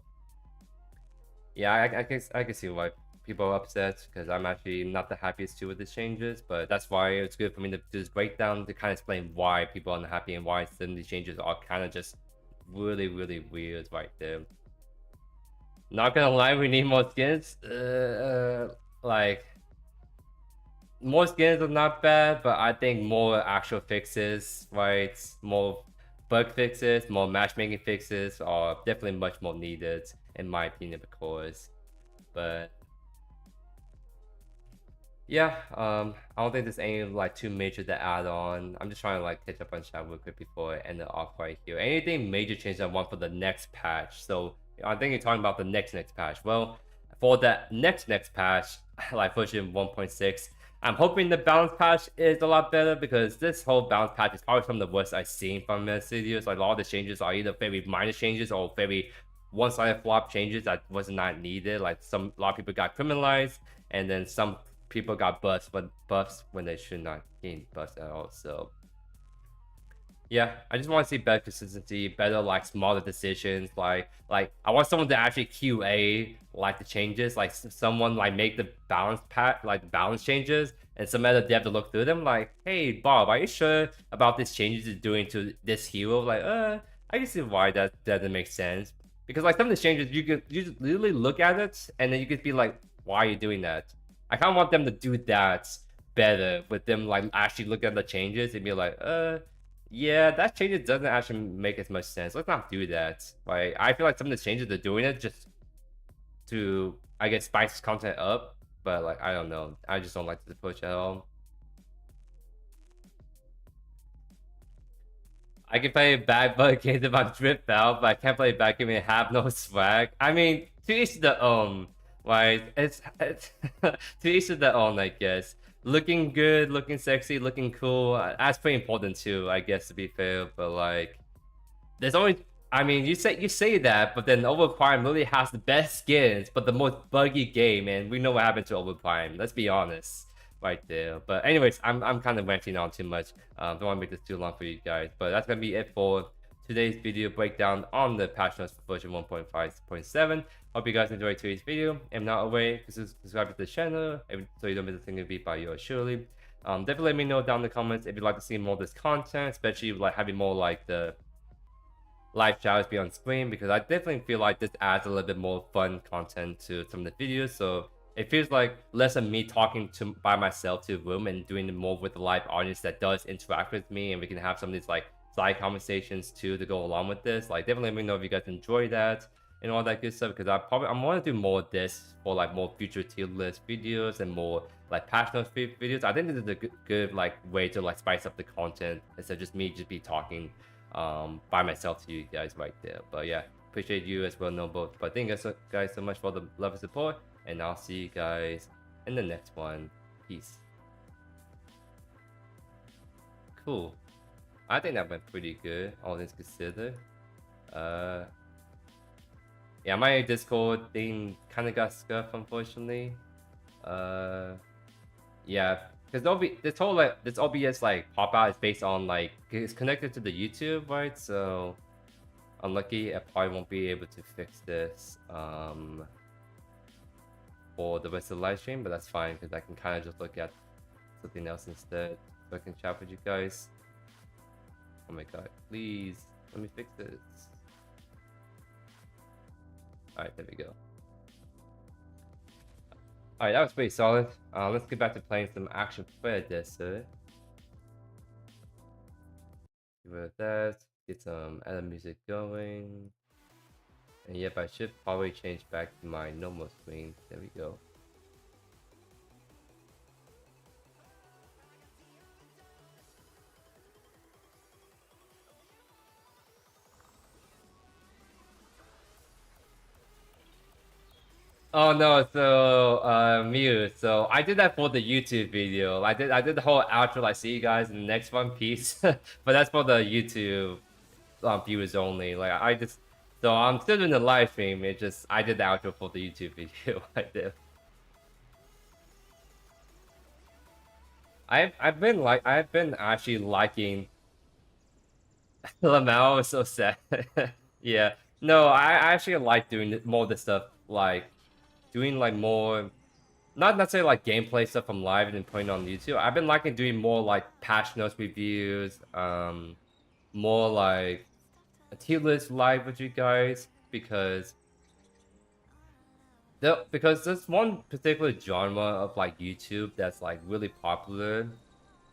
yeah, I can see why people are upset because I'm actually not the happiest too with the changes. But that's why it's good for me to do this breakdown to kind of explain why people are unhappy and why some of these changes are kind of just really weird right there. Not gonna lie, we need more skins. Like more skins are not bad, but I think more actual fixes, right? More bug fixes, more matchmaking fixes are definitely much more needed, in my opinion, of course. But yeah, I don't think there's any like too major to add on. I'm just trying to like catch up on chat real quick before I end it off right here. Anything major change I want for the next patch? So I think you're talking about the next patch. Well, for that next patch, like version 1.6, I'm hoping the balance patch is a lot better because this whole balance patch is probably some of the worst I've seen from the studios. Like a lot of the changes are either very minor changes or very one-sided flop changes that was not needed. Like a lot of people got criminalized, and then some people got buffs when they should not gain buffs at all. So yeah, I just want to see better consistency, better like smaller decisions. Like I want someone to actually QA like the changes, like someone like make the balance changes, and some other dev to look through them. Like, hey Bob, are you sure about these changes you're doing to this hero? Like, I can see why that doesn't make sense. Because like some of the changes, you just literally look at it and then you could be like, why are you doing that? I kind of want them to do that better with them like actually look at the changes and be like, yeah, that changes doesn't actually make as much sense. Let's not do that. Like, I feel like some of the changes they're doing it just to, I guess, spice content up. But like, I don't know. I just don't like this approach at all. I can play bad bug games if I'm dripped out, but I can't play bad game and have no swag. I mean, to each their own. Like, it's to each their own, I guess. Looking good, looking sexy, looking cool. That's pretty important too, I guess, to be fair. But like, there's only. I mean, you say that, but then Overprime really has the best skins, but the most buggy game, and we know what happened to Overprime. Let's be honest, right there. But anyways, I'm kind of ranting on too much. Don't want to make this too long for you guys. But that's gonna be it for today's video breakdown on the patch notes for version 1.5.7. Hope you guys enjoyed today's video. If not already, subscribe to the channel so you don't miss a single beat by yours truly. Definitely let me know down in the comments if you'd like to see more of this content, especially like having more like the live showers be on screen, because I definitely feel like this adds a little bit more fun content to some of the videos. So it feels like less of me talking by myself to a room and doing more with the live audience that does interact with me, and we can have some of these like side conversations too to go along with this. Like definitely let me know if you guys enjoy that and all that good stuff, because I'm want to do more of this for like more future tier list videos and more like patch notes videos. I think this is a good like way to like spice up the content instead of just me be talking by myself to you guys right there. But yeah, appreciate you as well, Noble. But thank you guys so much for the love and support, and I'll see you guys in the next one. Peace. Cool. I think that went pretty good, all things considered. Yeah, my Discord thing kind of got scuffed, unfortunately. Yeah, because this whole like this OBS like pop out is based on like it's connected to the YouTube, right? So unlucky, I probably won't be able to fix this for the rest of the live stream, but that's fine because I can kind of just look at something else instead, so I can chat with you guys. Oh my god, please let me fix this. All right, there we go. All right, that was pretty solid. Let's get back to playing some action Predecessor. Give it that. Get some other music going. And yep, I should probably change back to my normal screen. There we go. Oh no, so mute. So I did that for the YouTube video. I did the whole outro like see you guys in the next one piece. But that's for the YouTube viewers only. Like I just so I'm still doing the live stream. It just I did the outro for the YouTube video. I did. I've been actually liking Lamau is so sad. Yeah. No, I actually like doing more of the stuff like doing like more not necessarily like gameplay stuff from live and then putting on YouTube. I've been liking doing more like patch notes reviews, more like a tier list live with you guys because there's one particular genre of like YouTube that's like really popular,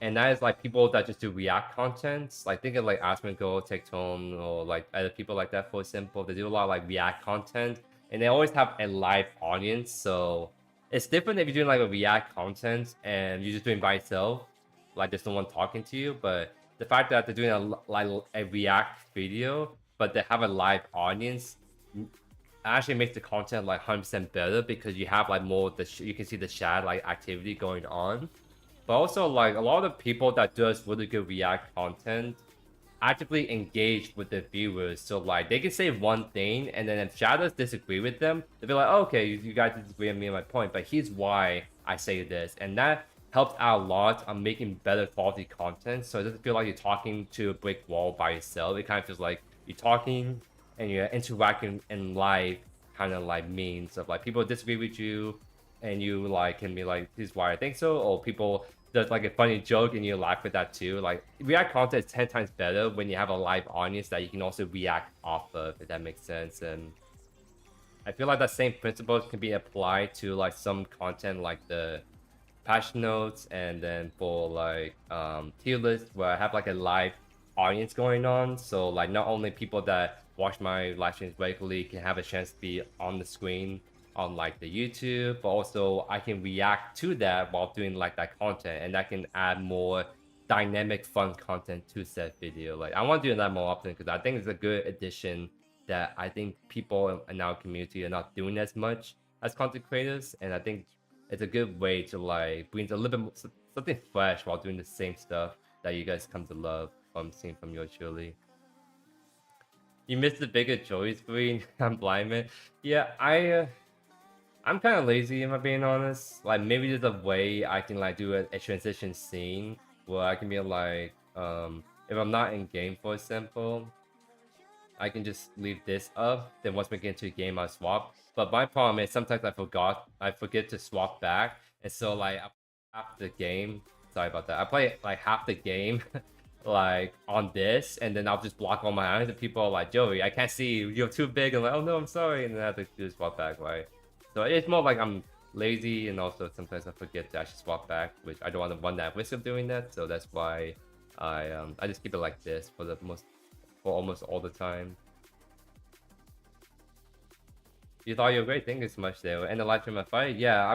and that is like people that just do react contents. Like think of like Asmongold, Tectone, or like other people like that. For example, they do a lot of like react content, and they always have a live audience. So it's different if you're doing like a react content and you're just doing by yourself, like there's no one talking to you. But the fact that they're doing like a react video, but they have a live audience, actually makes the content like 100% better because you have like more you can see the chat like activity going on. But also like a lot of the people that does really good react content actively engage with the viewers, so like they can say one thing and then if shadows disagree with them, they'll be like, oh, okay, you guys disagree with me on my point, but here's why I say this, and that helps out a lot on making better quality content. So it doesn't feel like you're talking to a brick wall by yourself. It kind of feels like you're talking and you're interacting in live, kind of like means of like people disagree with you and you like can be like, this is why I think so, or people does like a funny joke and you laugh with that too. Like react content is 10 times better when you have a live audience that you can also react off of, if that makes sense. And I feel like that same principles can be applied to like some content like the patch notes, and then for like tier list where I have like a live audience going on. So like not only people that watch my live streams regularly can have a chance to be on the screen on like the YouTube, but also I can react to that while doing like that content, and that can add more dynamic fun content to said video. Like I want to do that more often because I think it's a good addition that I think people in our community are not doing as much as content creators, and I think it's a good way to like bring a little bit more, something fresh while doing the same stuff that you guys come to love from seeing from JoeYoursTruly. You missed the bigger Joey screen. I'm blind, man. Yeah, I'm kind of lazy, if I'm being honest. Like maybe there's a way I can like do a transition scene where I can be like, if I'm not in game, for example, I can just leave this up. Then once we get into a game, I swap. But my problem is sometimes I forget to swap back, and so like half the game. Sorry about that. I play like half the game, like on this, and then I'll just block all my eyes, and people are like, "Joey, I can't see you. You're too big." And like, "Oh no, I'm sorry," and then I have to do swap back, right? So it's more like I'm lazy, and also sometimes I forget to actually swap back, which I don't want to run that risk of doing that. So that's why I just keep it like this for almost all the time. You thought you were great. Thank you so much, there. And the live stream at Friday. Yeah,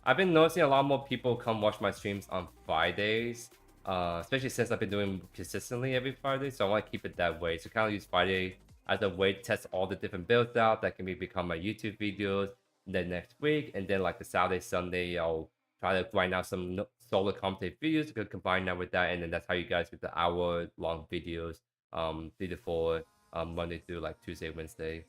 I've been noticing a lot more people come watch my streams on Fridays. Especially since I've been doing consistently every Friday, so I want to keep it that way. So kind of use Friday as a way to test all the different builds out that can become my YouTube videos. Then next week, and then like the Saturday, Sunday, I'll try to grind out some solo commentator videos to combine that with that, and then that's how you guys get the hour-long videos, 3 to 4, Monday through like Tuesday, Wednesday.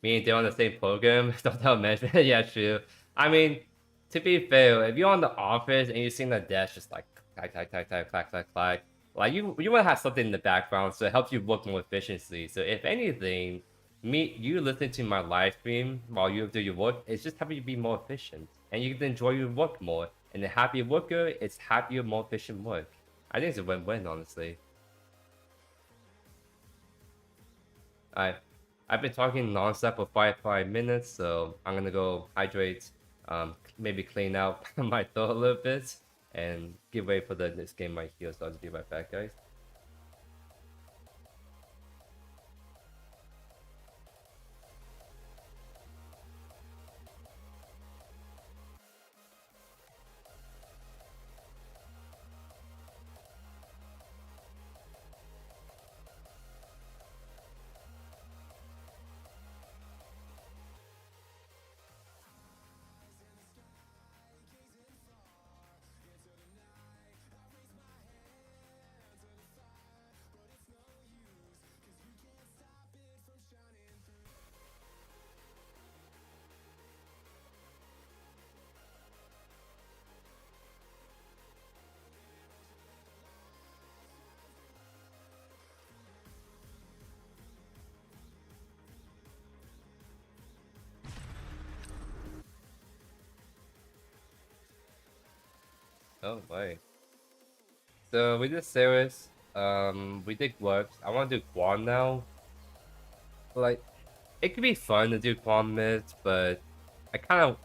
mean they're on the same program. Don't tell management. Yeah, true. I mean, to be fair, if you're on the office and you're seeing the desk just like clack, clack, clack, clack, clack, clack, clack, like you want to have something in the background so it helps you work more efficiently. So if anything, you listening to my live stream while you do your work, it's just helping you be more efficient and you can enjoy your work more. And the happier worker, it's happier, more efficient work. I think it's a win-win, honestly. I've been talking nonstop for 5 minutes, so I'm gonna go hydrate, maybe clean out my throat a little bit, and get ready for the next game right here. So I'll just be right back, guys. Oh, boy. So we did series, we did works. I want to do Kwang now. Like, it could be fun to do Kwang mids, but I kind of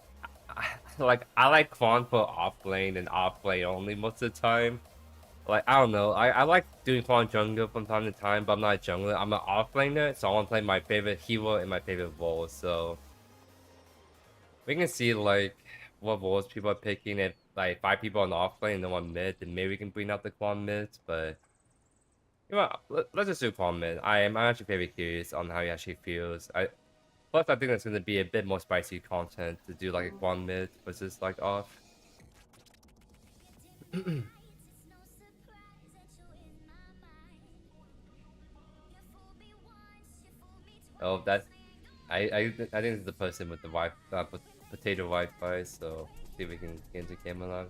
I like Kwang for offlane and offlane only most of the time. Like, I don't know. I like doing Kwang jungle from time to time, but I'm not a jungler. I'm an offlaner, so I want to play my favorite hero and my favorite role. So we can see like what roles people are picking. If like 5 people on offlane and no one mid, then maybe we can bring out the Kwang mids. But you know, let's just do Kwang mid. I'm actually very curious on how he actually feels. Plus I think it's gonna be a bit more spicy content to do like a Kwang mid versus like off. Oh, that's I think it's the person with the potato Wi-Fi. So see if we can get into camera.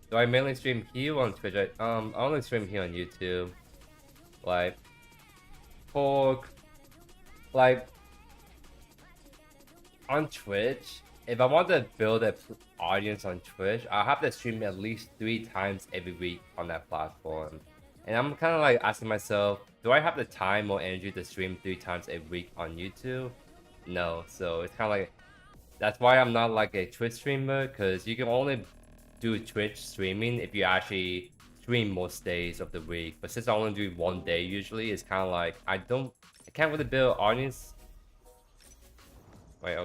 Do I mainly stream here on Twitch? I only stream here on YouTube. Like, for like on Twitch, if I want to build an audience on Twitch, I have to stream at least 3 times every week on that platform. And I'm kind of like asking myself, do I have the time or energy to stream 3 times a week on YouTube? No. So it's kind of like, that's why I'm not like a Twitch streamer, because you can only do Twitch streaming if you actually stream most days of the week. But since I only do one day usually, it's kind of like I can't really build audience. Wait,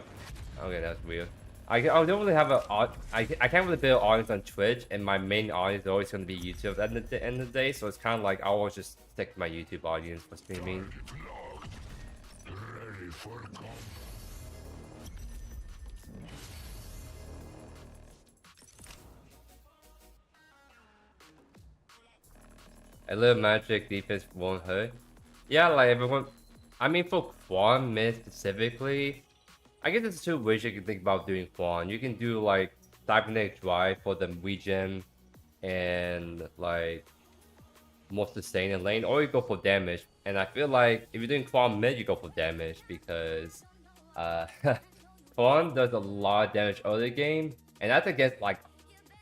okay, that's weird. I don't really have I can't really build audience on Twitch, and my main audience is always going to be YouTube at the end of the day. So it's kind of like I always just stick to my YouTube audience for streaming. A little magic defense won't hurt. Yeah, like everyone. I mean, for Kwang mid specifically, I guess there's 2 ways you can think about doing Kwang. You can do like cybernetic drive for the regen and like more sustain in lane, or you go for damage. And I feel like if you're doing Kwang mid, you go for damage because Kwang does a lot of damage early game, and that's against like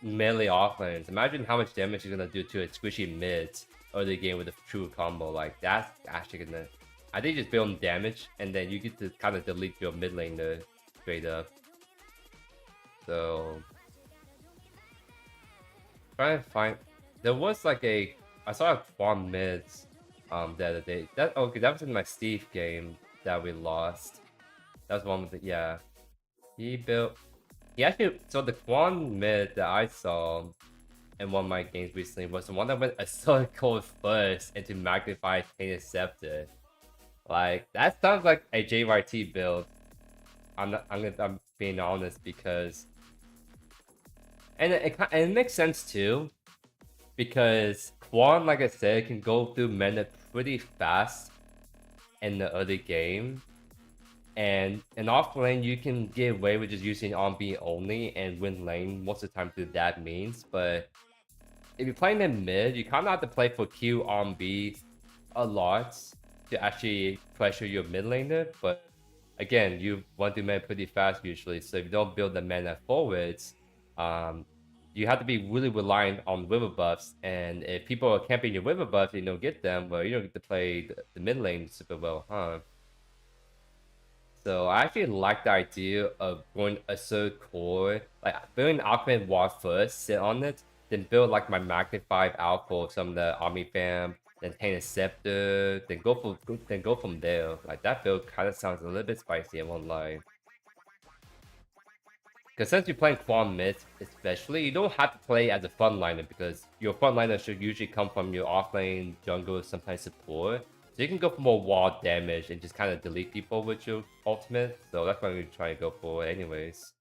melee offlanes. Imagine how much damage you're gonna do to a squishy mid early game with a true combo. Like that's actually gonna, I think, just build damage, and then you get to kind of delete your mid laner straight up. So trying to find, there was like I saw a Kwang mids the other day. That okay, that was in my Steve game that we lost. That was one with the, yeah. He actually, so the Kwang mid that I saw in one of my games recently was the one that went a circle first into Magnified Tainted Scepter. Like, that sounds like a JYT build. I'm being honest, because and it makes sense too, because Kwang, like I said, can go through mana pretty fast in the early game. And in offlane, you can get away with just using on B only and win lane most of the time through that means. But if you're playing in mid, you kind of have to play for Q on B a lot to actually pressure your mid laner. But again, you want to mana pretty fast usually. So if you don't build the mana forwards, you have to be really reliant on wither buffs. And if people are camping your wither buffs and you don't get them, well, you don't get to play the mid lane super well, huh? So I actually like the idea of going a third core, like building Alchemist Wall first, sit on it, then build like my Magnified out for some of the Army fam, then Taint a Scepter, then go from there. Like that build kind of sounds a little bit spicy, I won't lie. Because since you're playing Kwang mid, especially, you don't have to play as a frontliner because your frontliner should usually come from your offlane, jungle, sometimes support. So you can go for more wall damage and just kind of delete people with your ultimate. So that's what I'm trying to go for anyways.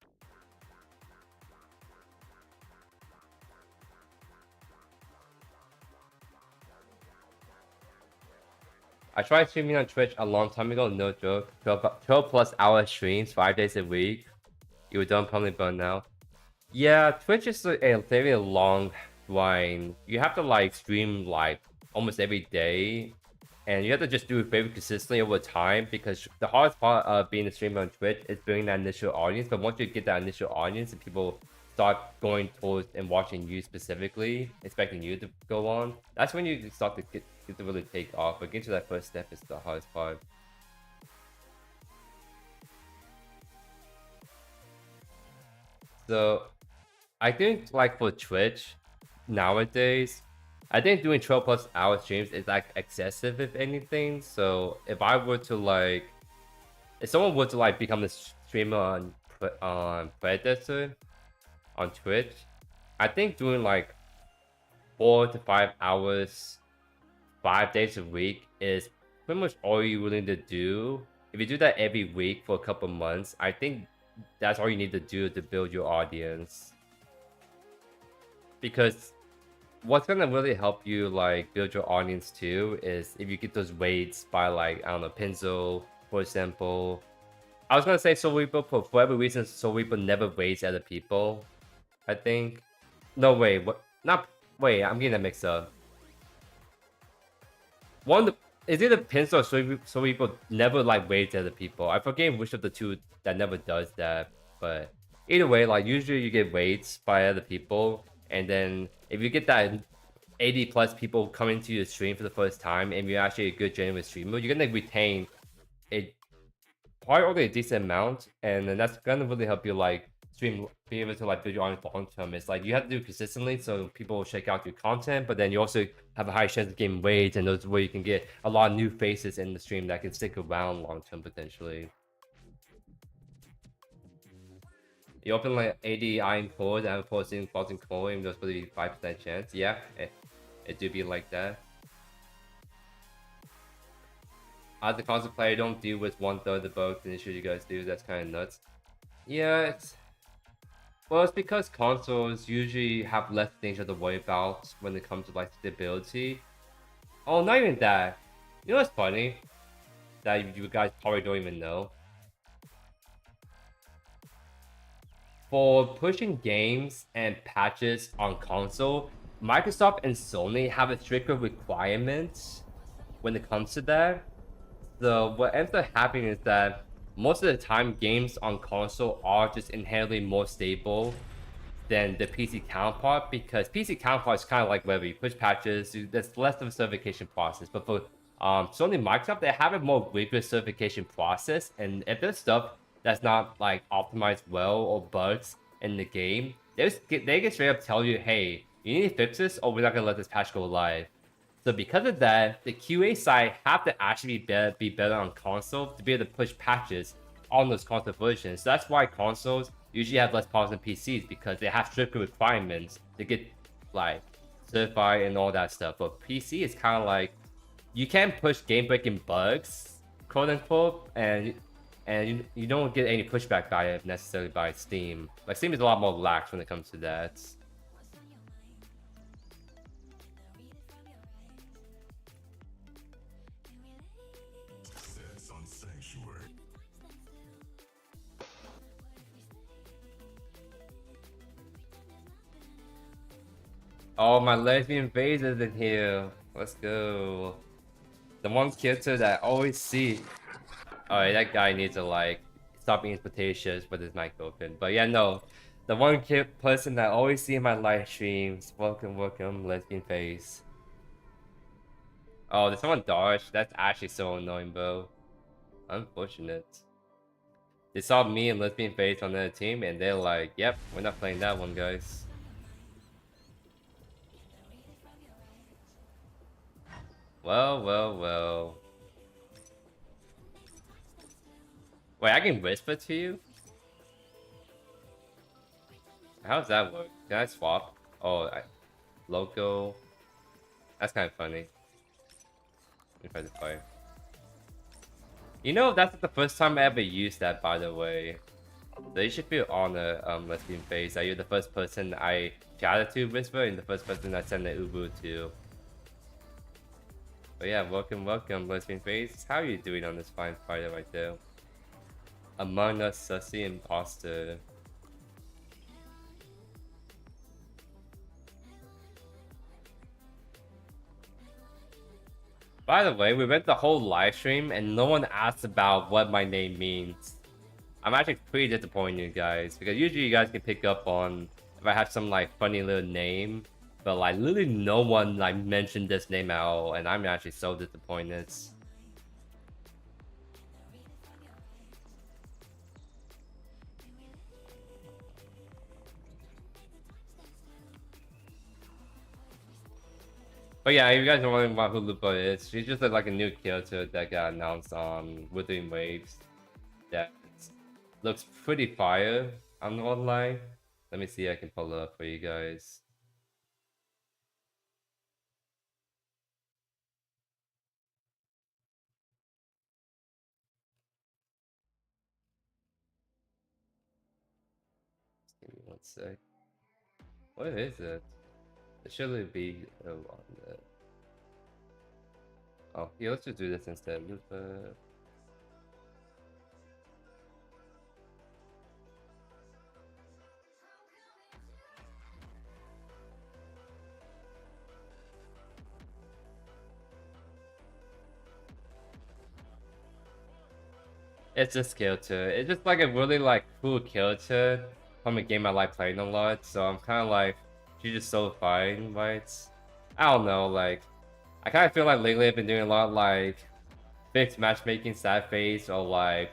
I tried streaming on Twitch a long time ago, no joke. 12 plus hour streams, 5 days a week. You were done probably burn now. Yeah, Twitch is a very long grind. You have to like stream like almost every day. And you have to just do it very consistently over time because the hardest part of being a streamer on Twitch is building that initial audience. But once you get that initial audience and people start going towards and watching you specifically, expecting you to go on, that's when you start to get to really take off. But getting to that first step is the hardest part. So I think like for Twitch nowadays, I think doing 12 plus hour streams is like excessive if anything. So if I were to like, if someone were to like become a streamer on Predecessor on Twitch, I think doing like 4 to 5 hours, 5 days a week is pretty much all you're willing to do. If you do that every week for a couple months, I think that's all you need to do to build your audience. Because what's gonna really help you like build your audience too is if you get those weights by like, I don't know, Pinzo, for example. I was gonna say Soul Reaper, for whatever reason, Soul Reaper never waits other people, I think. No, wait, what? Not, wait, I'm getting that mixed up. Is it a Pinzo or Soul Reaper never like waits other people? I forget which of the two that never does that, but either way, like usually you get weights by other people. And then if you get that 80 plus people coming to your stream for the first time and you're actually a good genuine streamer, you're gonna retain probably a decent amount, and then that's gonna really help you like be able to like build your audience long term. It's like you have to do it consistently so people will check out your content, but then you also have a high chance of getting weights, and those where you can get a lot of new faces in the stream that can stick around long term potentially. You open like 80 iron cores and forcing floating core, even though it's probably 5% chance. Yeah, it do be like that. As a console player, don't deal with 1/3 of the bugs and issues you guys do. That's kind of nuts. Yeah, well, it's because consoles usually have less things you have to worry about when it comes to like stability. Oh, not even that. You know what's funny? That you guys probably don't even know. For pushing games and patches on console, Microsoft and Sony have a stricter requirements when it comes to that. So what ends up happening is that most of the time games on console are just inherently more stable than the PC counterpart, because PC counterpart is kind of like whether you push patches, there's less of a certification process. But for Sony and Microsoft, they have a more rigorous certification process, and if there's stuff that's not like optimized well or bugs in the game, they can straight up tell you, hey, you need to fix this or we're not gonna let this patch go live. So because of that, the QA side have to actually be better on console to be able to push patches on those console versions. So that's why consoles usually have less problems than PCs, because they have stricter requirements to get like certified and all that stuff. But PC is kind of like you can't push game-breaking bugs, quote unquote, and you don't get any pushback by it necessarily by Steam. Like Steam is a lot more lax when it comes to that. Oh, my lesbian phase is in here. Let's go. The one character that I always see. Alright, that guy needs to like stop being potatoes with his mic open. But yeah, no. The one person that I always see in my live streams. Welcome, welcome, lesbian face. Oh, did someone dodge? That's actually so annoying, bro. Unfortunate. They saw me and lesbian face on the team and they're like, yep, we're not playing that one, guys. Well, well, well. Wait, I can whisper to you? How does that work? Can I swap? Oh, local. That's kind of funny. If I fire. You know, that's the first time I ever used that, by the way. So you should feel honored, lesbian face, that you're the first person I chatted to whisper and the first person I sent the ubu to. But yeah, welcome, welcome, lesbian face. How are you doing on this fine fighter right there? Among Us Sussy Imposter. By the way, we went the whole live stream and no one asked about what my name means. I'm actually pretty disappointed in you guys, because usually you guys can pick up on if I have some like funny little name, but like literally no one like mentioned this name at all, and I'm actually so disappointed. But yeah, you guys are wondering about who Lupa is. She's just like a new character that got announced on Withering Waves that looks pretty fire, I'm not gonna lie. Let me see if I can pull it up for you guys. Just give me one sec. What is it? It shouldn't be on the... Oh, yeah, let's just do this instead. Lupa. It's just character. It's just like a really like cool character from a game I like playing a lot. So I'm kind of like, she's just so fine, right? I don't know, like, I kind of feel like lately I've been doing a lot like fixed matchmaking, sad face, or like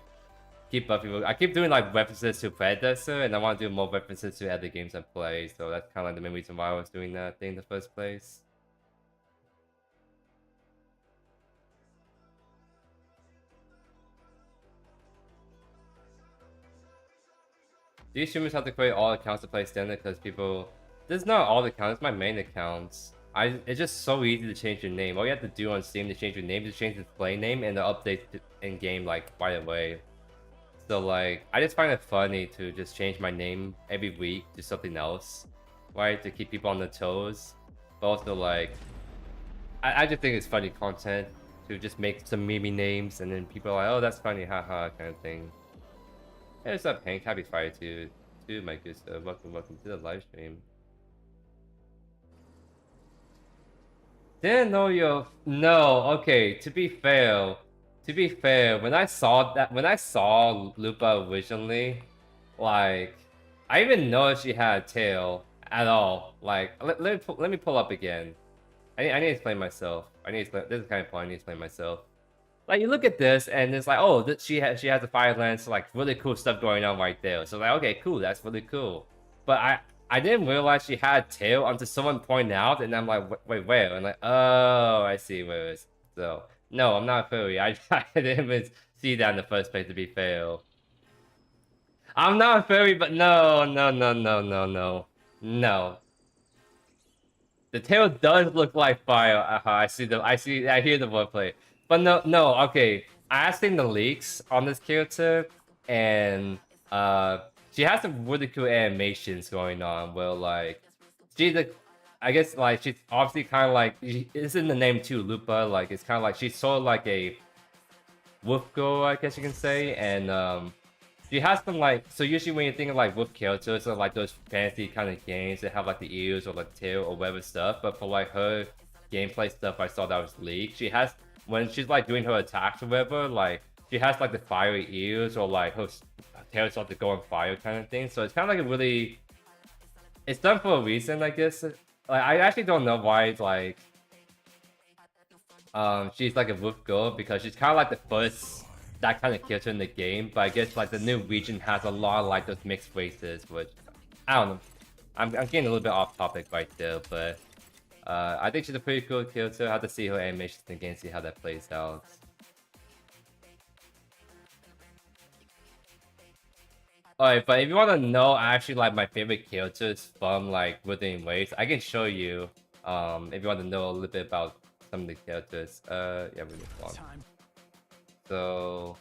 keep up people. I keep doing like references to Predecessor, and I want to do more references to other games I play. So that's kind of like the main reason why I was doing that thing in the first place. These streamers have to create all accounts to play standard because people... This is not all the accounts, it's my main accounts. It's just so easy to change your name. All you have to do on Steam to change your name is change the play name and the update in game like right away. So like, I just find it funny to just change my name every week to something else, right? To keep people on their toes. But also like, I just think it's funny content to just make some meme names and then people are like, oh, that's funny, haha, kind of thing. Hey, what's up, Hank? Happy Friday to my good stuff. Welcome to the live stream. Didn't know you. No, okay. To be fair, when I saw Lupa originally, like, I didn't know she had a tail at all. Like, let me pull up again. I need to explain myself. This is kind of funny. I need to explain myself. Like, you look at this and it's like, oh, she has a fire lance, like really cool stuff going on right there. So like, okay, cool, that's really cool. But I didn't realize she had a tail until someone pointed out, and I'm like, wait, where? And like, oh, I see where it is. So no, I'm not furry. I didn't even see that in the first place. To be fair, I'm not furry, but no. The tail does look like fire. I hear the wordplay. But no, okay. I have seen the leaks on this character, and she has some really cool animations going on. Where like, I guess like she's obviously kind of like, it's in the name too, Lupa. Like it's kind of like she's sort of like a wolf girl, I guess you can say, and She has some like, so usually when you think of like wolf characters or like those fantasy kind of games that have like the ears or like tail or whatever stuff, but for like her gameplay stuff I saw that was leaked, she has, when she's like doing her attacks or whatever, like she has like the fiery ears or like her tail starts to go on fire kind of thing. So it's kind of like a really, it's done for a reason, I guess. Like I actually don't know why it's like she's like a wolf girl, because she's kind of like the first that kind of character in the game, but I guess like the new region has a lot of like those mixed races, which I don't know. I'm getting a little bit off topic right there, but I think she's a pretty cool character. I have to see her animations in the game, see how that plays out. Alright, but if you want to know actually like my favorite characters from like Wuthering Waves, I can show you. If you want to know a little bit about some of the characters. Yeah, we're move on. So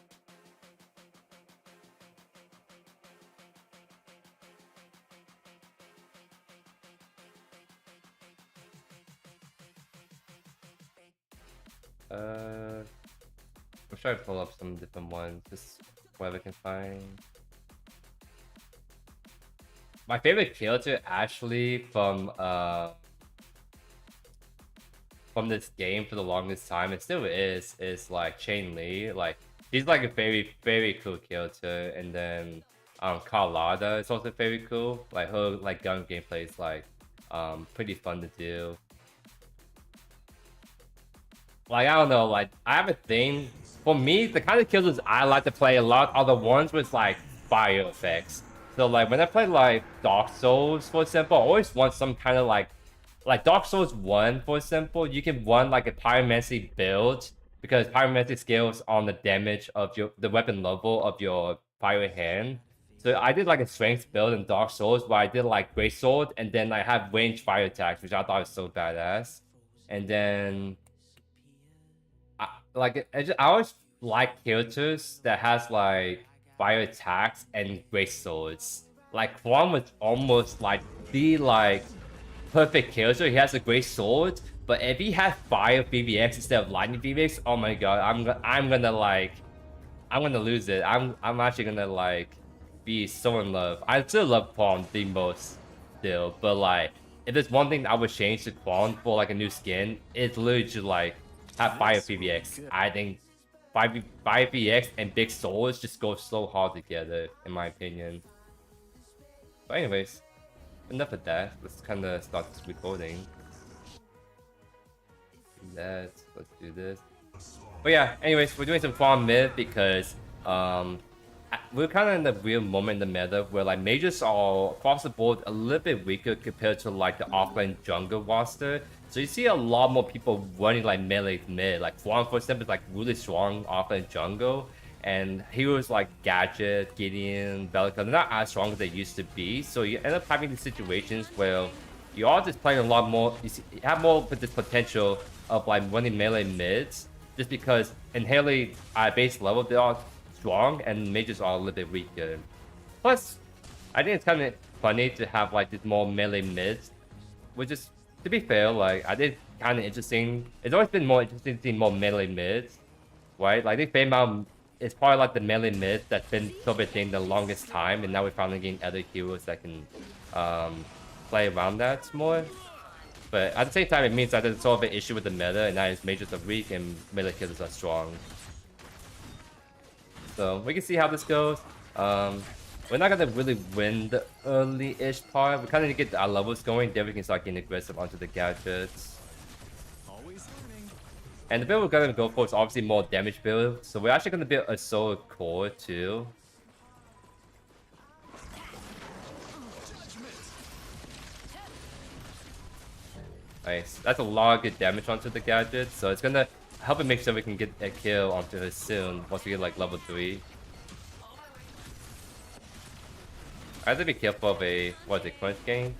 I'm trying to pull up some different ones, just whatever I can find. My favorite character actually from this game for the longest time, it still is like Chain Li. Like he's like a very cool character, and then Carlotta is also very cool. Like her like gun gameplay is like pretty fun to do. Like I don't know, like I have a thing. For me, the kind of characters I like to play a lot are the ones with like fire effects. So like when I play like Dark Souls, for example, I always want some kind of like Dark Souls 1, for example, you can run like a pyromancy build, because pyromancy scales on the damage of the weapon level of your fire hand. So I did like a strength build in Dark Souls where I did like greatsword, and then I have ranged fire attacks, which I thought was so badass. And then I always like characters that has like fire attacks and great swords. Like Kwang was almost like the like perfect character. He has a great sword, but if he has fire VVX instead of lightning VVX, oh my god, I'm gonna lose it. I'm actually gonna like be so in love. I still love Kwang the most still, but like if there's one thing I would change to Kwang for like a new skin, it's literally just like have fire VVX. I think fire VVX and big swords just go so hard together, in my opinion. But anyways, enough of that. Let's kind of start this recording. Let's do this. But yeah, anyways, we're doing some farm mid because we're kind of in the real moment in the meta where like mages are across the board a little bit weaker compared to like the offlane jungle roster. So you see a lot more people running like melee mid. Like Kwang, for example, is like really strong offlane jungle, and heroes like Gadget, Gideon, Bellica, they're not as strong as they used to be. So you end up having these situations where you are just playing a lot more. You have more this potential of like running melee mids, just because inherently at base level they are strong and mages are a little bit weaker. Plus, I think it's kind of funny to have like this more melee mids, which is, to be fair, like I think kind of interesting. It's always been more interesting to see more melee mids, right? Like I think Fame it's probably like the melee mid that's been thing the longest time, and now we're finally getting other heroes that can play around that more. But at the same time, it means that there's sort of an issue with the meta, and that is mages are weak and melee killers are strong. So we can see how this goes. We're not gonna really win the early-ish part. We kind of need to get our levels going, then we can start getting aggressive onto the gadgets. And the build we're gonna go for is obviously more damage build, so we're actually gonna build a soul core too. Nice. That's a lot of good damage onto the gadget, so it's gonna help it make sure we can get a kill onto her soon once we get like level 3. I have to be careful of a crunch game.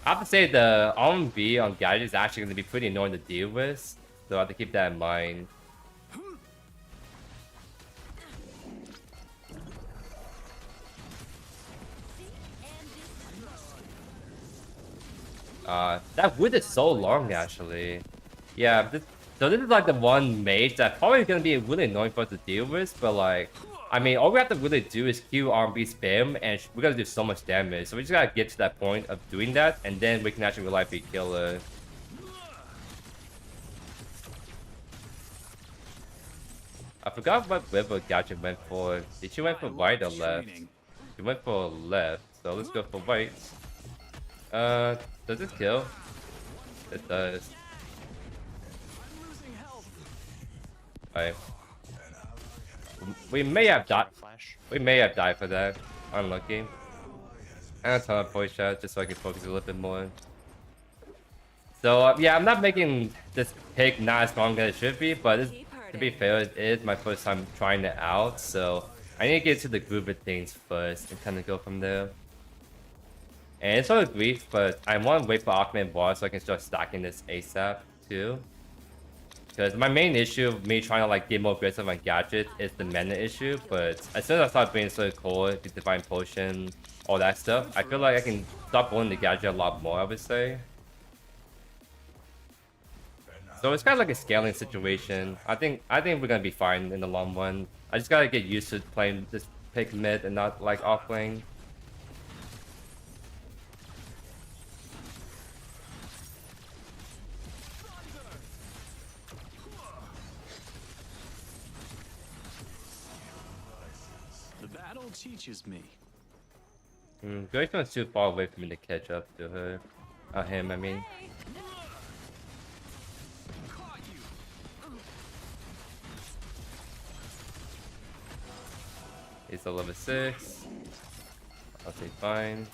I have to say the RMB on gadget is actually gonna be pretty annoying to deal with, so I have to keep that in mind. That wood is so long actually. Yeah, so this is like the one mage that's probably gonna be really annoying for us to deal with, but like I mean, all we have to really do is Q R&B spam, and we're gonna do so much damage. So we just gotta get to that point of doing that, and then we can actually reliably kill her. I forgot what River Gadget went for. Did she went for right or left? She went for left, so let's go for right. Does it kill? It does. Alright. We may have died. We may have died for that. Unlucky. And a teleport shot just so I can focus a little bit more. So yeah, I'm not making this pick not as strong as it should be, but it's, to be fair, it is my first time trying it out, so I need to get to the groove of things first and kind of go from there. And it's sort of grief, but I want to wait for Aquaman Bar so I can start stacking this ASAP too. Because my main issue of me trying to like get more aggressive on gadgets is the mana issue, but as soon as I start being so core, the Divine Potion, all that stuff, I feel like I can stop rolling the gadget a lot more, I would say. So it's kind of like a scaling situation. I think we're gonna be fine in the long run. I just gotta get used to playing this pick mid and not like offlane. The battle teaches me. Grayson's too far away for me to catch up to her. Him, I mean. He's a level 6. I'll say fine.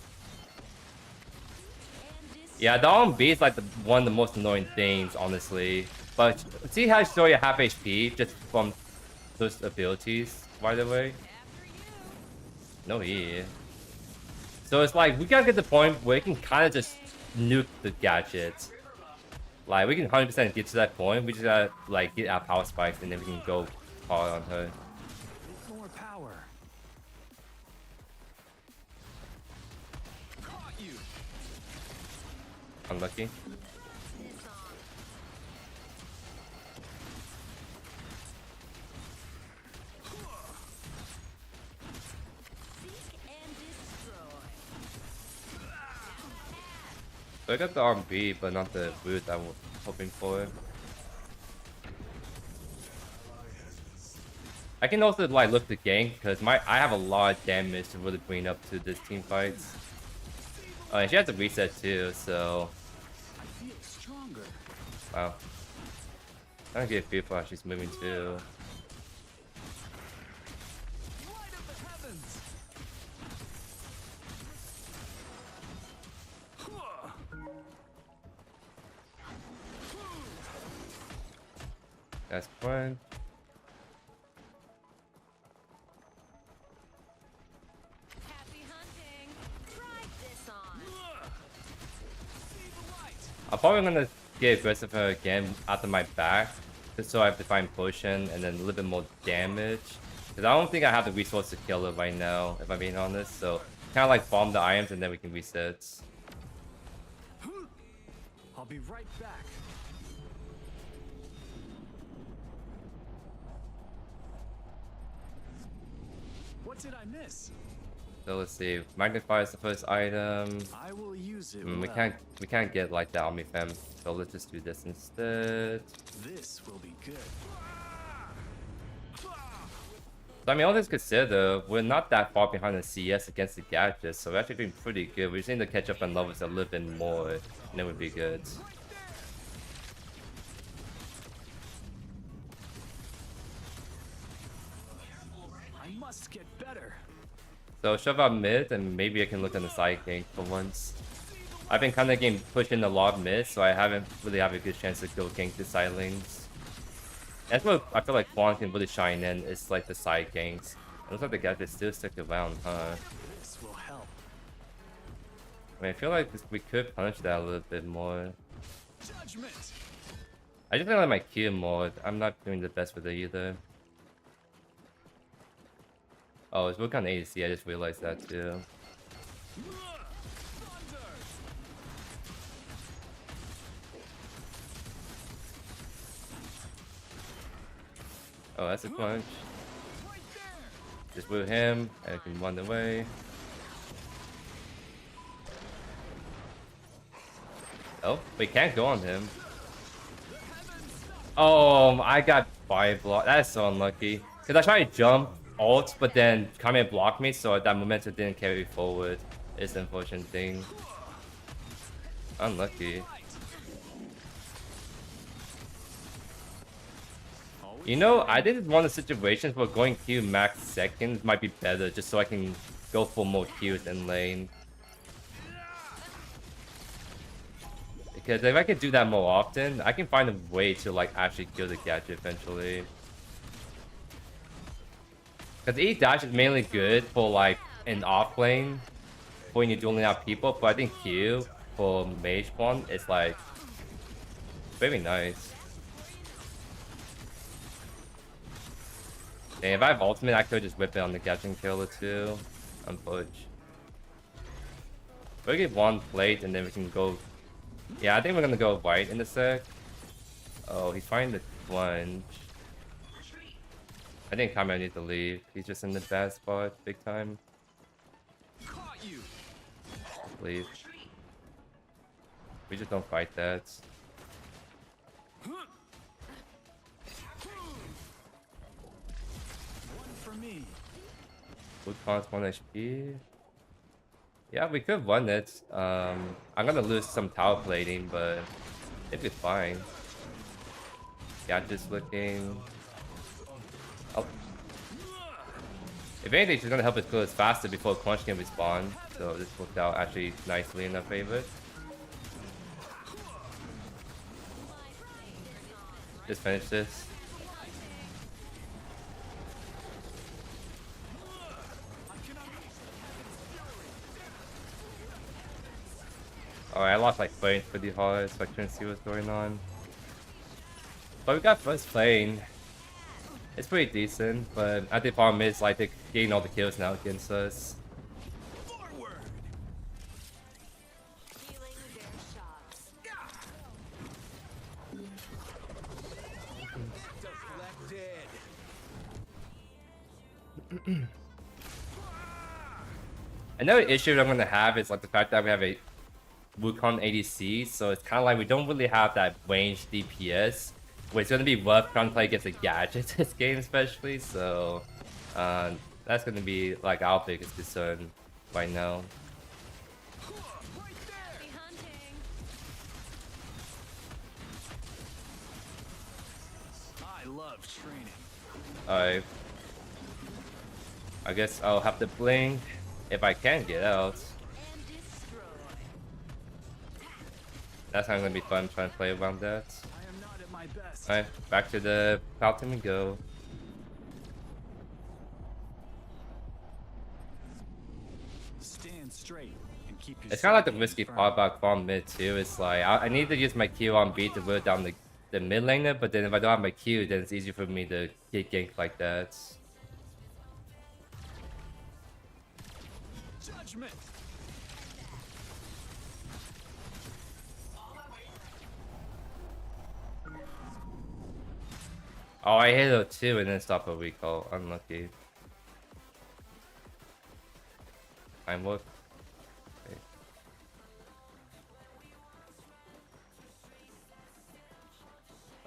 Yeah, the R&B is like one of the most annoying things, honestly. But see how I show you half HP just from those abilities, by the way? No, yeah. So it's like, we gotta get to the point where we can kind of just nuke the gadgets. Like, we can 100% get to that point. We just gotta, like, get our power spikes and then we can go hard on her. More power. Caught you. Unlucky. So I got the R&B, but not the boot I was hoping for. I can also like look to gank because I have a lot of damage to really bring up to this team fights. And she has a reset too, so I feel stronger. wow. I don't get a feel for how she's moving too. Light up the heavens. That's fine. Happy hunting. Try this on. See the light. I'm probably gonna get aggressive her again after my back, just so I have to find potion and then a little bit more damage. Because I don't think I have the resource to kill her right now, if I'm being honest. So kind of like farm the items and then we can reset. I'll be right back. What did I miss? So let's see. Magnify is the first item. I will use it. We can't get like that Omni Fem. So let's just do this instead. This will be good. So, I mean, all this considered, we're not that far behind the CS against the gadgets, so we're actually doing pretty good. We just need to catch up on levels a little bit more, and it would be good. I must get better. So shove out mid, and maybe I can look on the side gank for once. I've been kind of getting pushed in a lot of mid, so I haven't really have a good chance to go gank the side lanes. That's what I feel like Kwang can really shine in, is like the side ganks. It looks like the gadgets still stick around, huh? This will help. I mean, I feel like we could punish that a little bit more. Judgment. I just don't like my Q more. I'm not doing the best with it either. Oh, it's working on ADC, I just realized that too. Oh, that's a punch. Right there. Just woo him, and I can run away. Oh, we can't go on him. Oh, I got 5 block. That's so unlucky. Because I tried to jump, ult, but then Kame blocked me, so that momentum didn't carry me forward. It's the unfortunate thing. Unlucky. You know, I did one of the situations where going Q max seconds might be better, just so I can go for more Qs in lane. Because if I could do that more often, I can find a way to like actually kill the gadget eventually. Because E dash is mainly good for like an off lane, when you're dueling out people, but I think Q for mage one is like very nice. And if I have ultimate, I could just whip it on the gadget killer too. Unfortunately. We'll get 1 plate and then we can go. Yeah, I think we're gonna go white in a sec. Oh, he's trying to plunge. I think Kame needs to leave. He's just in the bad spot, big time. Caught you. Just leave. We just don't fight that. One for me. Food cost 1 HP. Yeah, we could run it. I'm gonna lose some tower plating, but it'd be fine. Yeah, just looking. Oh. If anything, she's gonna help us kill us faster before Crunch can respawn. So this worked out actually nicely in our favor. Just finish this. Alright, I lost like planes pretty hard, so I couldn't see what's going on. But we got first plane. It's pretty decent, but I think the problem is like they're getting all the kills now against us. Forward. Deflected. Another issue that I'm gonna have is like the fact that we have a Wukong ADC, so it's kind of like we don't really have that range DPS, which is gonna be rough trying to play against a gadget this game, especially. So that's gonna be like our biggest concern right now. I love training. Alright. I guess I'll have to blink if I can get out. That's not gonna be fun trying to play around that. I am not at my best. Alright, back to the fountain we go. Stand straight and keep your. It's kind of like the risky part about Kwang mid too. It's like I need to use my Q on B to lure down the mid laner, but then if I don't have my Q, then it's easy for me to get ganked like that. Judgment. Oh, I hit it too and then stop a recall. Unlucky. Time work. Okay.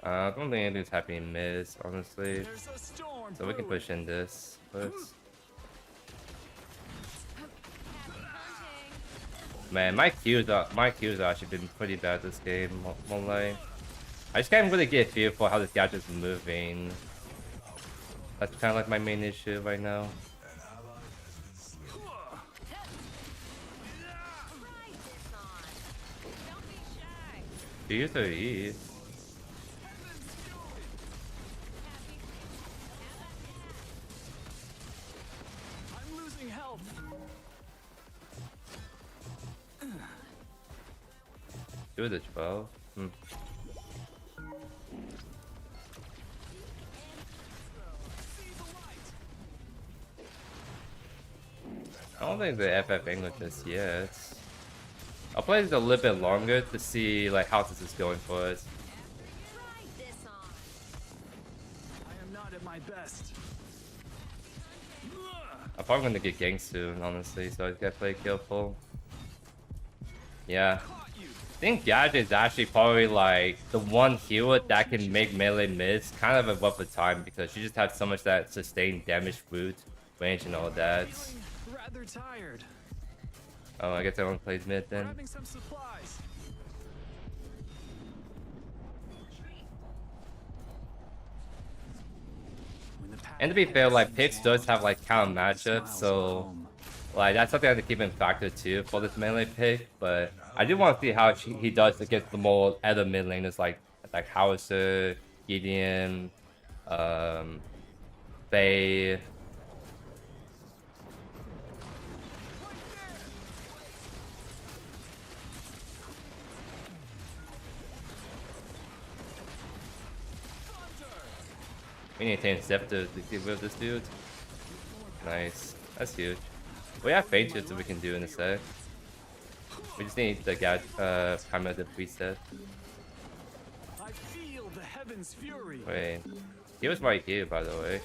I don't think anything's happening in mids, honestly. There's a storm So we can brewing. push in this first. Man, my Q's have actually been pretty bad this game, won't lie. I just can't really get a feel for how this gadget's moving. That's kind of like my main issue right now. Do you use her E? I'm losing health. Do the 12. Hmm. I don't think the FF English just yet. I'll play this a little bit longer to see like how this is going for us. I am not at my best. I'm probably gonna get ganked soon, honestly, so I just gotta play careful. Yeah. I think Gadget is actually probably like the one healer that can make melee miss kind of above the time because she just has so much that sustained damage root range and all that. Rather tired. Oh, I guess everyone plays mid then. Grabbing some supplies. And to be fair, like Pix does have like counter matchups, so like that's something I have to keep in factor too for this melee pick. But I do want to see how he does against the more other mid laners like Howitzer, Gideon, Faye. We need to change Zep to get rid of this dude. Nice. That's huge. We have Fainted that we can do in a sec. We just need the timer to reset. I feel the heavens fury. Wait. He was right here, by the way.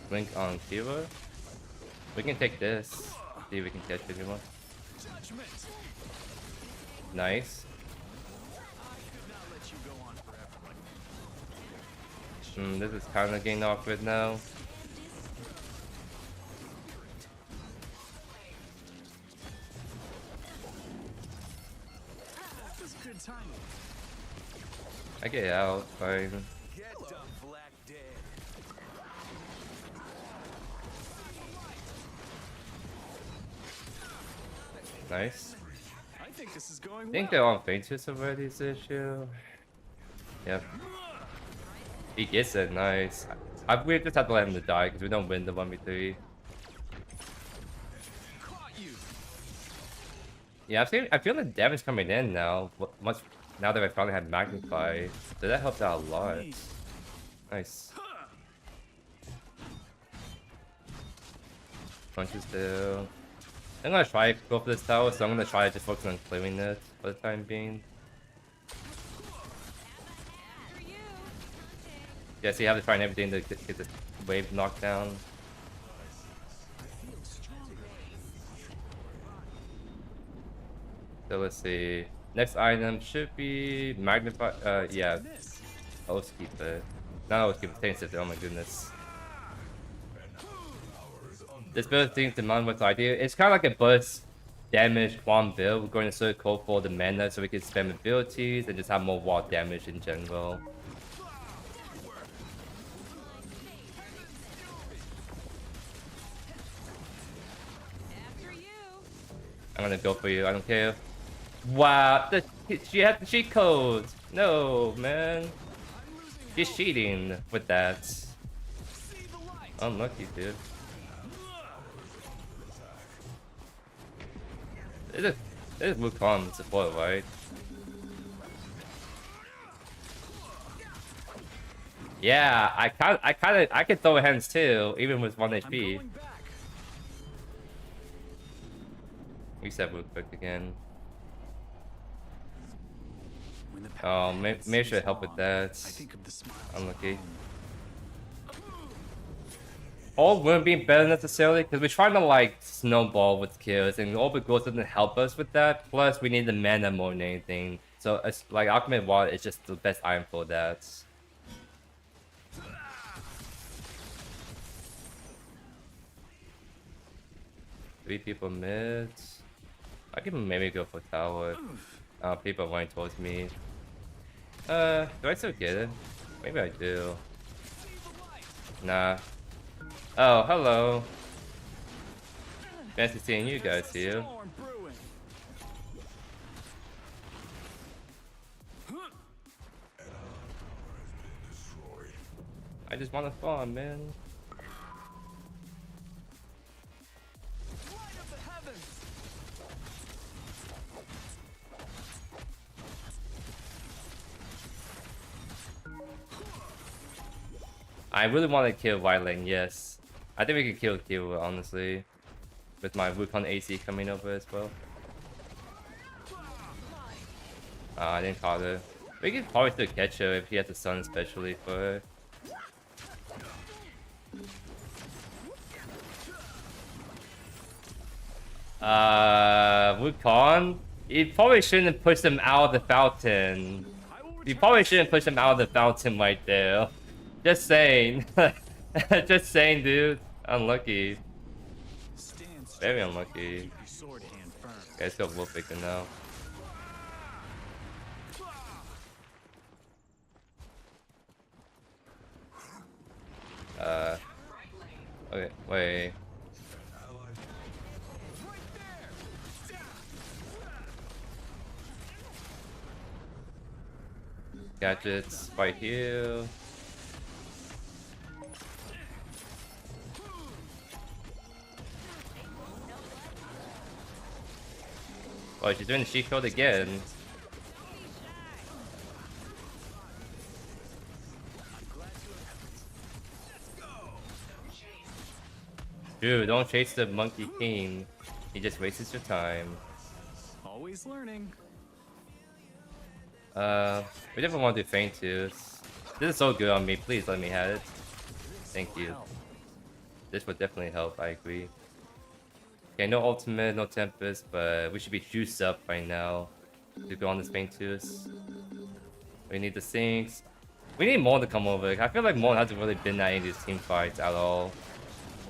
Blink on Kiva. We can take this. See if we can catch anyone. Nice. This is kind of getting awkward now. I get out, fine. Nice. I think this is going I think they're on Faintus already, this issue. Yep. He gets it, nice. We just have to let him to die because we don't win the 1v3. Yeah, I feel the damage coming in now. Much now that I finally have Magnify. So that helps out a lot. Nice. Punches still. I'm gonna try to go for this tower, so I'm gonna try to just focus on clearing it for the time being. Yeah, so you have to find everything to get this wave knocked down. So let's see. Next item should be magnify. Yeah. Let's keep it. No, let's keep it. Tainted. Oh my goodness. This build seems to mind what's idea. It's kind of like a burst damage Kwang build. We're going to circle for the mana so we can spam abilities and just have more wall damage in general. I'm gonna go for you, I don't care. Wow, she had the cheat code! No, man. She's cheating with that. Unlucky, dude. This is Wukong support, right? Yeah, I can throw hands too, even with 1 HP. Reset real quick again. Oh, maybe should help with that. Unlucky. All wouldn't be better necessarily because we're trying to like snowball with kills, and Orbit Ghost doesn't help us with that. Plus, we need the mana more than anything. So it's like Alchemist Water is just the best item for that. Three people mid. I can maybe go for tower. People running towards me. Do I still get it? Maybe I do. Nah. Oh, hello. Fancy seeing you guys here. I just want to farm, man. I really want to kill White Lane, yes. I think we can kill Kill, honestly. With my Wukong AC coming over as well. I didn't call it. We could probably still catch her if he has a sun especially for her. Wukong? You probably shouldn't push him out of the fountain. You probably shouldn't push him out of the fountain right there. Just saying. Just saying, dude. Unlucky. Very unlucky. Okay, let's go Wolfwicker now. Okay, wait. Gadgets right here. Oh, she's doing the sheep code again. Dude, don't chase the Monkey King. He just wastes your time. Always learning. We definitely want to do Feint too. This is so good on me. Please let me have it. Thank you. This would definitely help. I agree. Okay, no ultimate, no Tempest, but we should be juiced up right now to go on this Feint too. We need the sinks. We need Mon to come over. I feel like Mon hasn't really been that in these team fights at all.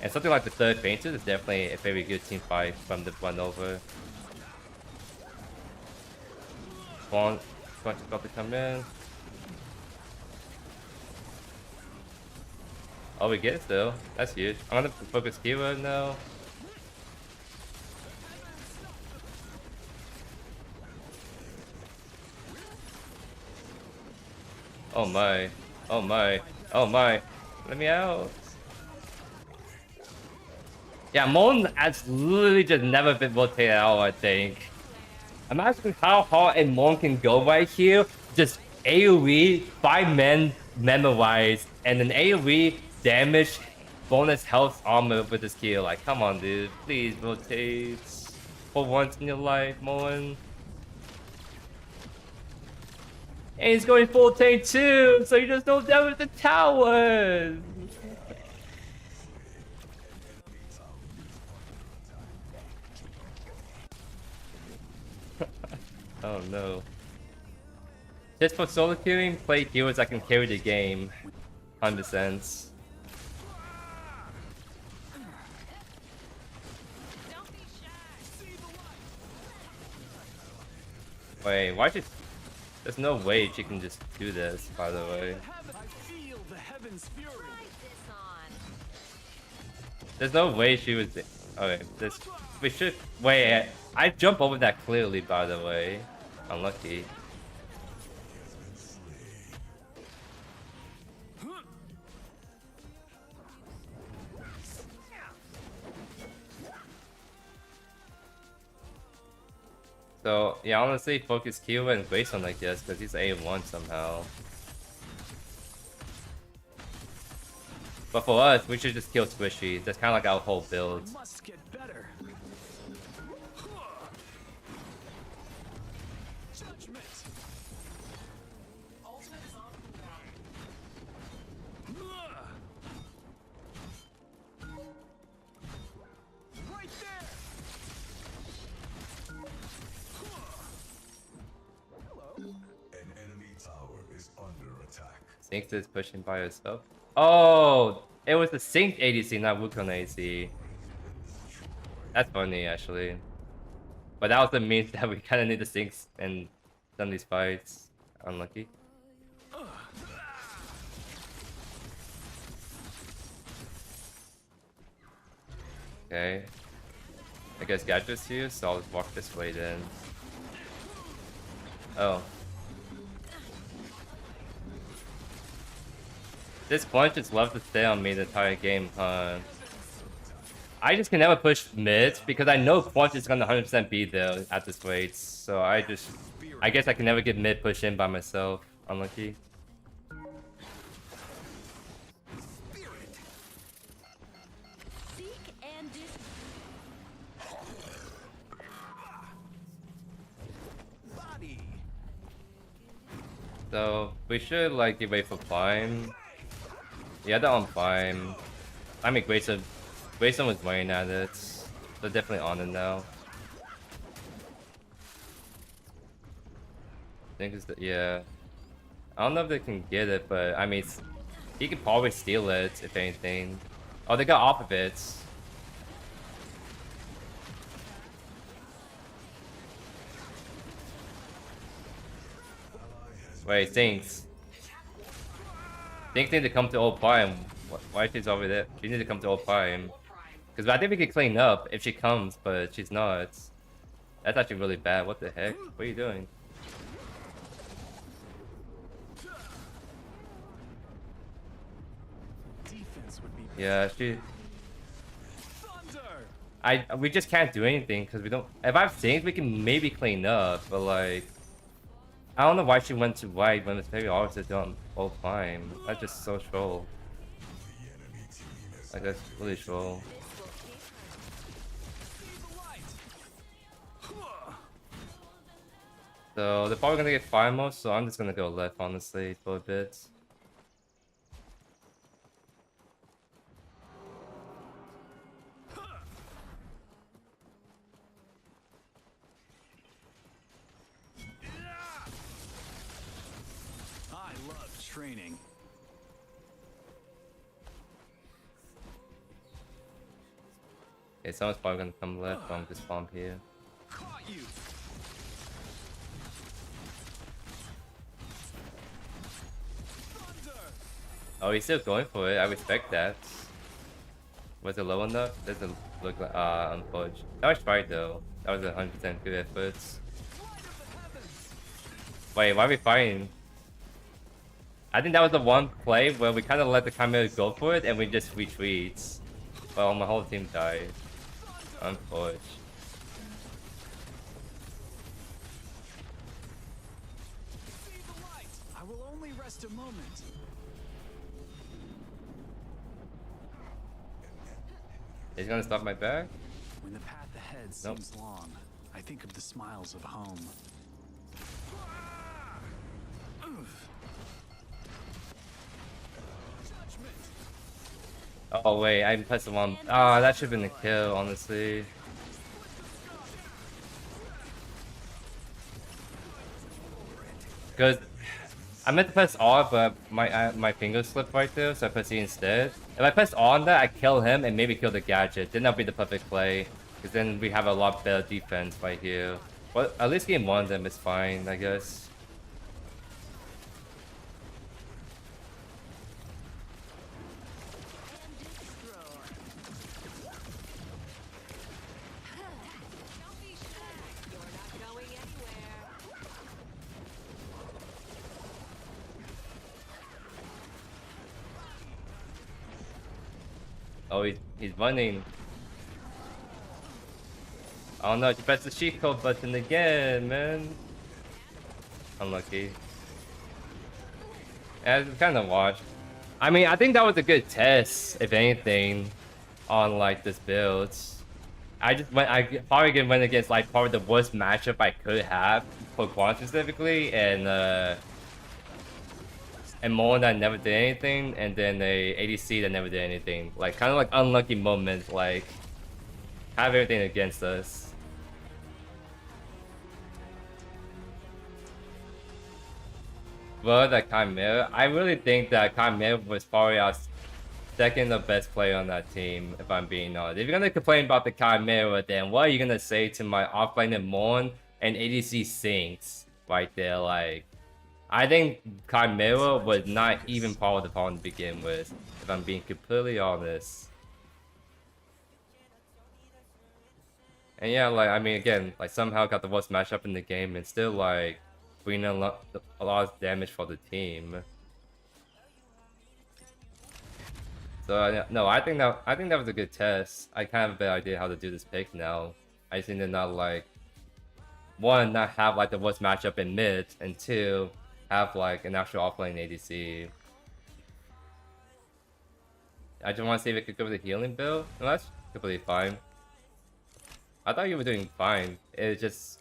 And something like the third Feint is definitely a very good team fight from the run over. Kwang about to come in. Oh, we get it still. That's huge. I'm gonna focus keyword now. Oh my. Oh my. Oh my. Let me out. Yeah, Mon has literally just never been rotated out, I think. Imagine how hard a Mon can go right here. Just AoE, 5 men memorized, and an AoE damage, bonus health armor with this skill. Like, come on, dude. Please rotate. For once in your life, Mon. And he's going full tank too, so you just don't damage the towers. Oh no. Just for solo queuing, play heroes that can carry the game. 100%. Wait, why should... There's no way she can just do this, by the way. There's no way she was... Okay, this... We should... Wait, I jump over that clearly, by the way. Unlucky. So, yeah, honestly, focus Q and Grayson like this, because he's A1 somehow. But for us, we should just kill Squishy. That's kind of like our whole build. Must get better. Judgment. Right there. An enemy tower is under attack. Sync is pushing by herself. Oh, it was the synced ADC, not Wukong ADC. That's funny, actually. But that also means that we kind of need the syncs in some of these fights. Unlucky. Okay. I guess Gadget's here, so I'll just walk this way then. Oh. This Punch just loves to stay on me the entire game, huh? I just can never push mid because I know Punch is gonna 100% be there at this rate. So I guess I can never get mid push in by myself. Unlucky. So we should like give way for Prime. Yeah, they're on Prime. I mean, Grayson was winning at it. They're definitely on it now. I think it's the, yeah. I don't know if they can get it, but I mean, he could probably steal it if anything. Oh, they got off of it. Wait, Things need to come to old Prime. Why she's over there? She needs to come to old Prime. Because I think we could clean up if she comes, but she's not. That's actually really bad. What the heck? What are you doing? Yeah, we just can't do anything because we don't. If I have things, we can maybe clean up, but like, I don't know why she went to white when it's very obvious to on all time. That's just so troll. Like that's really troll. So they're probably gonna get fire mode, so I'm just gonna go left honestly for a bit. I love training. Okay, someone's probably gonna come left from this bomb here. Caught you. Oh, he's still going for it. I respect that. Was it low enough? Doesn't look like unforged. That was right though. That was 100% good efforts. Wait, why are we fighting? I think that was the one play where we kind of let the camera go for it and we just retreat. Well, my whole team died. Unforged. I will only rest a moment. He's gonna stop my back? When the path ahead Nope. seems long, I think of the smiles of home. Oh wait, I pressed the one. Ah, that should have been a kill, honestly. Because I meant to press R, but my finger slipped right there, so I pressed E instead. If I pressed R on that, I kill him and maybe kill the gadget. Then that'll be the perfect play. Because then we have a lot better defense right here. Well, at least game one of them is fine, I guess. Oh, he's running. Oh no, you pressed the cheat code button again, man. Unlucky. Yeah, it's kind of washed. I mean, I think that was a good test, if anything, on like this build. I probably went against like probably the worst matchup I could have for Kwang specifically, and more that never did anything, and then a ADC that never did anything. Like kind of like unlucky moments, like have everything against us. But that Chimera, I really think that Chimera was probably our second the best player on that team, if I'm being honest. If you're gonna complain about the Chimera, then what are you gonna say to my offlane and Morn and ADC Sinks right there? Like, I think Chimera was not even part of the problem to begin with, if I'm being completely honest. And yeah, like, I mean, again, like, somehow got the worst matchup in the game and still, like, bringing a lot of damage for the team. So, no, I think that was a good test. I kind of have a better idea how to do this pick now. I just need to not, like, one, not have, like, the worst matchup in mid, and two, have like an actual offlane ADC. I just want to see if it could go with the healing build. No, that's completely fine. I thought you were doing fine. It's just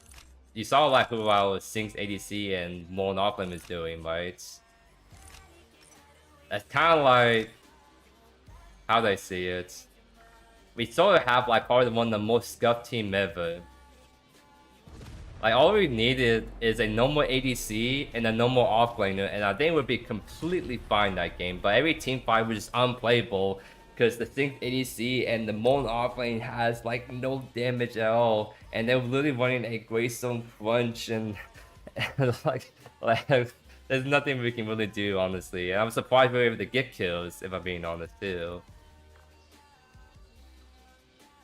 you saw like who our Sync's ADC and Mon offlane is doing, right? That's kind of like how they see it. We sort of have like probably one of the most scuffed team ever. Like all we needed is a normal ADC and a normal offlaner, and I think we'd be completely fine that game. But every team fight was just unplayable because the Sync ADC and the Mon offlane has like no damage at all, and they're literally running a Greystone crunch and like there's nothing we can really do, honestly. And I'm surprised we were able to get kills, if I'm being honest too.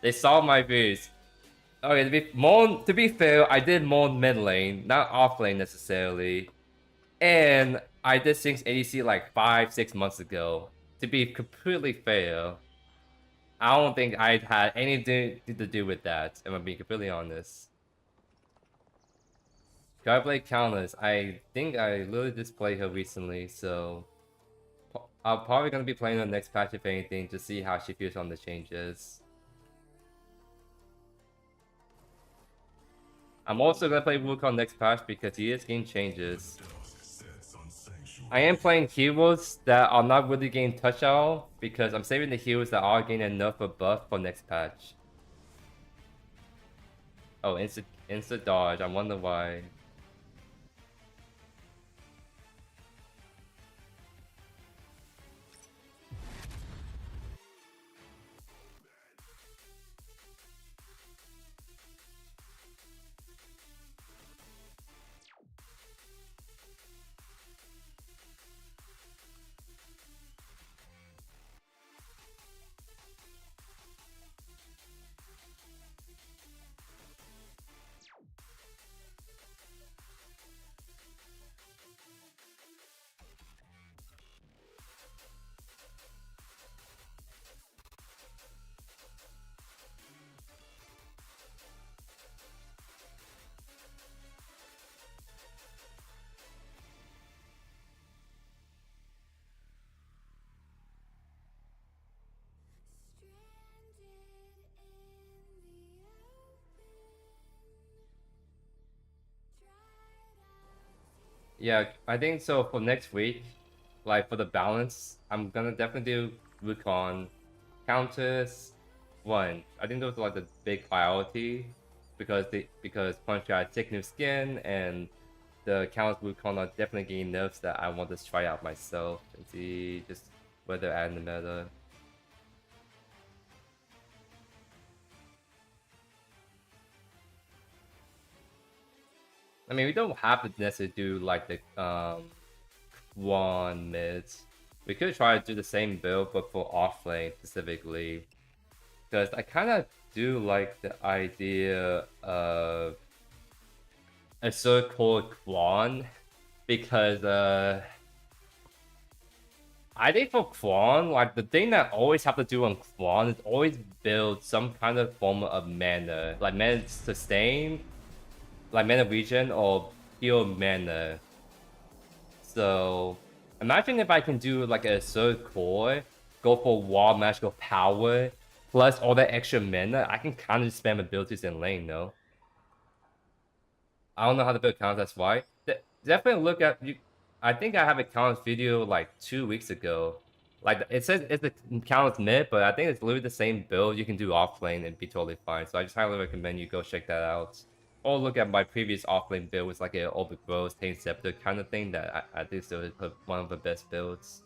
They saw my views. Okay, to be fair, I did Mon mid lane, not off lane necessarily. And I did Sync's ADC like 5-6 months ago. To be completely fair, I don't think I'd had anything to do with that, if I'm being completely honest. Can I play counters? I think I literally just played her recently, so I'm probably gonna be playing her next patch if anything, to see how she feels on the changes. I'm also gonna play Wukong next patch because he is getting changes. I am playing heroes that are not really getting touch at all because I'm saving the heroes that are getting enough of buff for next patch. Oh, insta dodge. I wonder why. Yeah, I think so for next week, like for the balance, I'm gonna definitely do Wukong, Countess, one. I think those are like the big priority because Punch got thick new skin and the Countess Wukong are definitely getting nerfs that I want to try out myself and see just where they're at in the meta. I mean, we don't have to necessarily do like the Kwang mids. We could try to do the same build, but for offlane specifically. Because I kind of do like the idea of a so-called Kwang. Because I think for Kwang, like the thing that I always have to do on Kwang is always build some kind of form of mana. Like mana sustain, like mana regen, or heal mana. So imagine if I can do like a third core, go for wall magical power, plus all that extra mana, I can kind of spam abilities in lane, no? I don't know how to build counters, that's why. Definitely look at you. I think I have a counters video like 2 weeks ago. Like it says it's the counters mid, but I think it's literally the same build you can do offlane and be totally fine. So I just highly recommend you go check that out. Or look at my previous offlane build with like an overgrowth, Tame Scepter kind of thing that I think still is one of the best builds.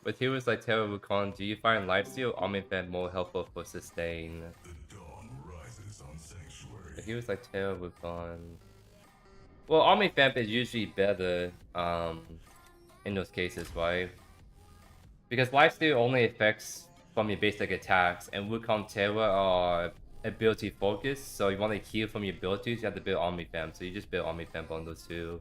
With heroes like Terra Wukong, do you find lifesteal or Omnifam more helpful for sustain? The dawn rises on Sanctuary. With heroes like Terra Wukong... Well, Omnifam is usually better in those cases, right? Because lifesteal only affects from your basic attacks, and Wukong Terra are ability focused, so you want to heal from your abilities, you have to build Omnifam, so you just build Omnifam on those two.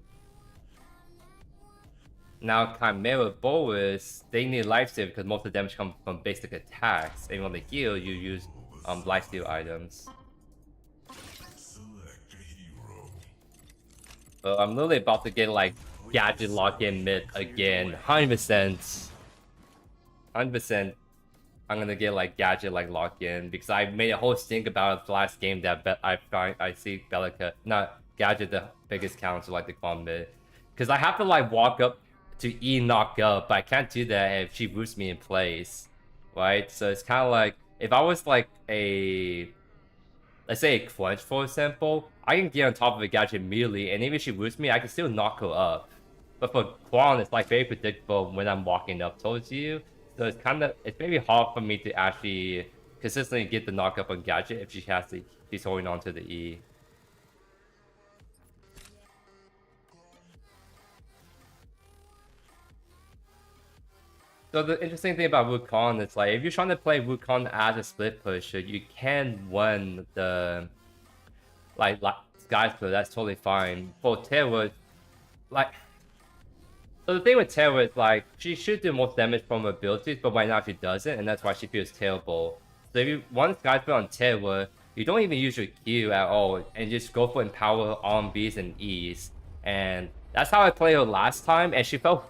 Now Chimera Boas, they need lifesteal because most of the damage comes from basic attacks. And when they heal, you use lifesteal items. Select a hero. So I'm literally about to get like gadget lock in mid again. 100%. 100%. I'm gonna get like gadget like lock in because I made a whole stink about it the last game that I see Belica, not gadget the biggest counter like the Kwang mid. Because I have to like walk up to E knock up, but I can't do that if she roots me in place. Right? So it's kinda like if I was like a, let's say a Crunch for example, I can get on top of a gadget immediately, and even if she roots me, I can still knock her up. But for Kwang, it's like very predictable when I'm walking up towards you. So it's maybe hard for me to actually consistently get the knock up on gadget if she's holding on to the E. So the interesting thing about Wukong is like if you're trying to play Wukong as a split pusher, you can win the like Sky Split, that's totally fine. For Terra, like so the thing with Terra is like she should do most damage from her abilities, but right now she doesn't, and that's why she feels terrible. So if you want Sky Split on Terra, you don't even use your Q at all, and just go for Empower on Bs and Es. And that's how I played her last time, and she felt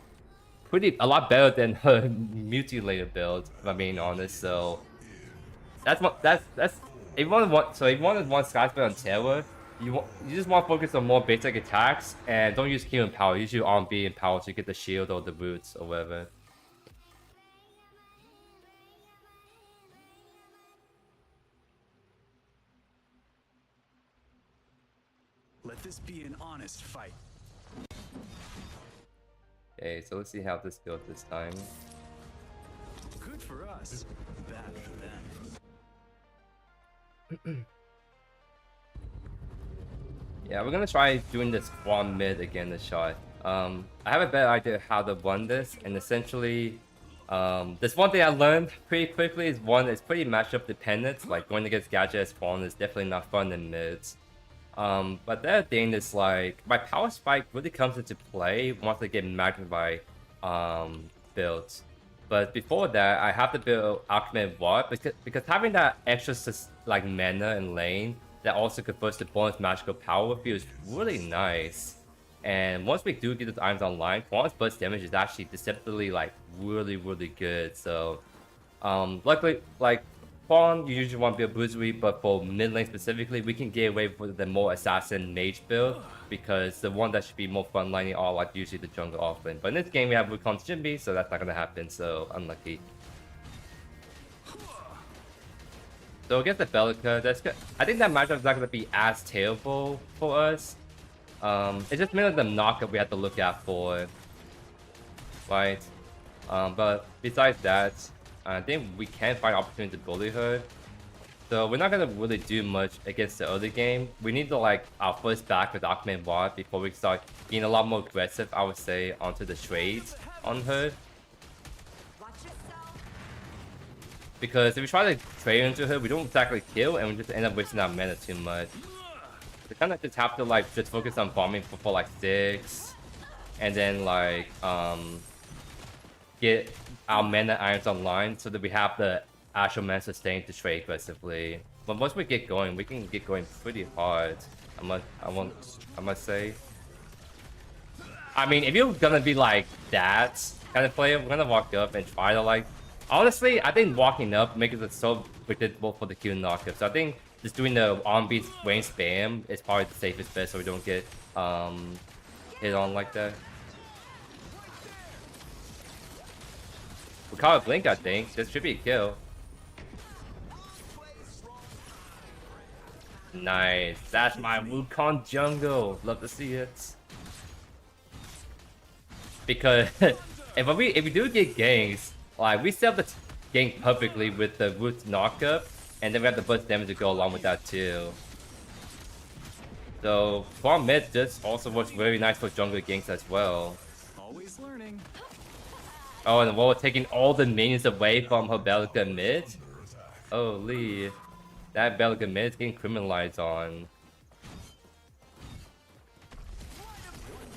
a lot better than her Mutilator build, if I'm being honest. So that's if you want so if you want one Sky Split on Terra, you just want to focus on more basic attacks and don't use Q and power. Use your R&B and power to get the shield or the roots or whatever. Let this be an honest fight. Okay, so let's see how this goes this time. Good for us, bad for them. Yeah, we're gonna try doing this Kwang mid again this shot. I have a better idea how to run this, and essentially, this one thing I learned pretty quickly is one, it's pretty matchup dependent. Like going against gadget as Kwang is definitely not fun in mids. But the other thing is like my power spike really comes into play once I get magnified builds. But before that, I have to build Alchemist Watt because having that extra like mana in lane that also converts to bonus magical power feels really nice. And once we do get those items online, Kwang's burst damage is actually deceptively like really good. So luckily like Kwang, you usually want to be a bruisery, but for mid lane specifically, we can get away with the more assassin mage build because the one that should be more frontlining are like usually the jungle offlane. But in this game we have Wukong's Jimby, so that's not gonna happen. So unlucky. So against the Belica, that's good. I think that matchup is not gonna be as terrible for us. It's just mainly the knockup we have to look out for, right? But besides that, I think we can find opportunity to bully her. So we're not gonna really do much against the early game. We need to like our first back with Alchemist Watt before we start getting a lot more aggressive, I would say, onto the trades on her. Because if we try to trade into her, we don't exactly kill and we just end up wasting our mana too much. We kind of just have to like just focus on bombing for like 6. And then like get our mana irons online so that we have the actual mana sustain to trade aggressively. But once we get going, we can get going pretty hard. I must say. I mean, if you're gonna be like that kind of player, we're gonna walk up and try to like. Honestly, I think walking up makes it so predictable for the Q knockup. So I think just doing the on-beat range spam is probably the safest bet so we don't get hit on like that. We call it Blink, I think. This should be a kill. Nice. That's my Wukong jungle. Love to see it. Because if we do get ganks, like we set up the gank perfectly with the root knockup, and then we have the burst damage to go along with that too. So Kwang mid just also works very nice for jungle ganks as well. Always learning. Oh, and while we're taking all the minions away from her Belica mid. Holy, that Belica mid is getting criminalized on.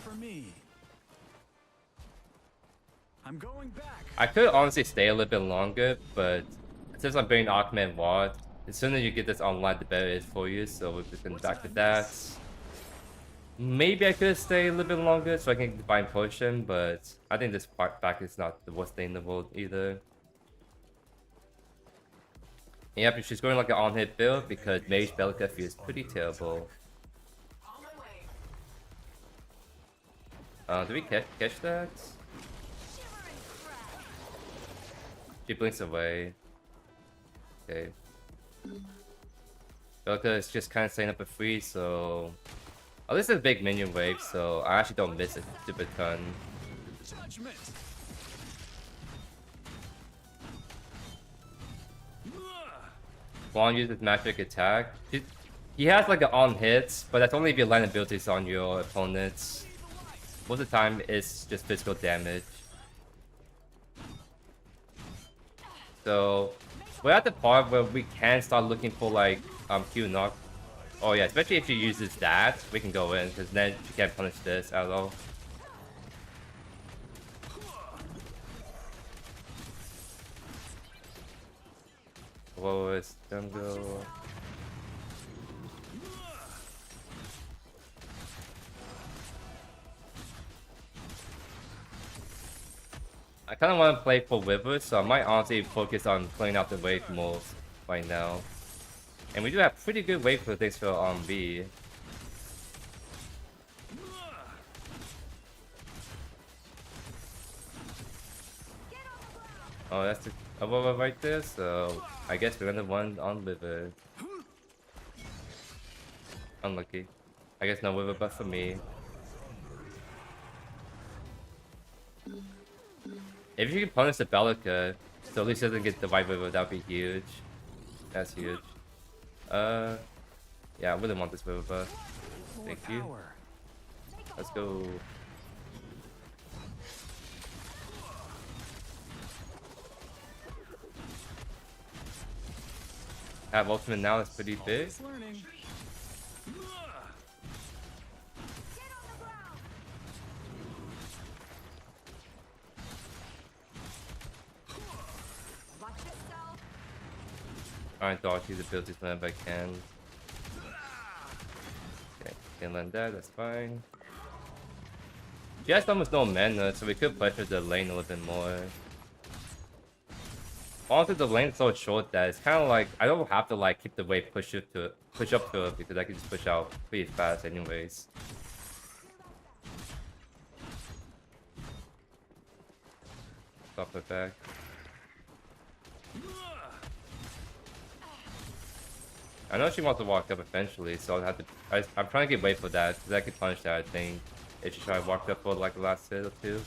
For me. I'm going back. I could honestly stay a little bit longer, but since I'm bringing Augment Ward, the sooner you get this online, the better it is for you. So we're just going back to that. Maybe I could stay a little bit longer so I can Divine Potion, but I think this part back is not the worst thing in the world either. Yep, she's going like an on-hit build because Mage Belka feels pretty terrible. Did we catch that? She blinks away. Okay. Belka is just kind of setting up a freeze, so... Oh, this is a big minion wave, so I actually don't miss it super ton. Judgment. Kwang uses magic attack. He has like an on hits, but that's only if your line abilities on your opponents. Most of the time, it's just physical damage. So we're at the part where we can start looking for like Q knock. Oh yeah, especially if she uses that, we can go in because then she can't punish this at all. Whoa, it's jungle. I kind of want to play for Wither, so I might honestly focus on playing out the wave moves right now. And we do have pretty good wave for things for B. Oh, that's the Aurora right there, so I guess we're gonna one on Wither. Unlucky. I guess no Wither buff for me. If you can punish the Belka, so at least it doesn't get the white Wither, that would be huge. That's huge. Yeah, I wouldn't want this Wither buff. Thank you. Let's go. Have ultimate now, that's pretty big. Alright, dodge these abilities whenever I can. Okay, can land that, that's fine. She has almost no mana, so we could pressure the lane a little bit more. Honestly, the lane is so short that it's kind of like I don't have to like keep the wave push up to it because I can just push out pretty fast anyways. Stop it back. I know she wants to walk up eventually, so I'll have to. I'm trying to get wait for that because I could punish that. I think if she try to walk up for like the last hit or two.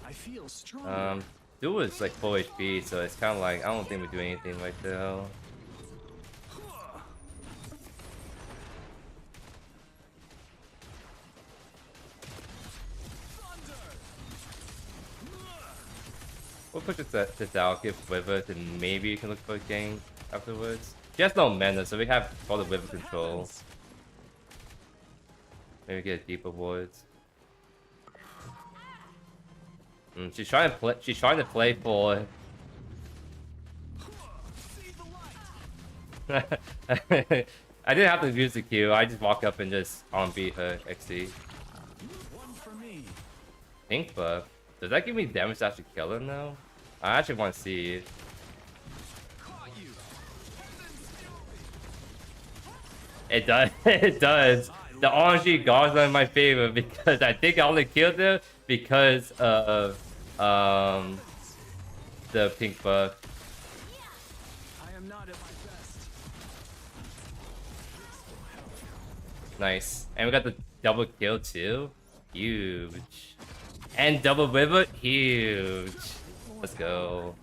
I feel strong. Duo is like full HP, so it's kind of like I don't think we're doing anything right now. We'll push this out, give Wither, and maybe you can look for a gank afterwards. She has no mana, so we have all the Wither control. Maybe get deeper wards. She's trying to play. She's trying to play for. I didn't have to use the Q. I just walk up and just beat her XD. Pink buff. Does that give me damage to actually kill her now? I actually want to see it. It does. It does. The RNG guards are in my favor because I think I only killed her because of the pink buff. I am not at my best. Nice. And we got the double kill too. Huge. And double Wither, huge. Let's go.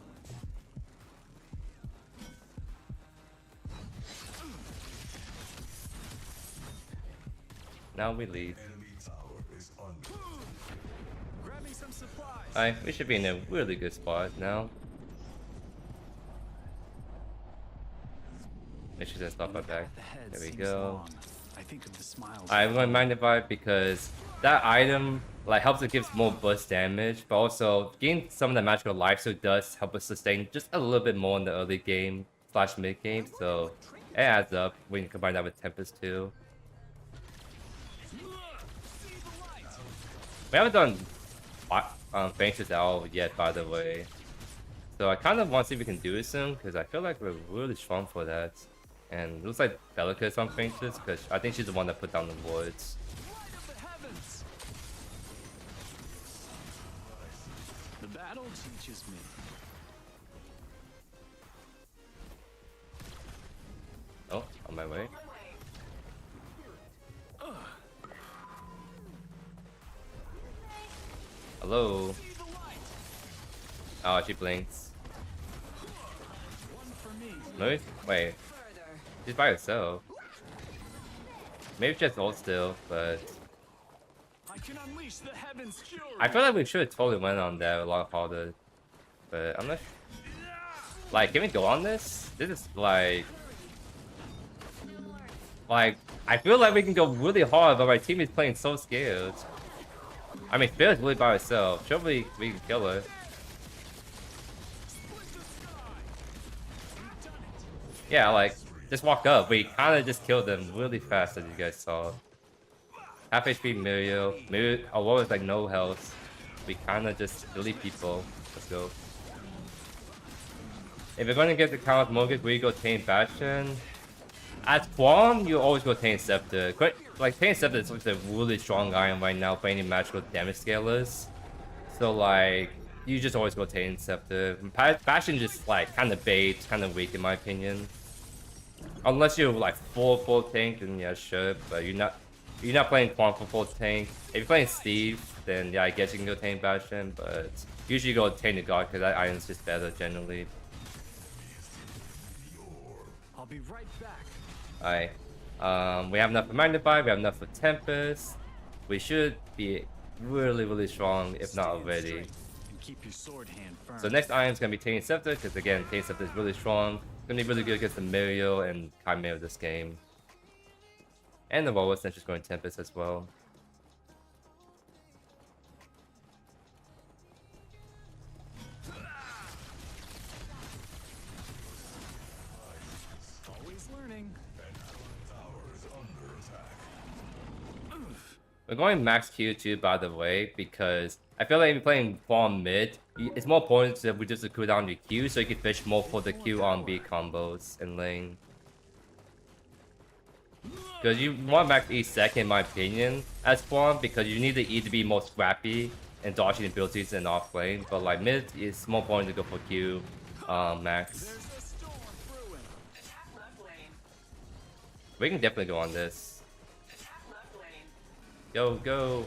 Now we leave. Alright, we should be in a really good spot now. Make sure to stop our back. The head There we seems go. long. I think of the smiles. I'm going to magnify because that item like helps it gives more burst damage, but also getting some of the magical life so does help us sustain just a little bit more in the early game / mid game. So it adds up when you combine that with Tempest too. We haven't done Faintest at all yet, by the way. So I kind of want to see if we can do it soon, because I feel like we're really strong for that. And it looks like Belica is on Faintest, because I think she's the one that put down the wards. The battle teaches me. Oh, on my way. Hello. Oh, she blinks. Maybe, wait. She's by herself. Maybe just hold still, but I can unleash the heavens' fury. I feel like we should have totally went on that a lot harder. But I'm not like, can we go on this? This is like I feel like we can go really hard, but my team is playing so scared. I mean, Fear's really by herself. Surely we can kill her. Yeah, like, just walk up. We kind of just killed them really fast, as you guys saw. Half HP Mirio. Mirio, Aurora was like no health. We kind of just delete people. Let's go. If you're going to get the count Mortgage, we go Tame Bastion. As Kwang, you always go Tame Scepter. Like, Tame Scepter is like a really strong item right now for any magical damage scalers. So, like, you just always go Tame Scepter. Bastion just, like, kind of bait, kind of weak in my opinion. Unless you're, like, full tank, then yeah, sure. But you're not playing Kwang for full tank. If you're playing Steve, then yeah, I guess you can go Tame Bastion. But usually go Tame the God because that item's just better generally. I'll be right back. Alright. We have enough for Magnify, we have enough for Tempest. We should be really strong, if not already. And keep your sword hand firm. So next item is going to be Tame Scepter, because again, Tame Scepter is really strong. It's going to be really good against the Mirio and Chimera this game. And the Wawa since she's going Tempest as well. Always learning. We're going max Q too, by the way, because I feel like if you're playing Kwang mid, it's more important to reduce the cooldown to Q so you can fish more for the Q on B combos in lane. Because you want max E second in my opinion as Kwang, because you need the E to be more scrappy and dodging abilities in off lane, but like mid it's more important to go for Q max. We can definitely go on this. Go.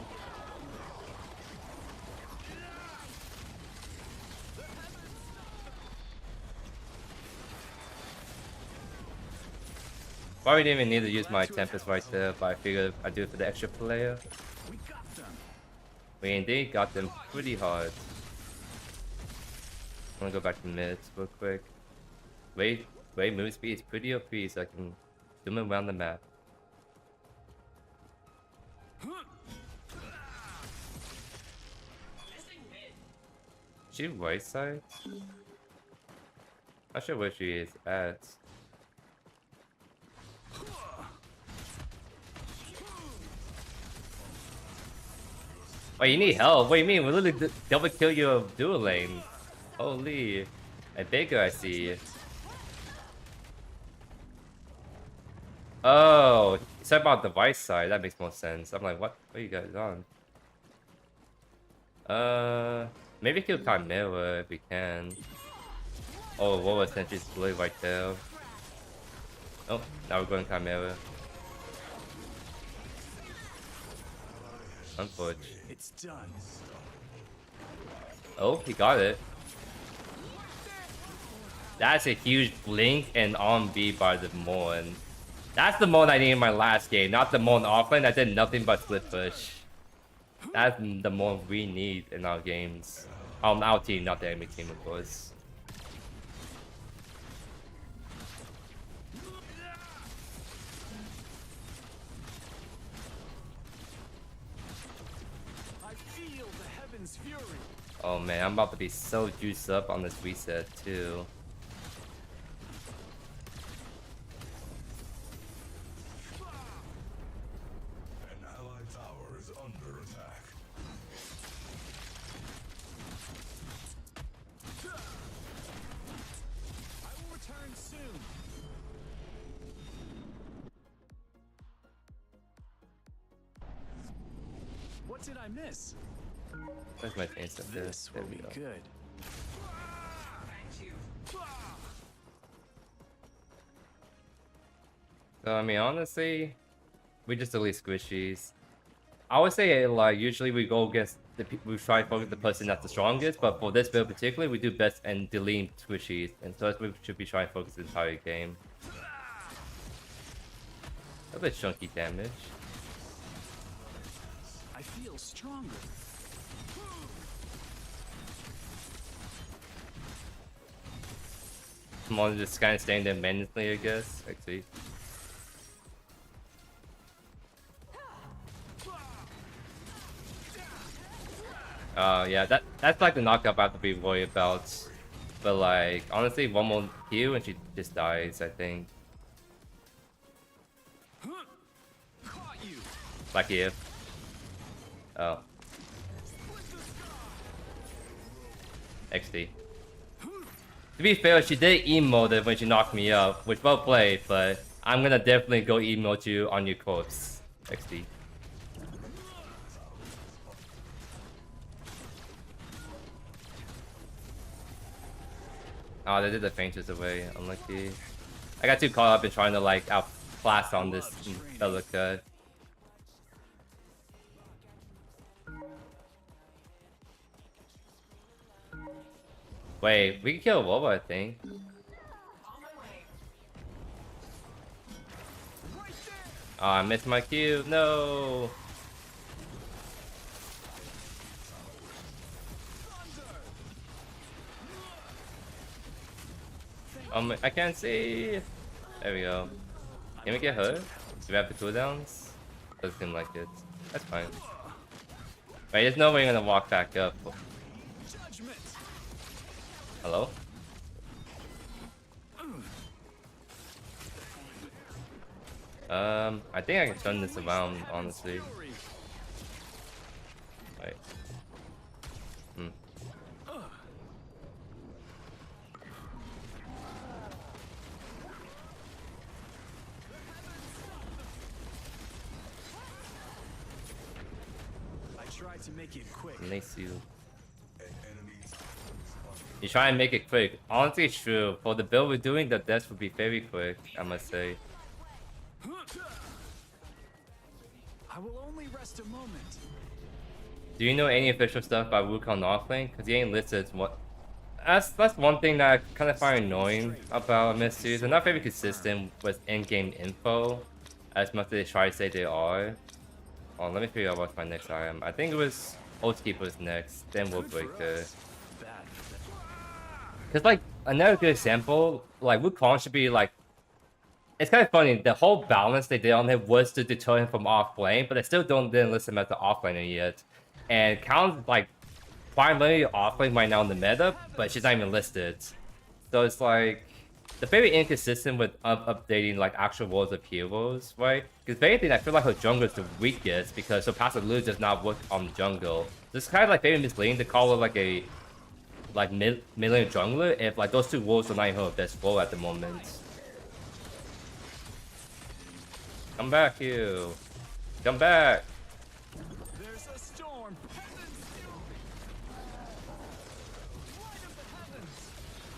Probably didn't even need to use my Tempest right there, but I figured I'd do it for the extra player. We indeed got them pretty hard. I'm gonna go back to mid real quick. Wait, move speed is pretty OP, so I can zoom around the map. She right side? Not sure where she is at. Oh, you need help? What do you mean? We literally double kill your dual lane. Holy. A bigger, I see. Oh, it's about the right side. That makes more sense. I'm like, what are you guys on? Maybe kill Chimera if we can. Oh, Wawa Sentry's blue right there. Oh, now we're going Chimera. Unfortunate. It's done. Oh, he got it. That's a huge blink and on B by the Mon. That's the Mon I needed in my last game, not the Mon offlane that did nothing but split push. That's the Mon we need in our games. Our team, not the enemy team, of course. fury. Oh man, I'm about to be so juiced up on this reset too. An allied tower is under attack. I will return soon. What did I miss? That's my chance of this. This There will we be go. good. So I mean, honestly, we just delete squishies. I would say like usually we go against we try to focus the person that's the strongest, but for this build particularly, we do best in deleting squishies, and so we should be trying to focus the entire game. A bit chunky damage. I feel stronger. Come on, just kind of staying there menacingly, I guess. Actually. Yeah, that's like the knockup I have to be worried about. But like, honestly, one more heal and she just dies, I think. Caught you. Like if. Oh. XD. To be fair, she did emote it when she knocked me up, which well played, but I'm gonna definitely go emote you on your corpse. XD. Oh, they did the faintest away. Unlucky. I got too caught up in trying to like outclass on this fellow cut. Wait, we can kill Wobo, I think. Oh, I missed my cue. No. I can't see. There we go. Can we get hurt? Do we have the cooldowns? Doesn't seem like it. That's fine. Wait, there's no way you're gonna walk back up. Judgment. Hello? I think I can turn this around, honestly. Fury. Wait. I tried to make it quick. Nice you. An enemy tower is under You try and make it quick. Honestly, it's true. For the build we're doing, the death would be very quick, I must say. I will only rest a moment. Do you know any official stuff about Wukong offlane? Because he ain't listed what. That's one thing that I kind of find annoying about Mysteries. They're not very consistent with in-game info as much as they try to say they are. Oh, let me figure out what's my next item. I think it was Oathkeeper's next, then Willbreaker. Bad. Because like another good example, like Wukong should be like. It's kind of funny. The whole balance they did on him was to deter him from offlane, but they still didn't list him as the offlaner yet. And Kwang's like primarily offlane right now in the meta, but she's not even listed. So it's like they're very inconsistent with updating like actual roles of heroes, right? Because if anything, I feel like her jungle is the weakest because her passive literally does not work on the jungle. So it's kind of like very misleading to call her like a million jungler if like those two roles are not even her best role at the moment. Come back, you. Come back. There's a storm. Heavens, light of the heavens.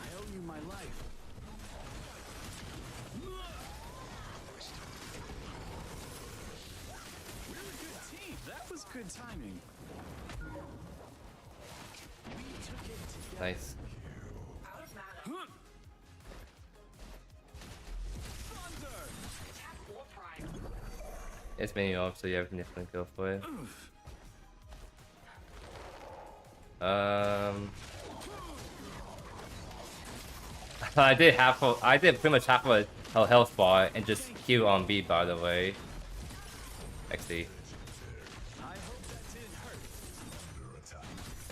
I owe you my life. We're a good team. That was good timing. We took it together. Nice. It's many off, so yeah, we can definitely go for it. I did pretty much half of a health bar and just Q on B, by the way. XD. I hope that didn't hurt.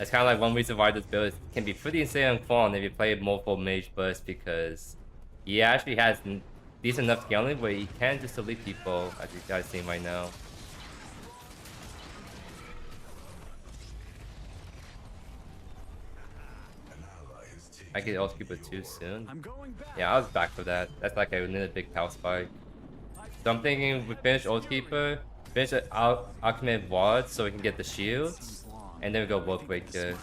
That's kind of like one reason why this build can be pretty insane on Kwang if you play multiple mage bursts, because he actually has decent enough scaling where he can just delete people, as you guys see right now. I get ult Keeper too soon. Yeah, I was back for that. That's like another big power spike. So I'm thinking we finish ult Keeper, finish Alchemist Ward so we can get the shields, and then we go Wolf Breaker.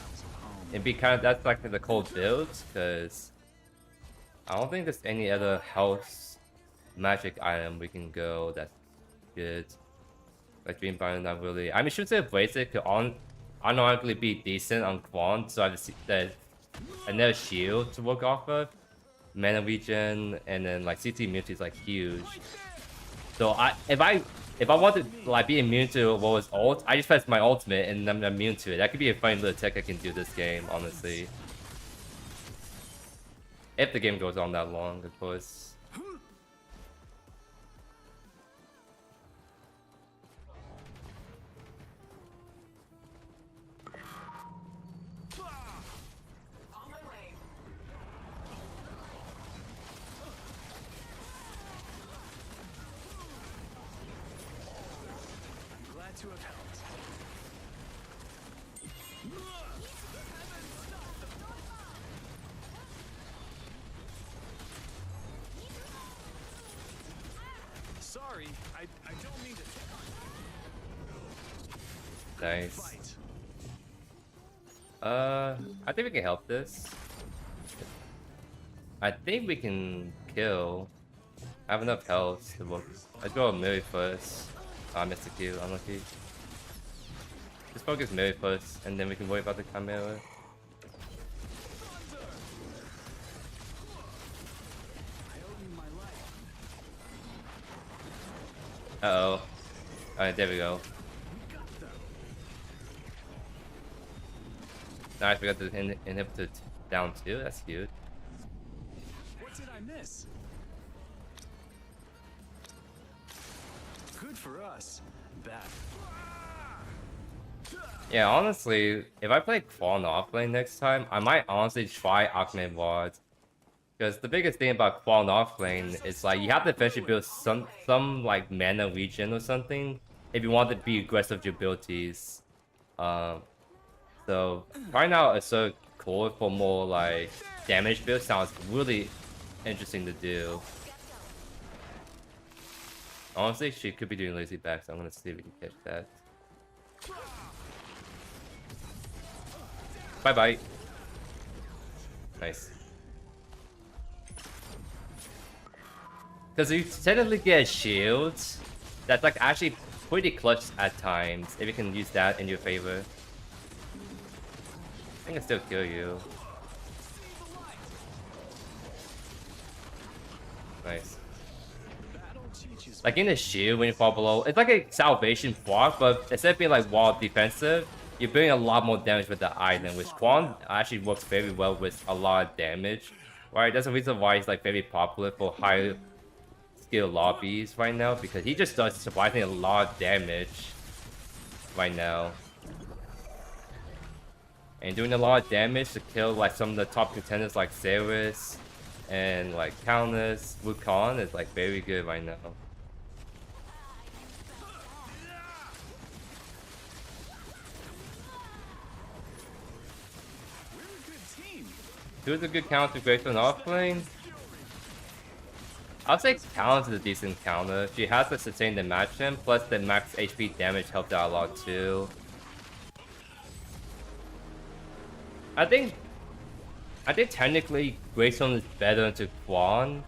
And be kind of, that's like the cold builds, because I don't think there's any other house magic item we can go that's good. Like Dream Bind, not really. I mean, Shoot to Basic could unironically be decent on Kwang, so I have to see that another shield to work off of. Mana regen, and then like CT immunity is like huge. So if I want to like be immune to what was ult, I just press my ultimate and I'm immune to it. That could be a funny little tech I can do this game, honestly. If the game goes on that long, of course. To have helped. Sorry, I don't mean to. Nice. I think we can help this. I think we can kill. I have enough health to work. Let's go Mary first. I missed the Q, unlucky. Just focus Mary first, and then we can worry about the Chimera. Uh-oh. Alright, there we go. Nice, we got the inhibitor down too, that's cute. What did I miss? Good for us. Bad. Yeah, honestly, if I play Kwang offlane next time, I might honestly try Alchemist Ward. Because the biggest thing about Kwang offlane is like you have to eventually build some like mana regen or something if you want to be aggressive with your abilities. So right now it's so cool for more like damage build sounds really interesting to do. Honestly, she could be doing lazy back, so I'm gonna see if we can catch that. Bye bye. Nice. Because you technically get shields that's like actually pretty clutch at times if you can use that in your favor. I can still kill you. Nice. Like in the shield when you fall below, it's like a salvation block, but instead of being like wall defensive, you're doing a lot more damage with the item, which Kwang actually works very well with a lot of damage. Right, that's the reason why he's like very popular for high skill lobbies right now, because he just does surprisingly a lot of damage right now. And doing a lot of damage to kill like some of the top contenders like Ceres and like Countess, Wukong is like very good right now. Who's a good counter to Grace on offlane? I'll say Countess is a decent counter. She has to sustain the match him, plus the max HP damage helped out a lot too. I think technically Greystone is better to Kwang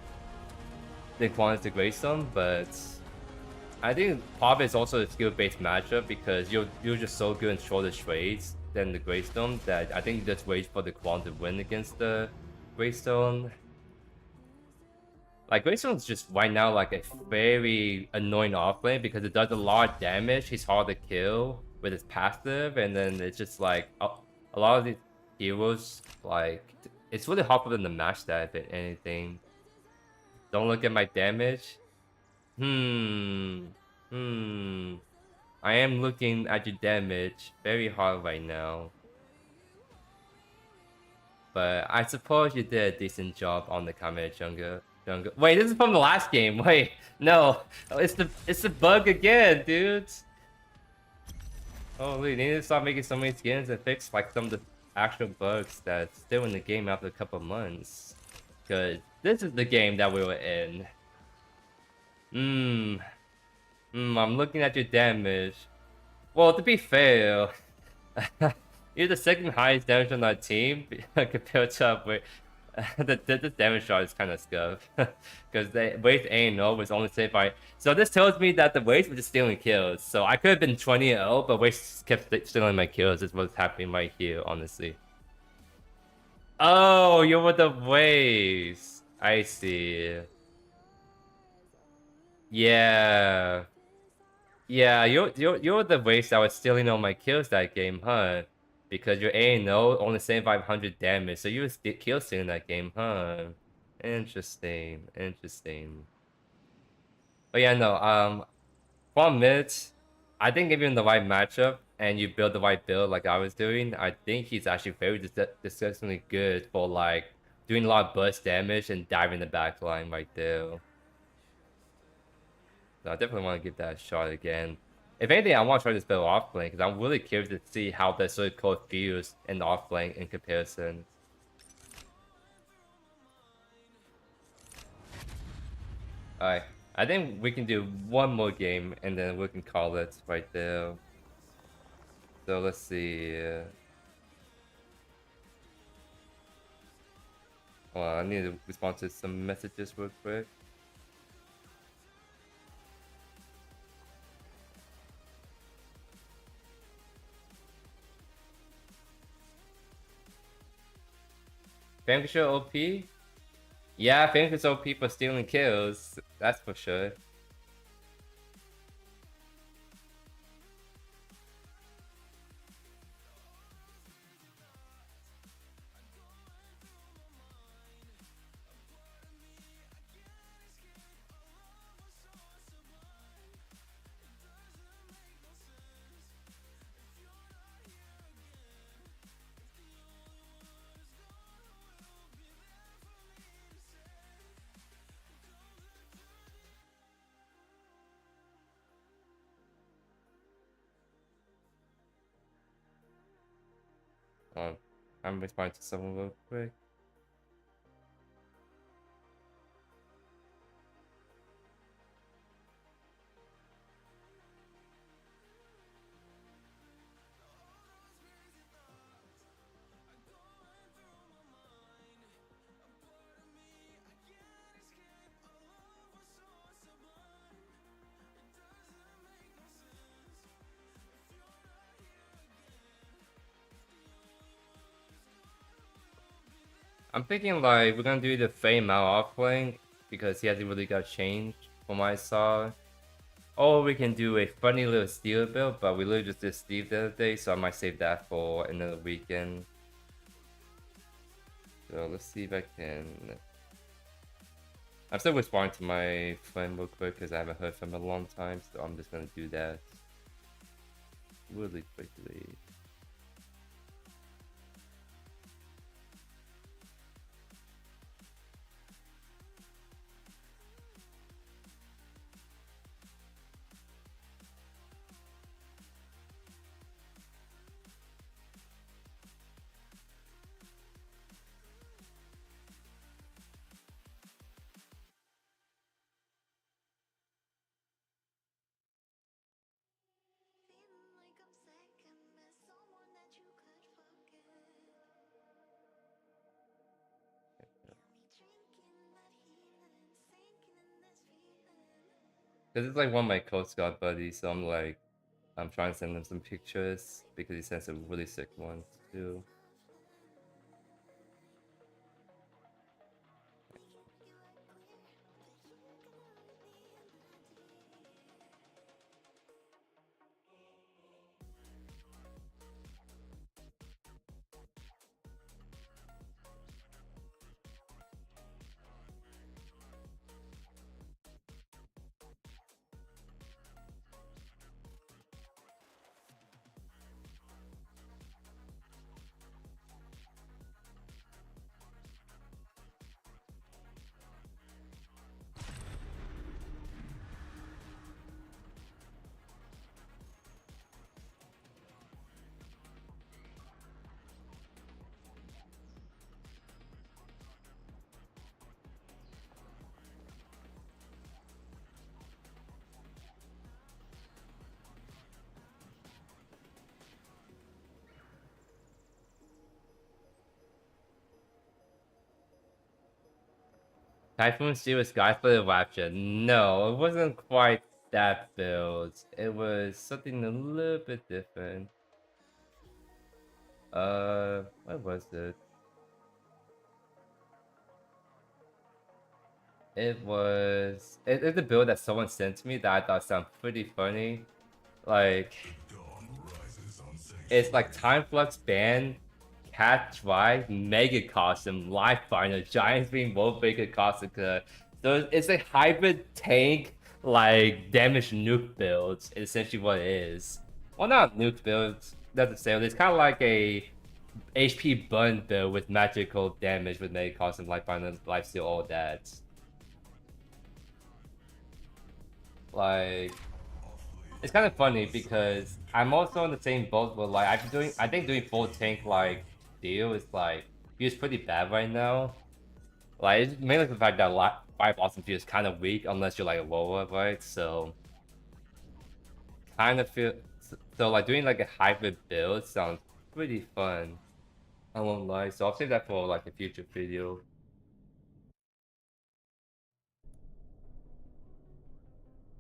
than Kwang is to Greystone, but I think probably it's also a skill-based matchup because you're just so good in shorter trades than the Greystone that I think you just wait for the Kwang to win against the Greystone. Like Greystone's just right now like a very annoying offlane because it does a lot of damage. He's hard to kill with his passive, and then it's just like a lot of these heroes, like it's really hard for them to match that if anything. Don't look at my damage. I am looking at your damage very hard right now. but I suppose you did a decent job on the Kamei Jungle. Wait, this is from the last game. Wait, no, it's the bug again, dude. Holy, they need to stop making so many skins and fix like some of the actual bugs that's still in the game after a couple months. Cause this is the game that we were in. I'm looking at your damage. Well, to be fair, you're the second highest damage on our team compared to the damage shot is kind of scuffed because the Waste A&O was only saved by. So this tells me that the Waste was just stealing kills. So I could have been 20-0, but Waste kept stealing my kills. Is what's happening right here, honestly. Oh, you're with the Waste. I see. Yeah. Yeah, you're the Waste that was stealing all my kills that game, huh? Because your A&O only saved 500 damage, so you was kill stealing that game, huh? Interesting, interesting. But yeah, no, from mid, I think if you're in the right matchup and you build the right build like I was doing, I think he's actually very disgustingly good for like doing a lot of burst damage and diving the back line right there. So I definitely want to give that a shot again. If anything, I want to try this build offlane because I'm really curious to see how the sword code feels in offlane in comparison. Alright, I think we can do one more game and then we can call it right there. So let's see. Well, I need to respond to some messages real quick. Vanquisher OP? Yeah, Vanquisher OP for stealing kills. That's for sure. I'm responding to someone real quick. I'm thinking like we're gonna do the Fame out offlane because he hasn't really got changed from what I saw. Or we can do a funny little steal build, but we literally just did Steve the other day, so I might save that for another weekend. So let's see if I can. I'm still responding to my friend real quick because I haven't heard from him in a long time, so I'm just gonna do that really quickly. Because it's like one of my Coast Guard buddies, so I'm trying to send him some pictures because he sent some really sick ones too. Typhoon Steel with Sky Split Rapture. No, it wasn't quite that build. It was something a little bit different. What was it? It's a build that someone sent to me that I thought sounded pretty funny. Like, Dawn rises on it's like sanctuary. Time Flux Band, Cat Drive, Mega Costume, Life Finder, Giant Beam, Wolfbreaker, Corsica. So it's a hybrid tank, like damage nuke build. Is essentially what it is. Well, not nuke builds necessarily. It's kind of like a HP burn build with magical damage with Mega Costume, Life Finder, Life Steal, all that. Like, it's kind of funny because I'm also in the same boat where like I think doing full tank like deal is like feels pretty bad right now. Like it's mainly the fact that five awesome feels kind of weak unless you're like a lower, right? So kind of feel so like doing like a hybrid build sounds pretty fun. I won't lie. So I'll save that for like a future video.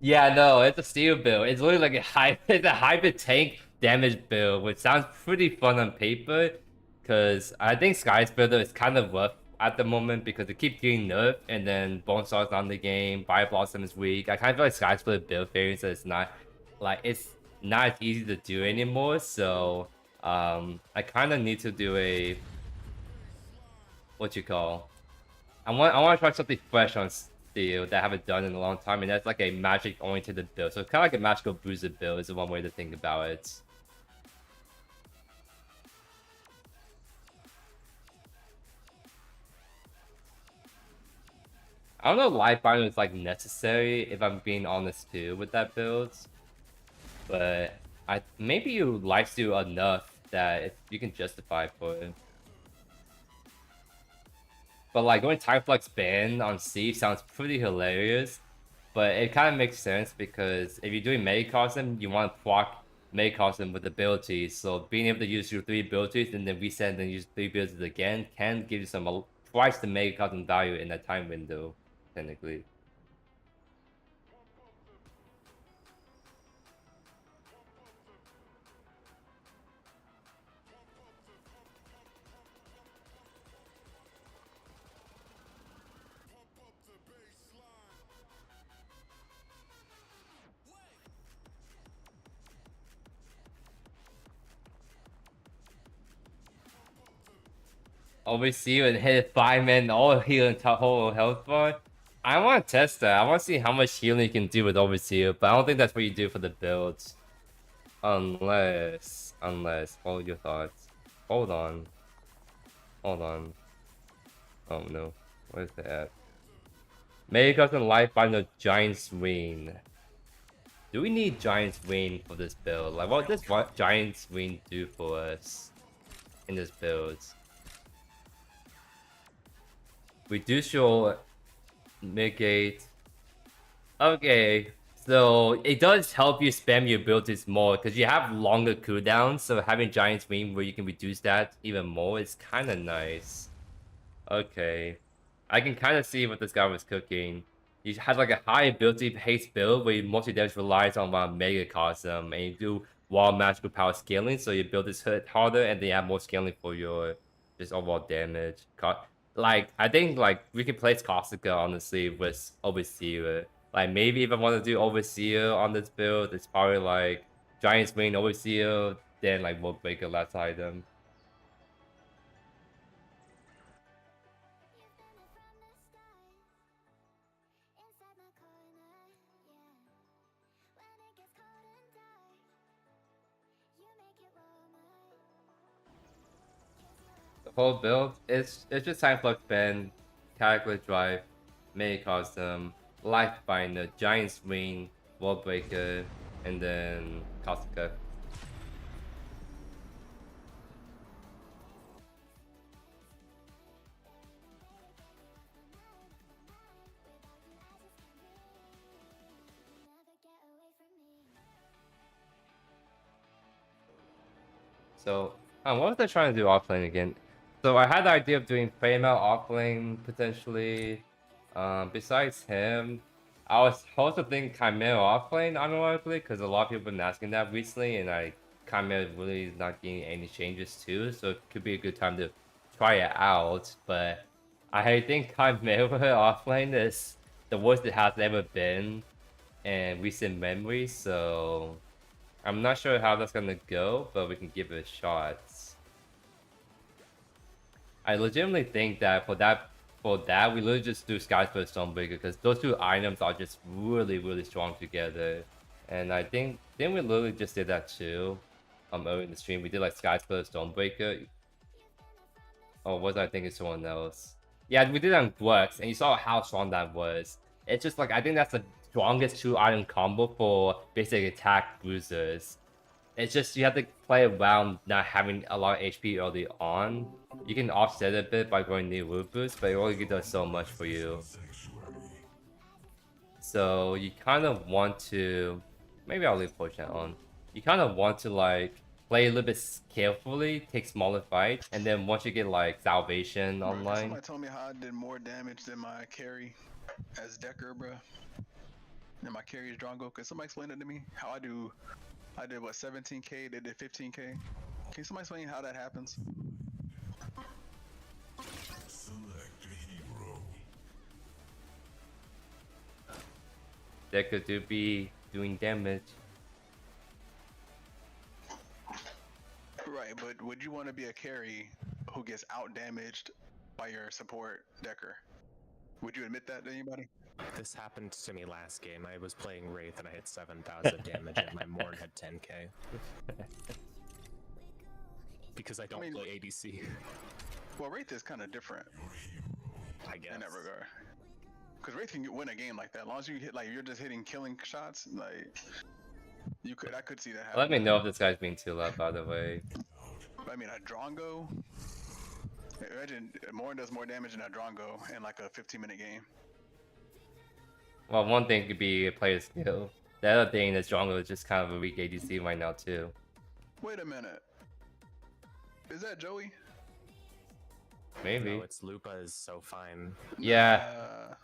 Yeah, no, it's a steel build. It's literally like it's a hybrid tank damage build, which sounds pretty fun on paper. Because I think Sky Splitter is kind of rough at the moment because it keeps getting nerfed, and then Bone Star's on the game, Fire Blossom is weak. I kind of feel like Sky Splitter build variants is not like it's not as easy to do anymore. So I kind of need to do a what you call I want to try something fresh on Steel that I haven't done in a long time, and that's like a magic oriented build. So it's kind of like a magical bruiser build is one way to think about it. I don't know if Life Binder is like necessary if I'm being honest too with that build, but maybe you lifesteal enough that you can justify for it. But like going Time Flux Ban on Steve sounds pretty hilarious. But it kind of makes sense because if you're doing Mega Cosm, you want to proc Mega Cosm with abilities. So being able to use your 3 abilities and then reset and then use 3 abilities again can give you some twice the Mega Cosm value in that time window, technically. Always see you and hit 5 men all healing whole health bar. I want to test that. I want to see how much healing you can do with Overseer, but I don't think that's what you do for the builds. Unless, hold your thoughts. Hold on. Hold on. Oh no. Where's the app? Mega Custom Life by the Giant Swing. Do we need Giant Swing for this build? Like, what does Giant Swing do for us in this build? Reduce your mitigate. Okay, so it does help you spam your abilities more because you have longer cooldowns. So having Giant Swing where you can reduce that even more is kind of nice. Okay, I can kind of see what this guy was cooking. He has like a high ability haste build where mostly damage relies on Mega Cosm, and you do wild magical power scaling, so your build is hit harder, and then you have more scaling for your just overall damage. Like I think like we can place Corsica honestly with Overseer. Like maybe if I want to do Overseer on this build, it's probably like Giant Swing Overseer, then like Wolfbreaker last item. The whole build it's just Time Flux Bend, Cataclysm Drive, Mega Custom, Life Binder, Giant Swing, Wall Breaker, and then Corsica. So, what was I trying to do offlane again? So I had the idea of doing frame out offlane potentially. Besides him, I was also thinking Chimera offlane unironically because a lot of people have been asking that recently, and Chimera really is not getting any changes too, so it could be a good time to try it out. But I think Chimera offlane is the worst it has ever been in recent memory, so I'm not sure how that's gonna go, but we can give it a shot. I legitimately think that for that we literally just do Skyscraper Stonebreaker because those two items are just really strong together. And I think we literally just did that too. Earlier in the stream we did like Skyscraper Stonebreaker. Or was I thinking someone else? Yeah, we did it on Glux, and you saw how strong that was. It's just like I think that's the strongest two item combo for basic attack bruisers. It's just you have to play around not having a lot of HP early on. You can offset a bit by going new root boost, but it only does so much for you. So you kind of want to, maybe I'll leave potion on. You kind of want to like play a little bit carefully, take smaller fights, and then once you get like salvation Bro, online. somebody told me how I did more damage than my carry as Decker, bro. And my carry is Drongo. Can somebody explain it to me? How I did what, 17k, they did 15k. Can somebody explain how that happens? Select a hero. Decker do be doing damage. Right, but would you want to be a carry who gets out damaged by your support Decker? Would you admit that to anybody? This happened to me last game. I was playing Wraith and I hit 7,000 damage and my Morn had 10k. Because I don't play ADC. Well, Wraith is kind of different I guess. in that regard. Because Wraith can win a game like that. As long as you hit, like, you're just hitting killing shots, like, I could see that happen. Let me know if this guy's being too loud, by the way. I mean, a Drongo, imagine Morn does more damage than a Drongo in like a 15-minute game. Well, one thing could be a player's skill. The other thing is Drongo is just kind of a weak ADC right now too. Wait a minute. Is that Joey? Maybe. No, it's Lupa is so fine. Yeah.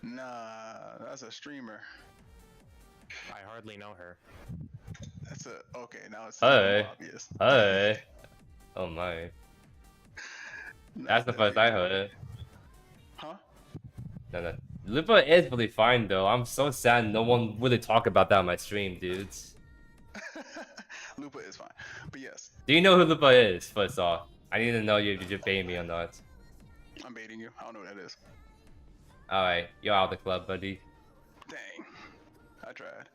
Nah, that's a streamer. I hardly know her. That's a, okay, now it's Hey. obvious. Hey. Oh my. That's the first I heard it. Huh? No. Lupa is really fine though. I'm so sad no one really talked about that on my stream, dudes. Lupa is fine, but yes. Do you know who Lupa is, first off? I need to know if you're baiting me or not. I'm baiting you. I don't know what that is. Alright, you're out of the club, buddy. Dang. I tried.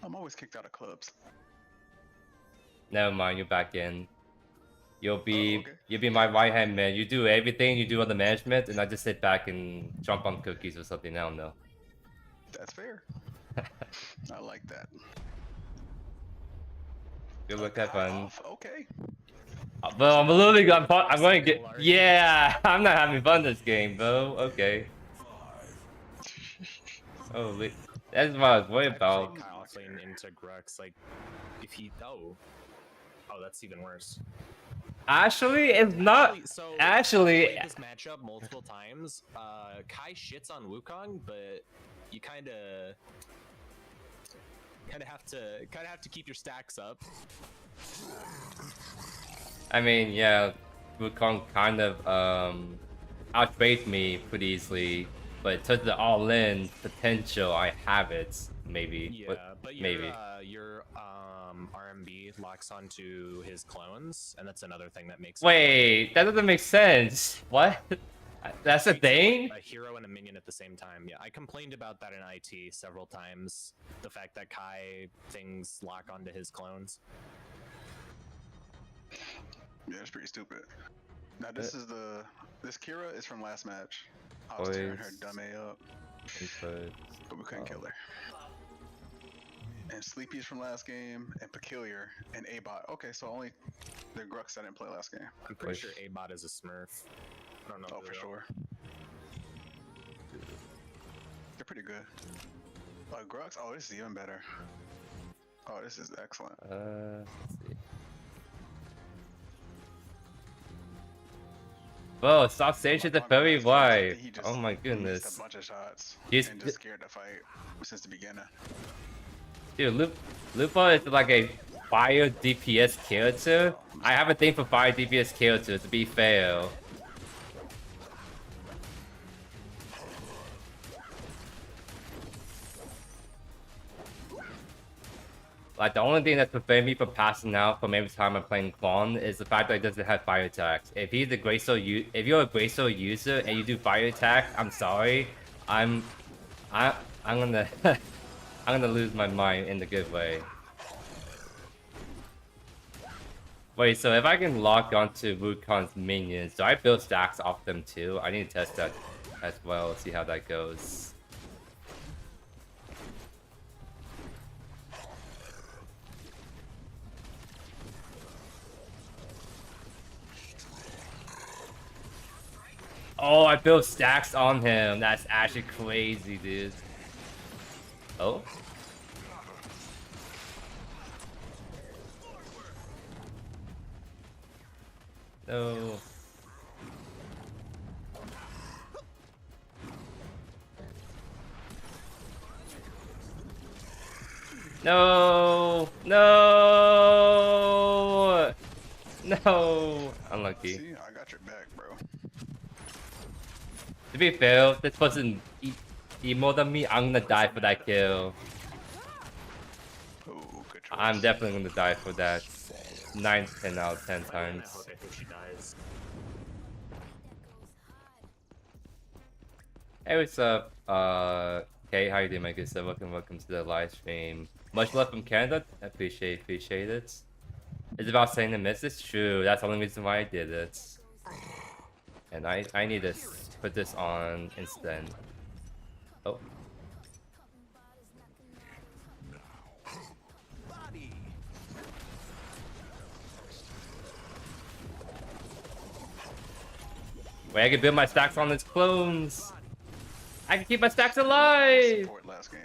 I'm always kicked out of clubs. Never mind, you're back in. You'll be okay. You'll be my right hand man. You do everything, you do all the management, and I just sit back and jump on cookies or something. I don't know. That's fair. I like that. Good luck, have fun. Off. Okay. Bro, I'm literally I'm going to get. Yeah, I'm not having fun this game, bro. Okay. Holy, that's what I was worried about. Kyle playing into Grux, like, if he... Oh, that's even worse. Actually, it's not. Actually, I played this matchup multiple times. Kai shits on Wukong, but you kind of have to keep your stacks up. I mean, yeah, Wukong kind of outplayed me pretty easily, but to the all-in potential, I have it. Maybe. Yeah, but maybe. Your RMB locks onto his clones, and that's another thing that makes. Wait, that doesn't make sense. What? That's a thing? A hero and a minion at the same time. Yeah, I complained about that in IT several times. The fact that Kai things lock onto his clones. Yeah, it's pretty stupid. Now this Kira is from last match. I was tearing her dumb A up, but we couldn't kill her. And Sleepy's from last game, and Peculiar, and A-Bot. Okay, so only the Grux I didn't play last game. I'm pretty sure A-Bot is a Smurf. I don't know. Oh, for sure. They're pretty good. Grux? Oh, this is even better. Oh, this is excellent. Let's see. Bro, stop saying shit to My Furry bad, Steve. I think wife. he just Oh my missed goodness. a bunch of shots He's- and just scared to fight since the beginning. Dude, Lupo is like a fire DPS character. I have a thing for fire DPS characters, to be fair. Like, the only thing that's preventing me from passing out from every time I'm playing Kwang is the fact that he doesn't have fire attacks. If you're a Graysoul user and you do fire attack, I'm sorry. I'm gonna I'm gonna lose my mind in the good way. Wait, so if I can lock onto Wukong's minions, do I build stacks off them too? I need to test that as well, see how that goes. Oh, I built stacks on him. That's actually crazy, dude. Oh? No. No! No! No! Unlucky. See, I got your back, bro. To be fair, if this person emo than me, I'm gonna die for that kill. Ooh, good choice. I'm definitely gonna die for that 9 to 10 out of 10 times. I think she dies. Hey, what's up? Kate, how you doing, my good sir? Welcome to the live stream. Much love from Canada. Appreciate it. It's about saying the miss. It's true. That's the only reason why I did it. And I need to put this on instead. Oh. Wait, I can build my stacks on his clones. I can keep my stacks alive. Support last game.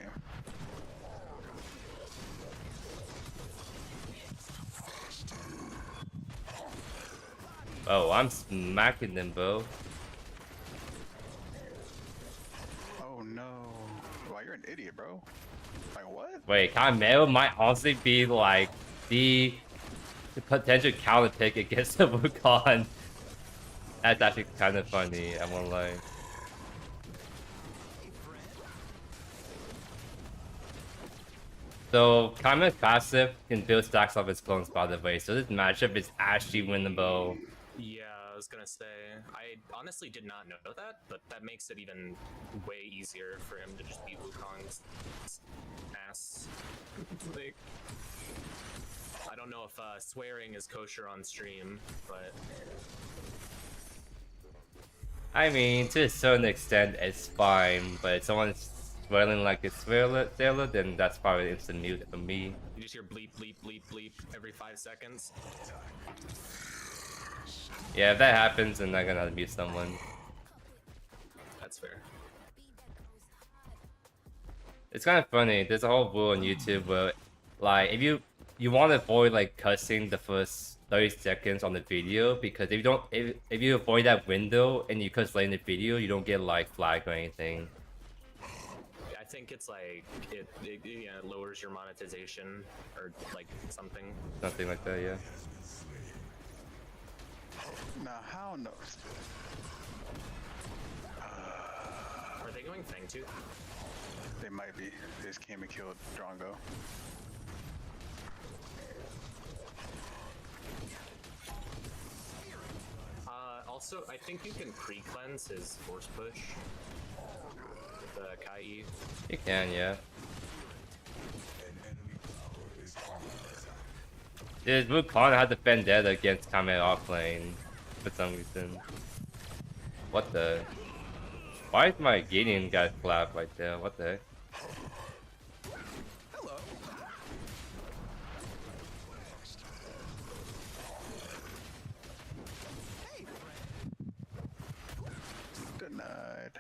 Oh, I'm smacking them, bro. Oh no. Wow, you're an idiot, bro. Like what? Wait, Chimera might honestly be like the potential counter pick against the Wukong. That's actually kind of funny, I won't lie. So, Chimera's passive can build stacks off his clones, by the way, so this matchup is actually winnable. Yeah, I was gonna say. I honestly did not know that, but that makes it even way easier for him to just beat Wukong's ass. Like, I don't know if swearing is kosher on stream, but I mean, to a certain extent, it's fine, but if someone's swearing like a sailor, then that's probably instant mute for me. you just hear bleep, bleep, bleep, bleep every 5 seconds. Yeah, if that happens, then I'm gonna mute someone. That's fair. It's kind of funny. There's a whole rule on YouTube where, like, if you want to avoid like cussing the first 30 seconds on the video, because if you don't, if you avoid that window and you cuss late in the video, you don't get like flagged or anything. I think it's like it yeah, lowers your monetization or like something. Something like that, yeah. Now how no? Are they going Fang Tooth? They might be. They just came and killed Drongo. Also, I think you can pre-cleanse his force push with the Kai. You can, yeah. Dude, Wukong had the vendetta against Kame offlane for some reason. What the? Why is my Gideon got flapped right there? What the heck? Denied.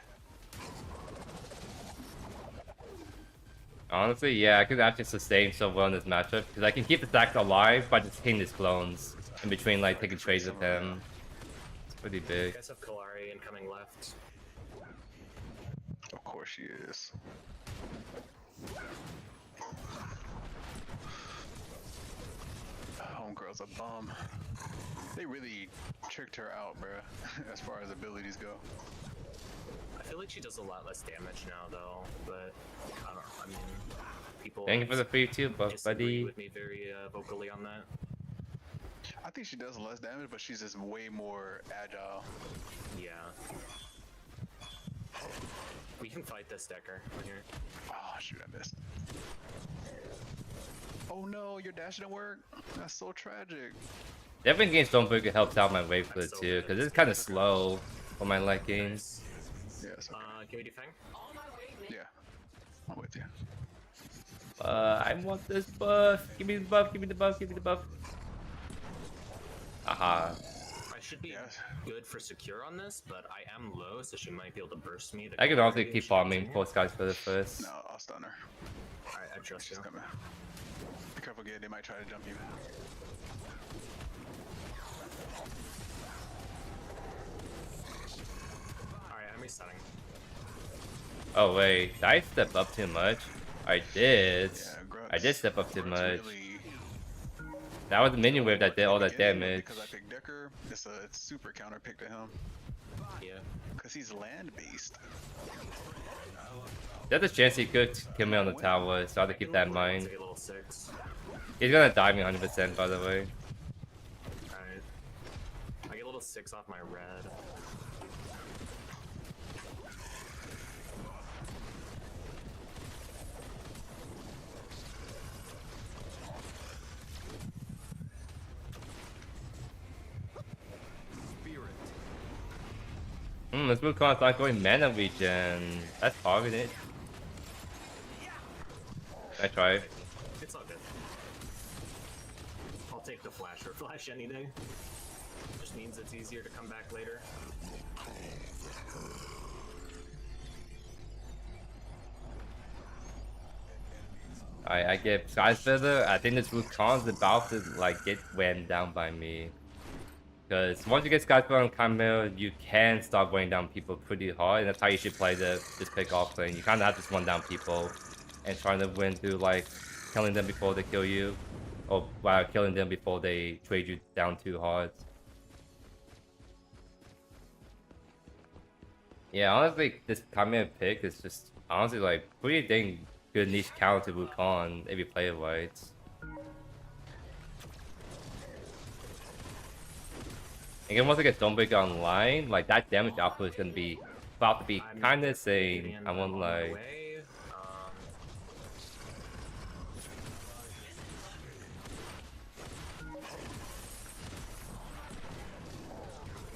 Honestly, yeah, I could actually sustain so well in this matchup because I can keep the stacks alive by just hitting his clones in between, like taking trades with him. Pretty You big. guys have Kalari incoming left. Of course she is. Homegirl's a bum. They really tricked her out, bruh, as far as abilities go. I feel like she does a lot less damage now, though. But I don't know. I mean, people Thank you for the free 2 buff, disagree buddy. with me very vocally on that. I think she does less damage, but she's just way more agile. Yeah. We can fight this Decker right here. Oh shoot, I missed. Oh no, your dash didn't work. That's so tragic. Definitely against Stormbreaker helps out my wave I'm foot so too, good because at it's kind of slow for my liking. Nice. Yes. Okay. Can we do Fang? Yeah. I'm with you. I want this buff. Give me the buff. Give me the buff. Give me the buff. Aha. I should be Yes. good for secure on this, but I am low, so she might be able to burst me. I can also Kalari if keep she farming comes in for Skies for the first. No, I'll stun her. here. Alright, I trust She's you. coming. Be careful, Gabe. They might try to jump you. Alright, I'm restarting. Oh wait, did I step up too much? I did. Yeah, Grux. I did step up too Grux much. Really That was the minion wave that did all that beginning, but damage. Because I picked Decker, it's a super counter pick to him. Yeah. Because he's land based. There's a chance he could kill me on the tower, so I have to keep that in mind. Take a little 6. He's gonna die me 100% by the way. Alright. I get a little 6 off my red. This Wukon's not going mana regen. That's targeted. I tried. It's all good. I'll take the flash or flash any day. Just means it's easier to come back later. I get Sky Feather. I think this Wukon's about to like get ran down by me. Because once you get Sky Feather on Chimera, you can start weighing down people pretty hard, and that's how you should play this pick offlane. You kind of have to just run down people and trying to win through like killing them before they kill you, or while killing them before they trade you down too hard. Yeah, honestly, this Chimera pick is just honestly like pretty dang good niche counter to Wukong if you play it right. Again, once I get Stormbreaker online, like that damage output is gonna be about to be I'm kind of insane. getting I won't on my lie. way.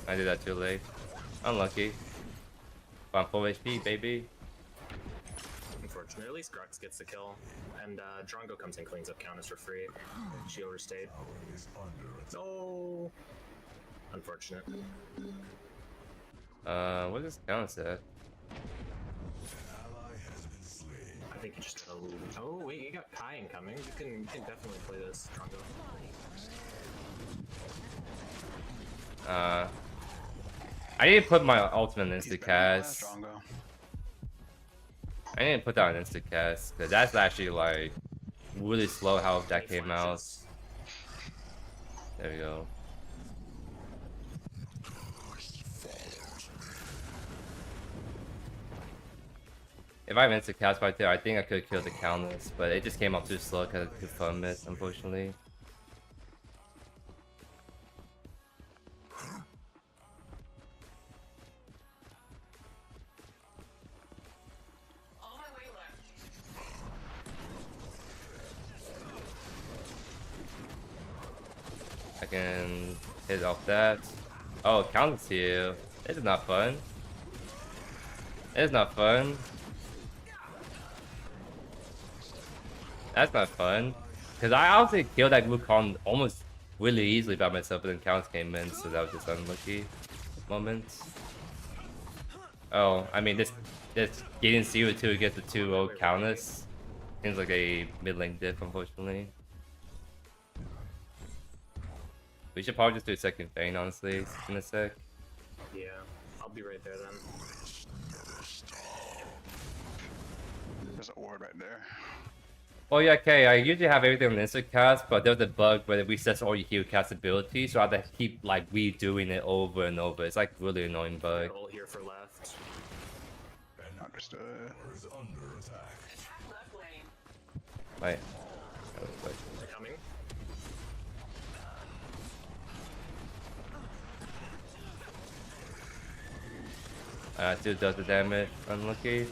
I did that too late. Unlucky. But I'm full HP, baby. Unfortunately, at least Grux gets the kill. And Drongo comes and cleans up counters for free. She overstayed. No! Unfortunate. What is this counter set? I think you just gotta lose. Oh, wait, you got Kai incoming. You can definitely play this, Drongo. I didn't put my ultimate in He's instant better than cast. Drongo. I didn't put that on instant cast because that's actually like really slow how that 20 came out. flashes. There we go. If I have instant cast right there, I think I could have killed the counters, but it just came out too slow because I confirmed it, unfortunately. I can hit off that. Oh, counters here. This is not fun. It's not fun. That's not fun. Because I honestly killed that Wukong almost really easily by myself, but then counts came in, so that was just unlucky moment. Oh, I mean, this getting 0-2 against the 2-0 counters seems like a mid-lane diff, unfortunately. We should probably just do a second Fang, honestly, in a sec. Yeah, I'll be right there then. There's an ward right there. Oh yeah, okay, I usually have everything on instant cast, but there's a bug where it resets all your heal cast abilities, so I have to keep like redoing it over and over. It's like really annoying bug. All here for left. Understood. Is under attack. Wait. They're coming. Dude does the damage. Unlucky.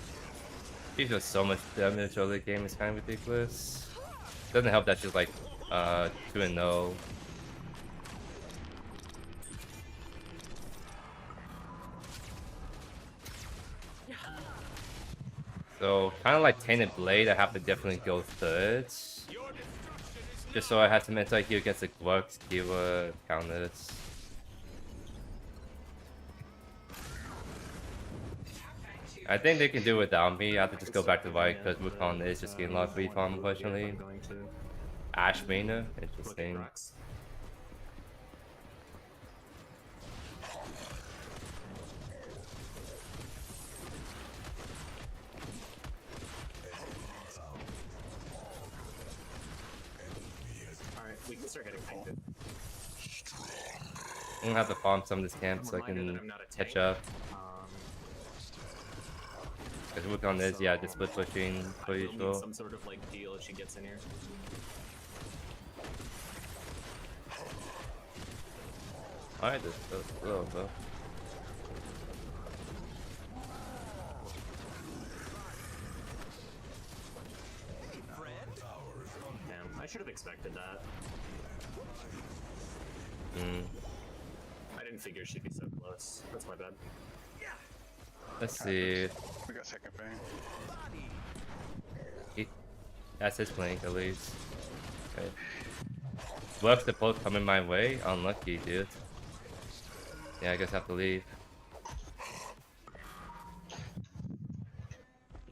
She does so much damage over the game, it's kind of ridiculous. Doesn't help that she's like 2-0. So kind of like Tainted Blade, I have to definitely go third. Just so I have to mental heal against the Gluck, Kiwa, counters. I think they can do it without me. I have to just go back to White because Wukong is just getting a lot of free farm, unfortunately. I'm going to Ash Mana, look at interesting. rocks. Alright, we can start getting painted. I'm gonna have to farm some of this camp so I can catch up. Because Wukong is, yeah, just split pushing for I will usual. need some sort of like deal if she gets in here. Alright, just a little bit. Damn, I should have expected that. I didn't figure she'd be so close. That's my bad. Let's see. We got second fang. That's his flank at least. Okay. Left the post coming my way. Unlucky, dude. Yeah, I guess I have to leave.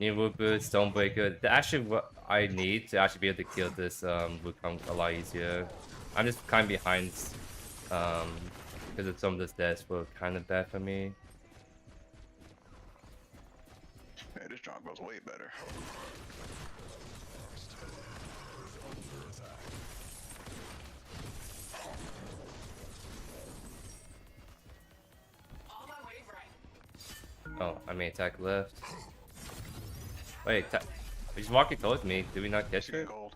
New Wood Boots, Stonebreaker. That's actually what I need to actually be able to kill this Wukong a lot easier. I'm just kind of behind because of some of this deaths were kind of bad for me. Yeah, this John goes way better. Oh, I may attack left. Wait, he's walking towards me. Did we not catch She got it? gold.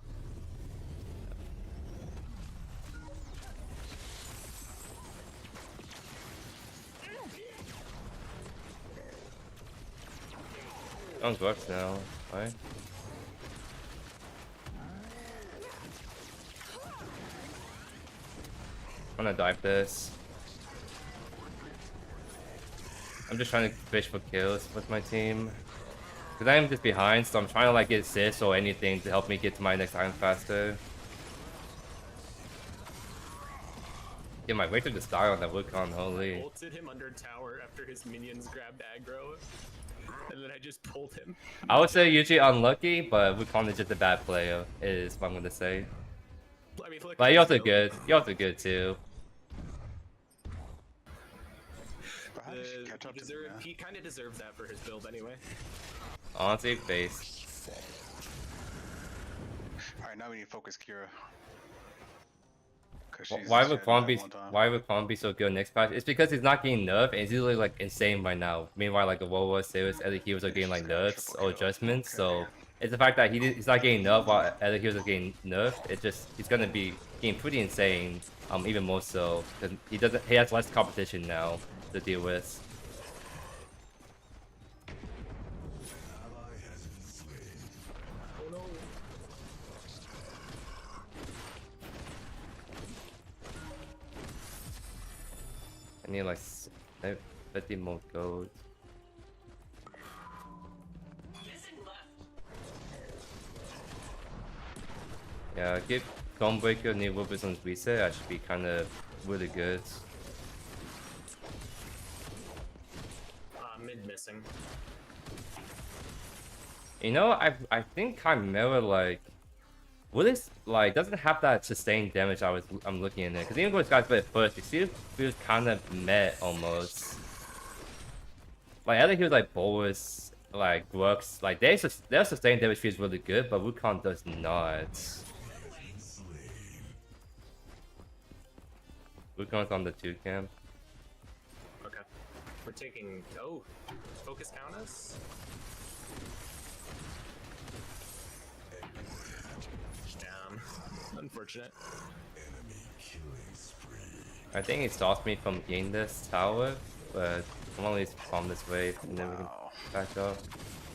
On Glucks now. Right? I'm gonna dive this. I'm just trying to fish for kills with my team. Because I am just behind, so I'm trying to like get assists or anything to help me get to my next item faster. Yeah, my way to the style on that Wukong, holy. Ulted him under tower after his minions grabbed aggro, and then I just pulled him. I would say usually unlucky, but Wukong is just a bad player, is what I'm gonna say. I mean, look, But you're also good. You're also good too. But how did she catch up to me, man? He kind of deserved that for his build anyway. Honestly, base. Alright, now we need to focus Kira. Why would Kwang be so good next patch? It's because he's not getting nerfed and he's usually like insane right now. Meanwhile, like the World War Series, other heroes are getting like nerfs or adjustments. So it's the fact that he's not getting nerfed while other heroes are getting nerfed. It's just he's gonna be getting pretty insane. Even more so because he has less competition now to deal with. Oh no. I need like 50 more gold. Yeah, give Gunbreaker new weapons on reset. That should be kind of really good. Mid missing. You know, I think Chimera like doesn't have that sustained damage I'm looking in there. Because even when this guy's played first, it still feels kind of meh almost. like other heroes like Bolus, like works, like their sustained damage feels really good, but Wukong does not. Wukong's on the 2 camp. Okay. We're taking. Oh, focus count us. Damn. Unfortunate. I think it stops me from getting this tower, but I'm at least farm this way and then we can back up.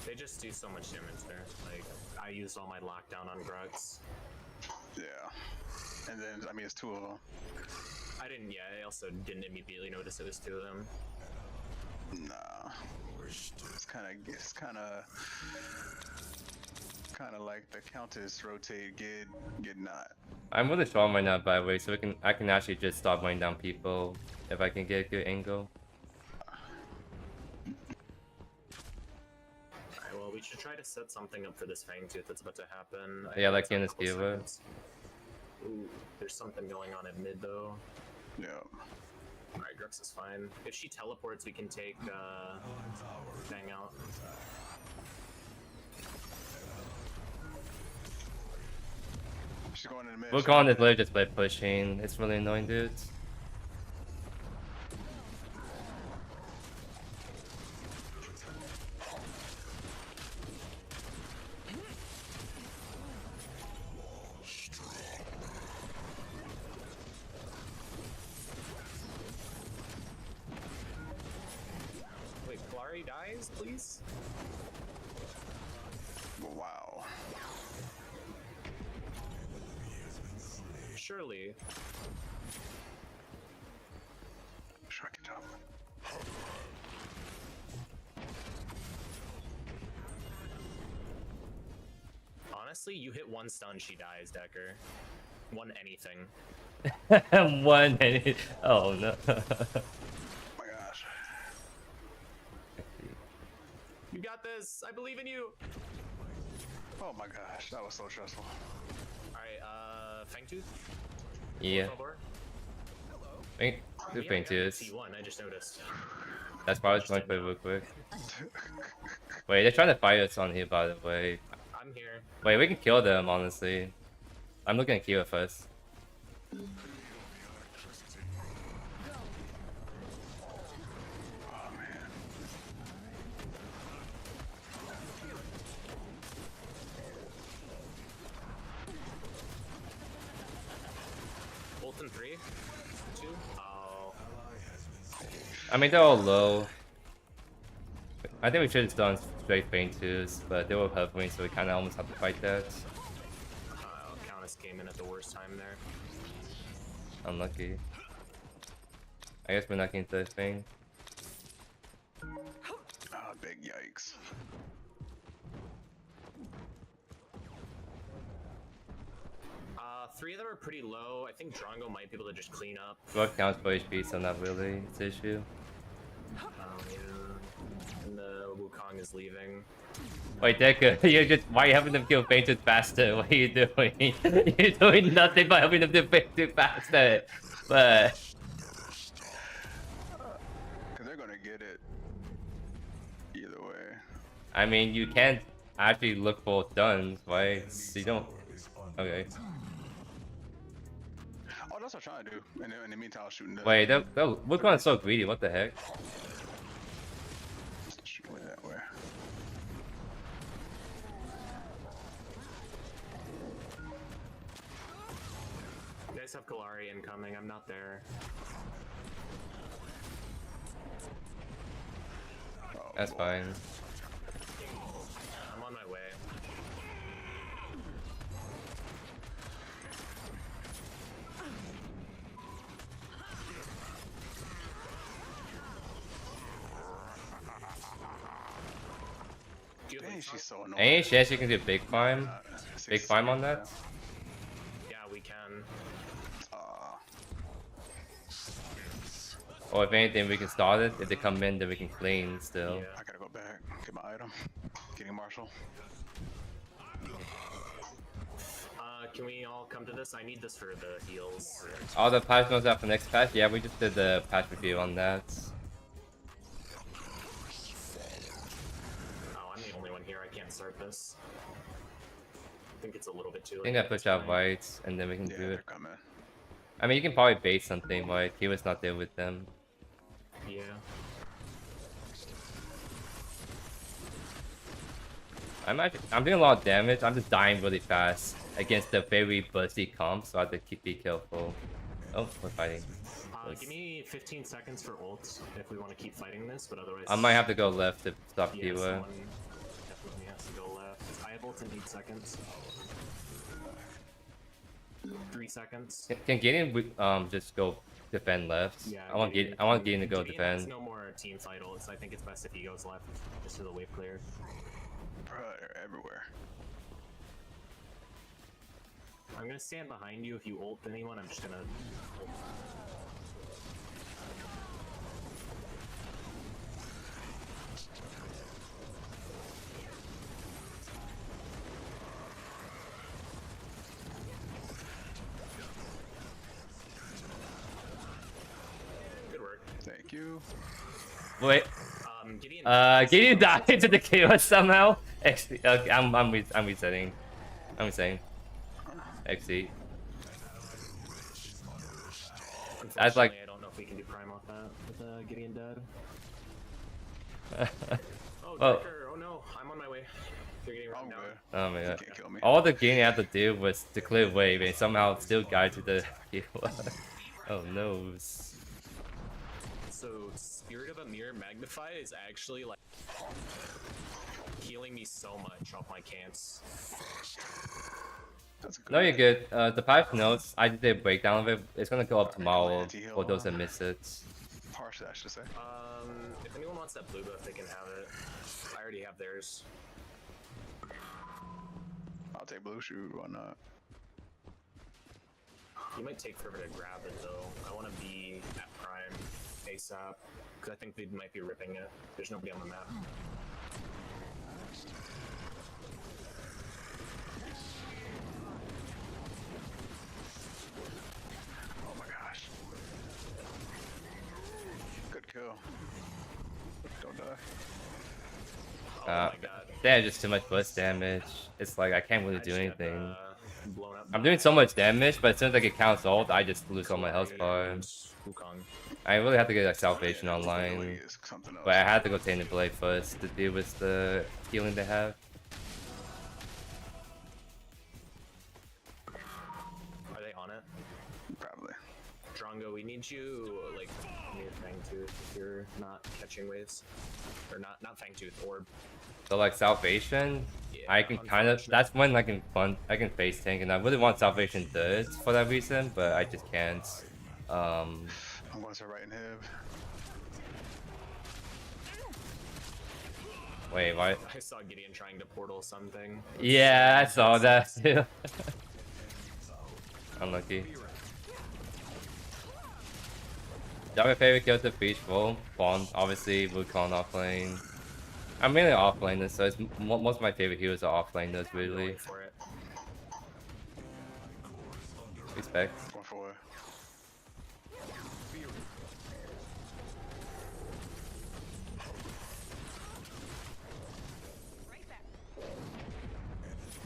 They just do so much damage there. Like, I used all my lockdown on Grux. Yeah. And then, I mean, it's 2 of them. I also didn't immediately notice it was 2 of them. Nah. It's kind of like the Countess rotate, get not. I'm really strong right now, by the way, so I can actually just start mowing down people if I can get a good angle. Alright, well, we should try to set something up for this Fangtooth that's about to happen. Yeah, like in this giver. Ooh, there's something going on at mid though. Yeah. Alright, Grux is fine. If she teleports, we can take Fang out. She's going in the mid. Wukong is literally just by pushing. It's really annoying, dudes. Wait, Kalari dies, please? Wow. Surely. Shrek it up. Honestly, you hit 1 stun, she dies, Decker. 1 anything. One minute. Oh no. Oh my gosh. You got this! I believe in you! Oh my gosh, that was so stressful. Alright, Fangtooth? Yeah. Think We two things is. T1, I just noticed. That's probably going to play real quick. Wait, they're trying to fight us on here, by the way. I'm here. Wait, we can kill them, honestly. I'm looking at Kira first. Oh man. Bolt in 3? 2? Oh. I mean, they're all low. I think we should have done straight Bane 2s, but they were hovering, so we kind of almost have to fight that. Countess came in at the worst time there. Unlucky. I guess we're not getting third thing. Oh, big yikes. Three of them are pretty low. I think Drongo might be able to just clean up. What counts for HP, so not really. It's an issue. Yeah. And the Wukong is leaving. Wait, Deku, you're just why are you having them kill Fainted faster? What are you doing? You're doing nothing by having them do Fainted faster. But Cause they're gonna get it either way. I mean, you can't actually look for stuns, right? You don't. Okay. Oh, that's what I'm trying to do. And in the meantime, I was shooting. Wait, Wukong is so greedy. What the heck? Shoot away that way. You guys have Kalari incoming. I'm not there. Oh, That's boy. fine. I'm on my way. Do you have Dang, lead she's start? so annoying. Any chance you can do big farm? Big farm on that? Yeah, we can. Or if anything, we can start it. If they come in, then we can clean still. Yeah. I gotta go back, get my item. Getting Marshall. Can we all come to this? I need this for the heals. All the patch notes out for next patch? Yeah, we just did the patch review on that. can't start this. I think it's a little bit too I late. think I push out Fine. whites and then we can Yeah, do they're it. coming. I mean, you can probably bait something, but he was not there with them. Yeah. I'm doing a lot of damage. I'm just dying really fast against the very bursty comp, so I have to be careful. Oh, we're fighting. Give me 15 seconds for ults if we want to keep fighting this, but otherwise... I might have to go left to stop yeah, Kiwa. someone definitely has to go left. I have ult in 8 seconds. 3 seconds. Can Gideon just go defend left? Yeah, I want Gideon to go Gideon has defend. no more team fight ults. I think it's best if he goes left, just to the wave clear. Bro, they're everywhere. I'm gonna stand behind you if you ult anyone. I'm just gonna ult. Good work. Thank you. Wait, Gideon. Gideon died to the chaos somehow. XD, okay, I'm resetting. I'm resetting. XD. That's like. I don't know if we can do prime off that with Gideon dead. Oh, Oh. Darker. Oh no, I'm on my way. You're getting run I'm down. good. Oh my You god. can't kill me. All the Gideon had to do was to clear wave and somehow still guide to the oh no. So, Spirit of Amir Magnify is actually like healing me so much off my camps. That's good. No, you're good. The 5 notes, I did a breakdown of it. It's gonna go up tomorrow Anti-heal for those that on. miss it. Harsh, I should say. If anyone wants that blue buff, they can have it. I already have theirs. I'll take blue shoot, why not? You might take forever to grab it though. I want to be at prime ASAP because I think they might be ripping it. There's nobody on the map. Oh my gosh. Good kill. Don't die. Oh my god. They had just too much burst damage. It's like I can't really I do just got, anything. blown up I'm by doing so much damage, but as soon as I get counts ult, I just lose all my health and bars. Wukong. I really have to get a salvation Yeah, online, really is something else. but I had to go Tainted Blade first to deal with the healing they have. Are they on it? Probably. Drongo, we need you like near Fangtooth if you're not catching waves. Or not Fangtooth, Orb. So like salvation, Yeah, I can kind of. That's when I can face tank, and I really want salvation third for that reason, but I just can't. I'm going to right in hib. Wait, what? I saw Gideon trying to portal something. Yeah, I saw that too. Unlucky. Y'all my favorite kills the beach full. Bond, obviously, Wukong offlane. I'm mainly offlaners, so it's most of my favorite heroes are offlaners, really. Going for it. Respect. Going for it.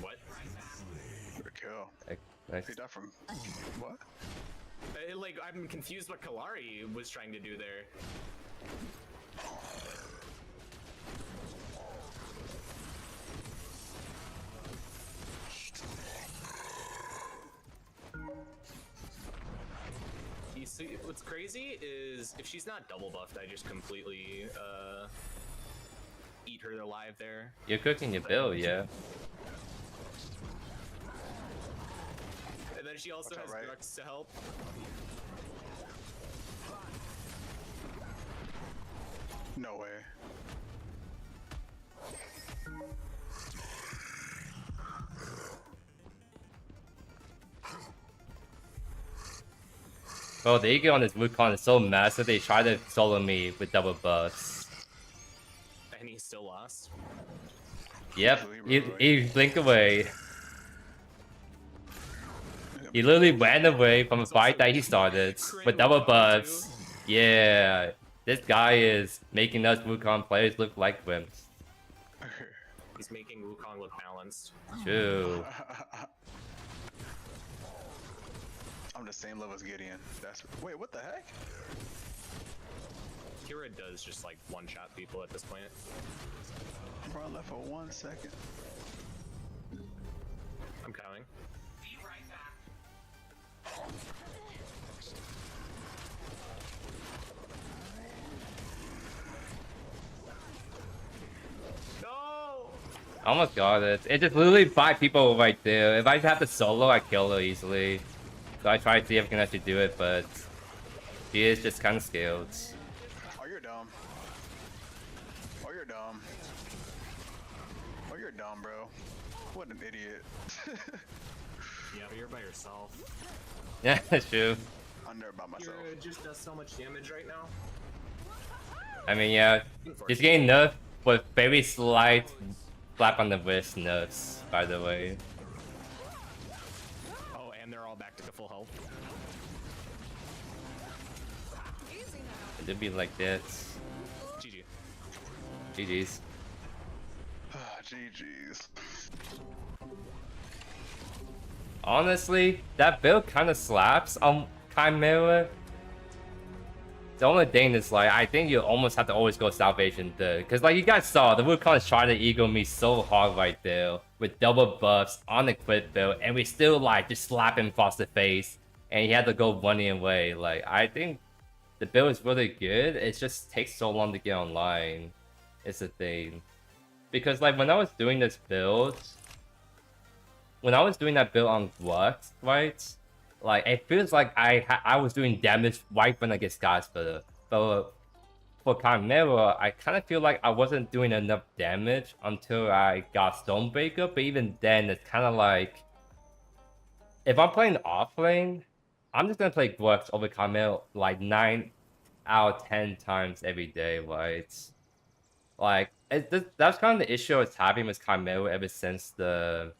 What? Good kill. Nice. He died from what? Like, I'm confused what Kalari was trying to do there. You see, what's crazy is if she's not double buffed, I just completely eat her alive there. You're cooking your bill, yeah. And then she also Watch has out, right? Grux to help. No way. Bro, the ego on this Wukong is so massive, they try to solo me with double buffs. And he still lost. Yep, he blinked away. He literally ran away from a fight that he started with double buffs. Yeah, this guy is making us Wukong players look like wimps. He's making Wukong look balanced. True. I'm the same level as Gideon. That's wait, what the heck? Kira does just like one-shot people at this point. Bro, I left for 1 second. I'm coming. No! I almost got it. It just literally 5 people right there. If I have to solo, I kill her easily. So I try to see if I can actually do it, but she is just kind of skilled. Oh, you're dumb. Oh, you're dumb. Oh, you're dumb, bro. What an idiot. Yeah, but you're by yourself. Yeah, that's true. I'm there by myself. Kira just does so much damage right now. I mean, yeah, he's getting nerfed with very slight slap on the wrist nerfs, by the way. Oh, and they're all back to full health. It'd be like this. GG. GG's. GG's. Honestly, that build kind of slaps on Chimera. The only thing is, like, I think you almost have to always go Salvation there. Because, like, you guys saw, the Wukong is trying to ego me so hard right there. With double buffs on the quick build. And we still, like, just slap him across the face. And he had to go running away. Like, I think the build is really good. It just takes so long to get online. It's the thing. Because, like, when I was doing this build... When I was doing that build on Glux, right? Like, it feels like I was doing damage right when I get Skysplitter. But for Chimera, I kind of feel like I wasn't doing enough damage until I got Stonebreaker. But even then, it's kind of like... If I'm playing offlane, I'm just going to play Glux over Chimera like 9 out of 10 times every day, right? Like, that's kind of the issue I was having with Chimera ever since the...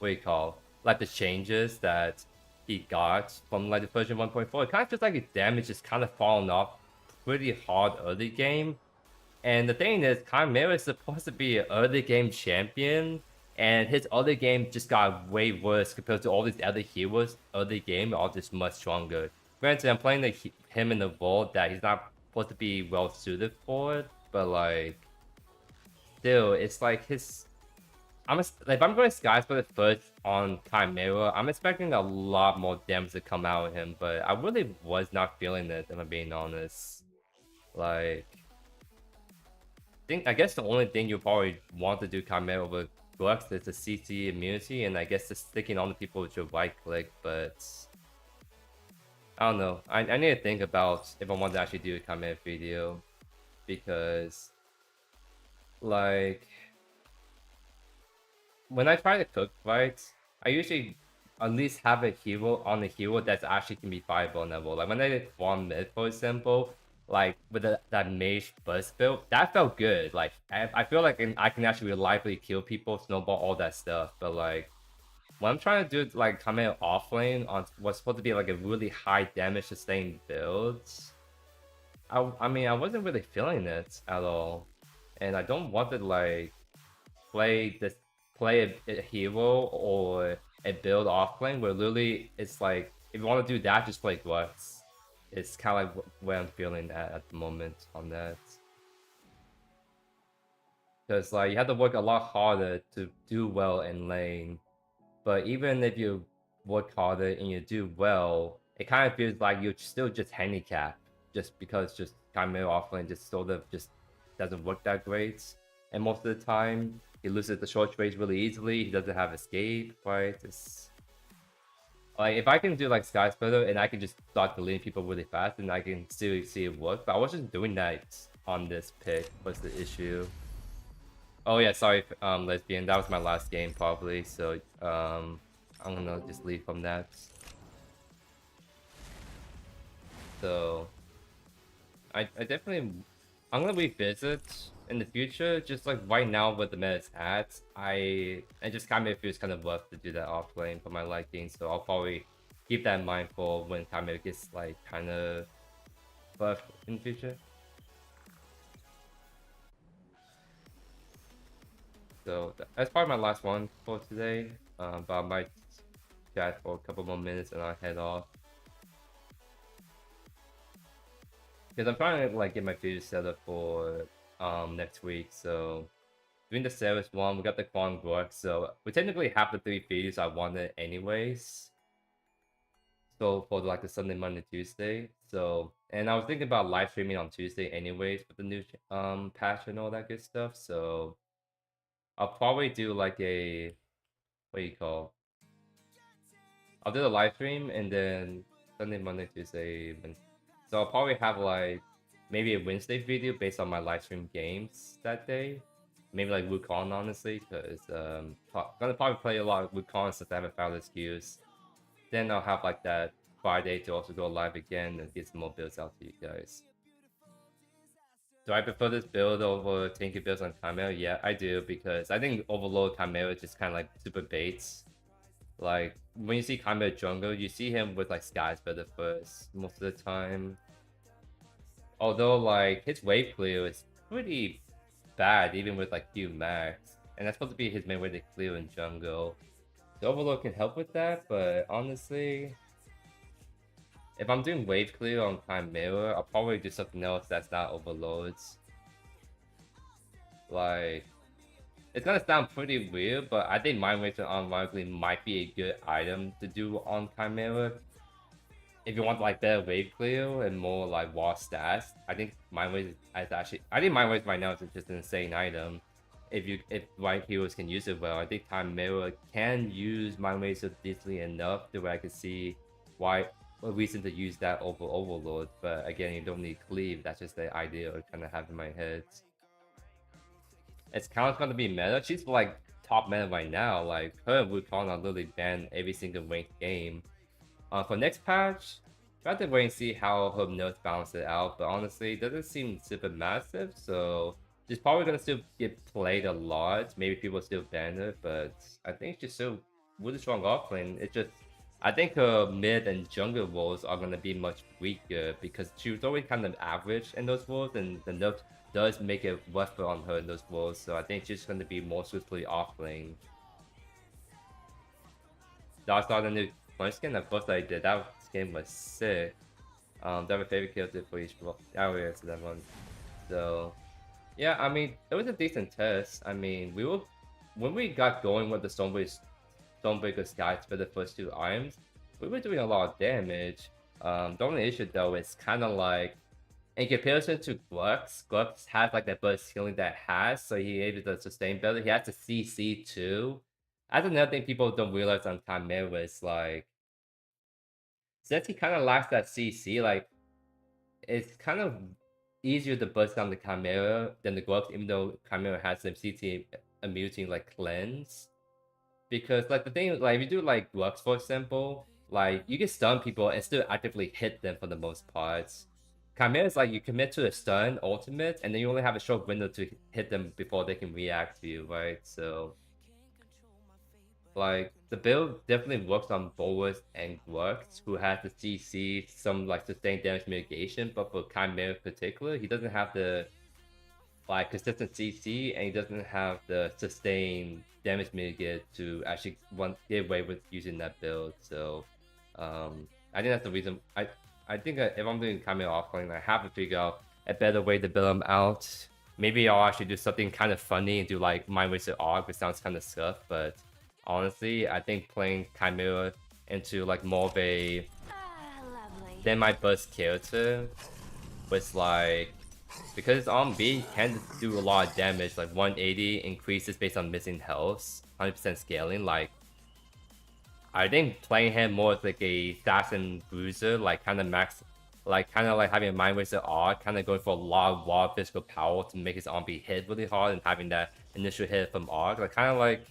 What do you call? Like the changes that he got from like the version 1.4. It kind of feels like his damage is kind of falling off pretty hard early game. And the thing is, Chimera is supposed to be an early game champion. And his early game just got way worse compared to all these other heroes. Early game are just much stronger. Granted, I'm playing him in the role that he's not supposed to be well suited for. But like, still, it's like his... if I'm going Skysplitter first on Chimera, I'm expecting a lot more damage to come out of him, but I really was not feeling it, if I'm being honest. Like, I guess the only thing you probably want to do Chimera over Glux is the CC immunity, and I guess just sticking on the people with your right click, but... I don't know. I need to think about if I want to actually do a Chimera video, because... Like... When I try to cook fights, I usually at least have a hero on the hero that's actually can be viable on level. Like when I did One Mid, for example, like with that mage burst build, that felt good. Like I feel like I can actually reliably kill people, snowball, all that stuff. But like when I'm trying to do like come in offlane on what's supposed to be like a really high damage sustained build, I mean I wasn't really feeling it at all, and I don't want to like play a hero or a build offlane where literally it's like if you want to do that, just play Glux. It's kind of like where I'm feeling at the moment on that. Because like you have to work a lot harder to do well in lane, but even if you work harder and you do well, it kind of feels like you're still just handicapped just because just Chimera offlane just sort of just doesn't work that great, and most of the time. He loses the short trades really easily. He doesn't have escape, right? It's like if I can do like Skysplitter and I can just start deleting people really fast, then I can still see it work. But I wasn't doing that on this pick. What's the issue? Oh yeah, sorry, lesbian. That was my last game probably. So I'm gonna just leave from that. So I definitely I'm gonna revisit. In the future, just like right now with the meta's at, I just kind of feels kind of rough to do that offlane for my liking, so I'll probably keep that in mind for when Chimera gets like kind of buffed in the future. So that's probably my last one for today. But I might chat for a couple more minutes and I'll head off. Because I'm trying to like get my video set up for next week. So doing the service one, we got the Kwang book. So we technically have the 3 videos I wanted anyways. So for like the Sunday, Monday, Tuesday. So and I was thinking about live streaming on Tuesday anyways with the new patch and all that good stuff. So I'll probably do like a what do you call? I'll do the live stream and then Sunday, Monday, Tuesday, Wednesday. So I'll probably have like maybe a Wednesday video based on my live stream games that day. Maybe like Wukong honestly, because gonna probably play a lot of Wukong since I haven't found excuse. Then I'll have like that Friday to also go live again and get some more builds out to you guys. Do I prefer this build over tanky builds on Chimera? Yeah, I do, because I think Overlord Chimera just kind of like super baits. Like, when you see Chimera jungle, you see him with like Sky's Feather first most of the time. Although like his wave clear is pretty bad even with like Q max. And that's supposed to be his main way to clear in jungle. The Overlord can help with that, but honestly, if I'm doing wave clear on Chimera, I'll probably do something else that's not Overlords. Like, it's gonna sound pretty weird, but I think Mind Waves unironically might be a good item to do on Chimera. If you want like better wave clear and more like raw stats, I think Mind Waves is actually. I think Mind Waves right now is just an insane item. If right heroes can use it well, I think Chimera can use Mind Waves decently enough to where I can see why a reason to use that over Overlord. But again, you don't need cleave. That's just the idea I kind of have in my head. It's kind of gonna be meta. She's like top meta right now. Like her and Wukong are literally banned every single ranked game. For next patch, try to wait and see how her notes balance it out. But honestly, it doesn't seem super massive. So she's probably gonna still get played a lot. Maybe people still ban her, but I think she's still really strong offlane. It's just I think her mid and jungle roles are gonna be much weaker because she was always kind of average in those roles, and the nerf does make it rougher on her in those roles. So I think she's gonna be more swiftly offlane. Did I the new Punch skin? Of course I did. That skin was sick. That was my favorite kill tip for each block. I already answered that one. So yeah, I mean it was a decent test. I mean when we got going with the Stonebreaker Skies for the first 2 items, we were doing a lot of damage. The only issue though is kind of like in comparison to Glux has like that burst healing that has, so he able to sustain better. He has the CC too. That's another thing people don't realize on Chimera is like, since he kind of lacks that CC, like it's kind of easier to burst down the Chimera than the Glux, even though Chimera has some CC immunity like cleanse. Because like the thing, like if you do like Glux for example, like you can stun people and still actively hit them for the most part. Chimera is like you commit to a stun ultimate and then you only have a short window to hit them before they can react to you, right? So like the build definitely works on Bolus and Glux, who has the CC, some like sustained damage mitigation, but for Chimera in particular, he doesn't have the like consistent CC and he doesn't have the sustained damage mitigate to actually get away with using that build. So I think that's the reason I think if I'm doing Chimera offlane, I have to figure out a better way to build him out. Maybe I'll actually do something kind of funny and do like Mind Wasted Aug, which sounds kind of scuffed, but honestly, I think playing Chimera into like more of a semi-burst character was like, because it's on B, can do a lot of damage, like 180 increases based on missing health, 100% scaling. Like, I think playing him more as like a assassin bruiser, like kind of max, like kind of like having a Mind Wasted Aug, kind of going for a lot of raw physical power to make his arm be hit really hard and having that initial hit from Aug, like kind of like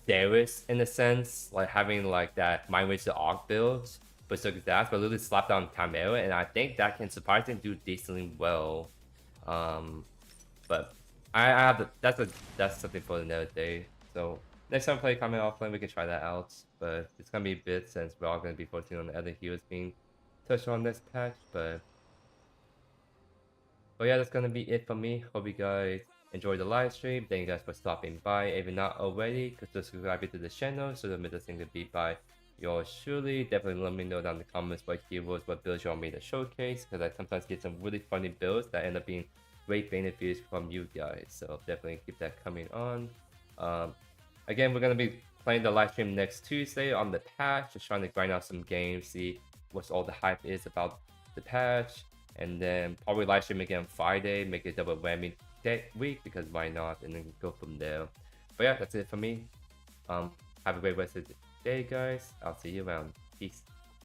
Darius in a sense, like having like that Mind Wasted Aug build, but so that, but literally slap down Chimera, and I think that can surprisingly do decently well. But I have that's something for another day. So next time I play Chimera offlane, we can try that out. But it's gonna be a bit since we're all gonna be focusing on the other heroes being touched on this patch. But yeah, that's gonna be it for me. Hope you guys enjoy the live stream. Thank you guys for stopping by. If you're not already, consider subscribing to the channel so don't miss a single beat by yours truly. Definitely let me know down in the comments what heroes, what builds you want me to showcase, because I sometimes get some really funny builds that end up being great benefits from you guys. So definitely keep that coming on. Again, we're gonna be playing the live stream next Tuesday on the patch, just trying to grind out some games, see what's all the hype is about the patch, and then probably live stream again Friday, make it double whammy that week because why not, and then go from there. But yeah, that's it for me. Have a great rest of the day, guys. I'll see you around. Peace.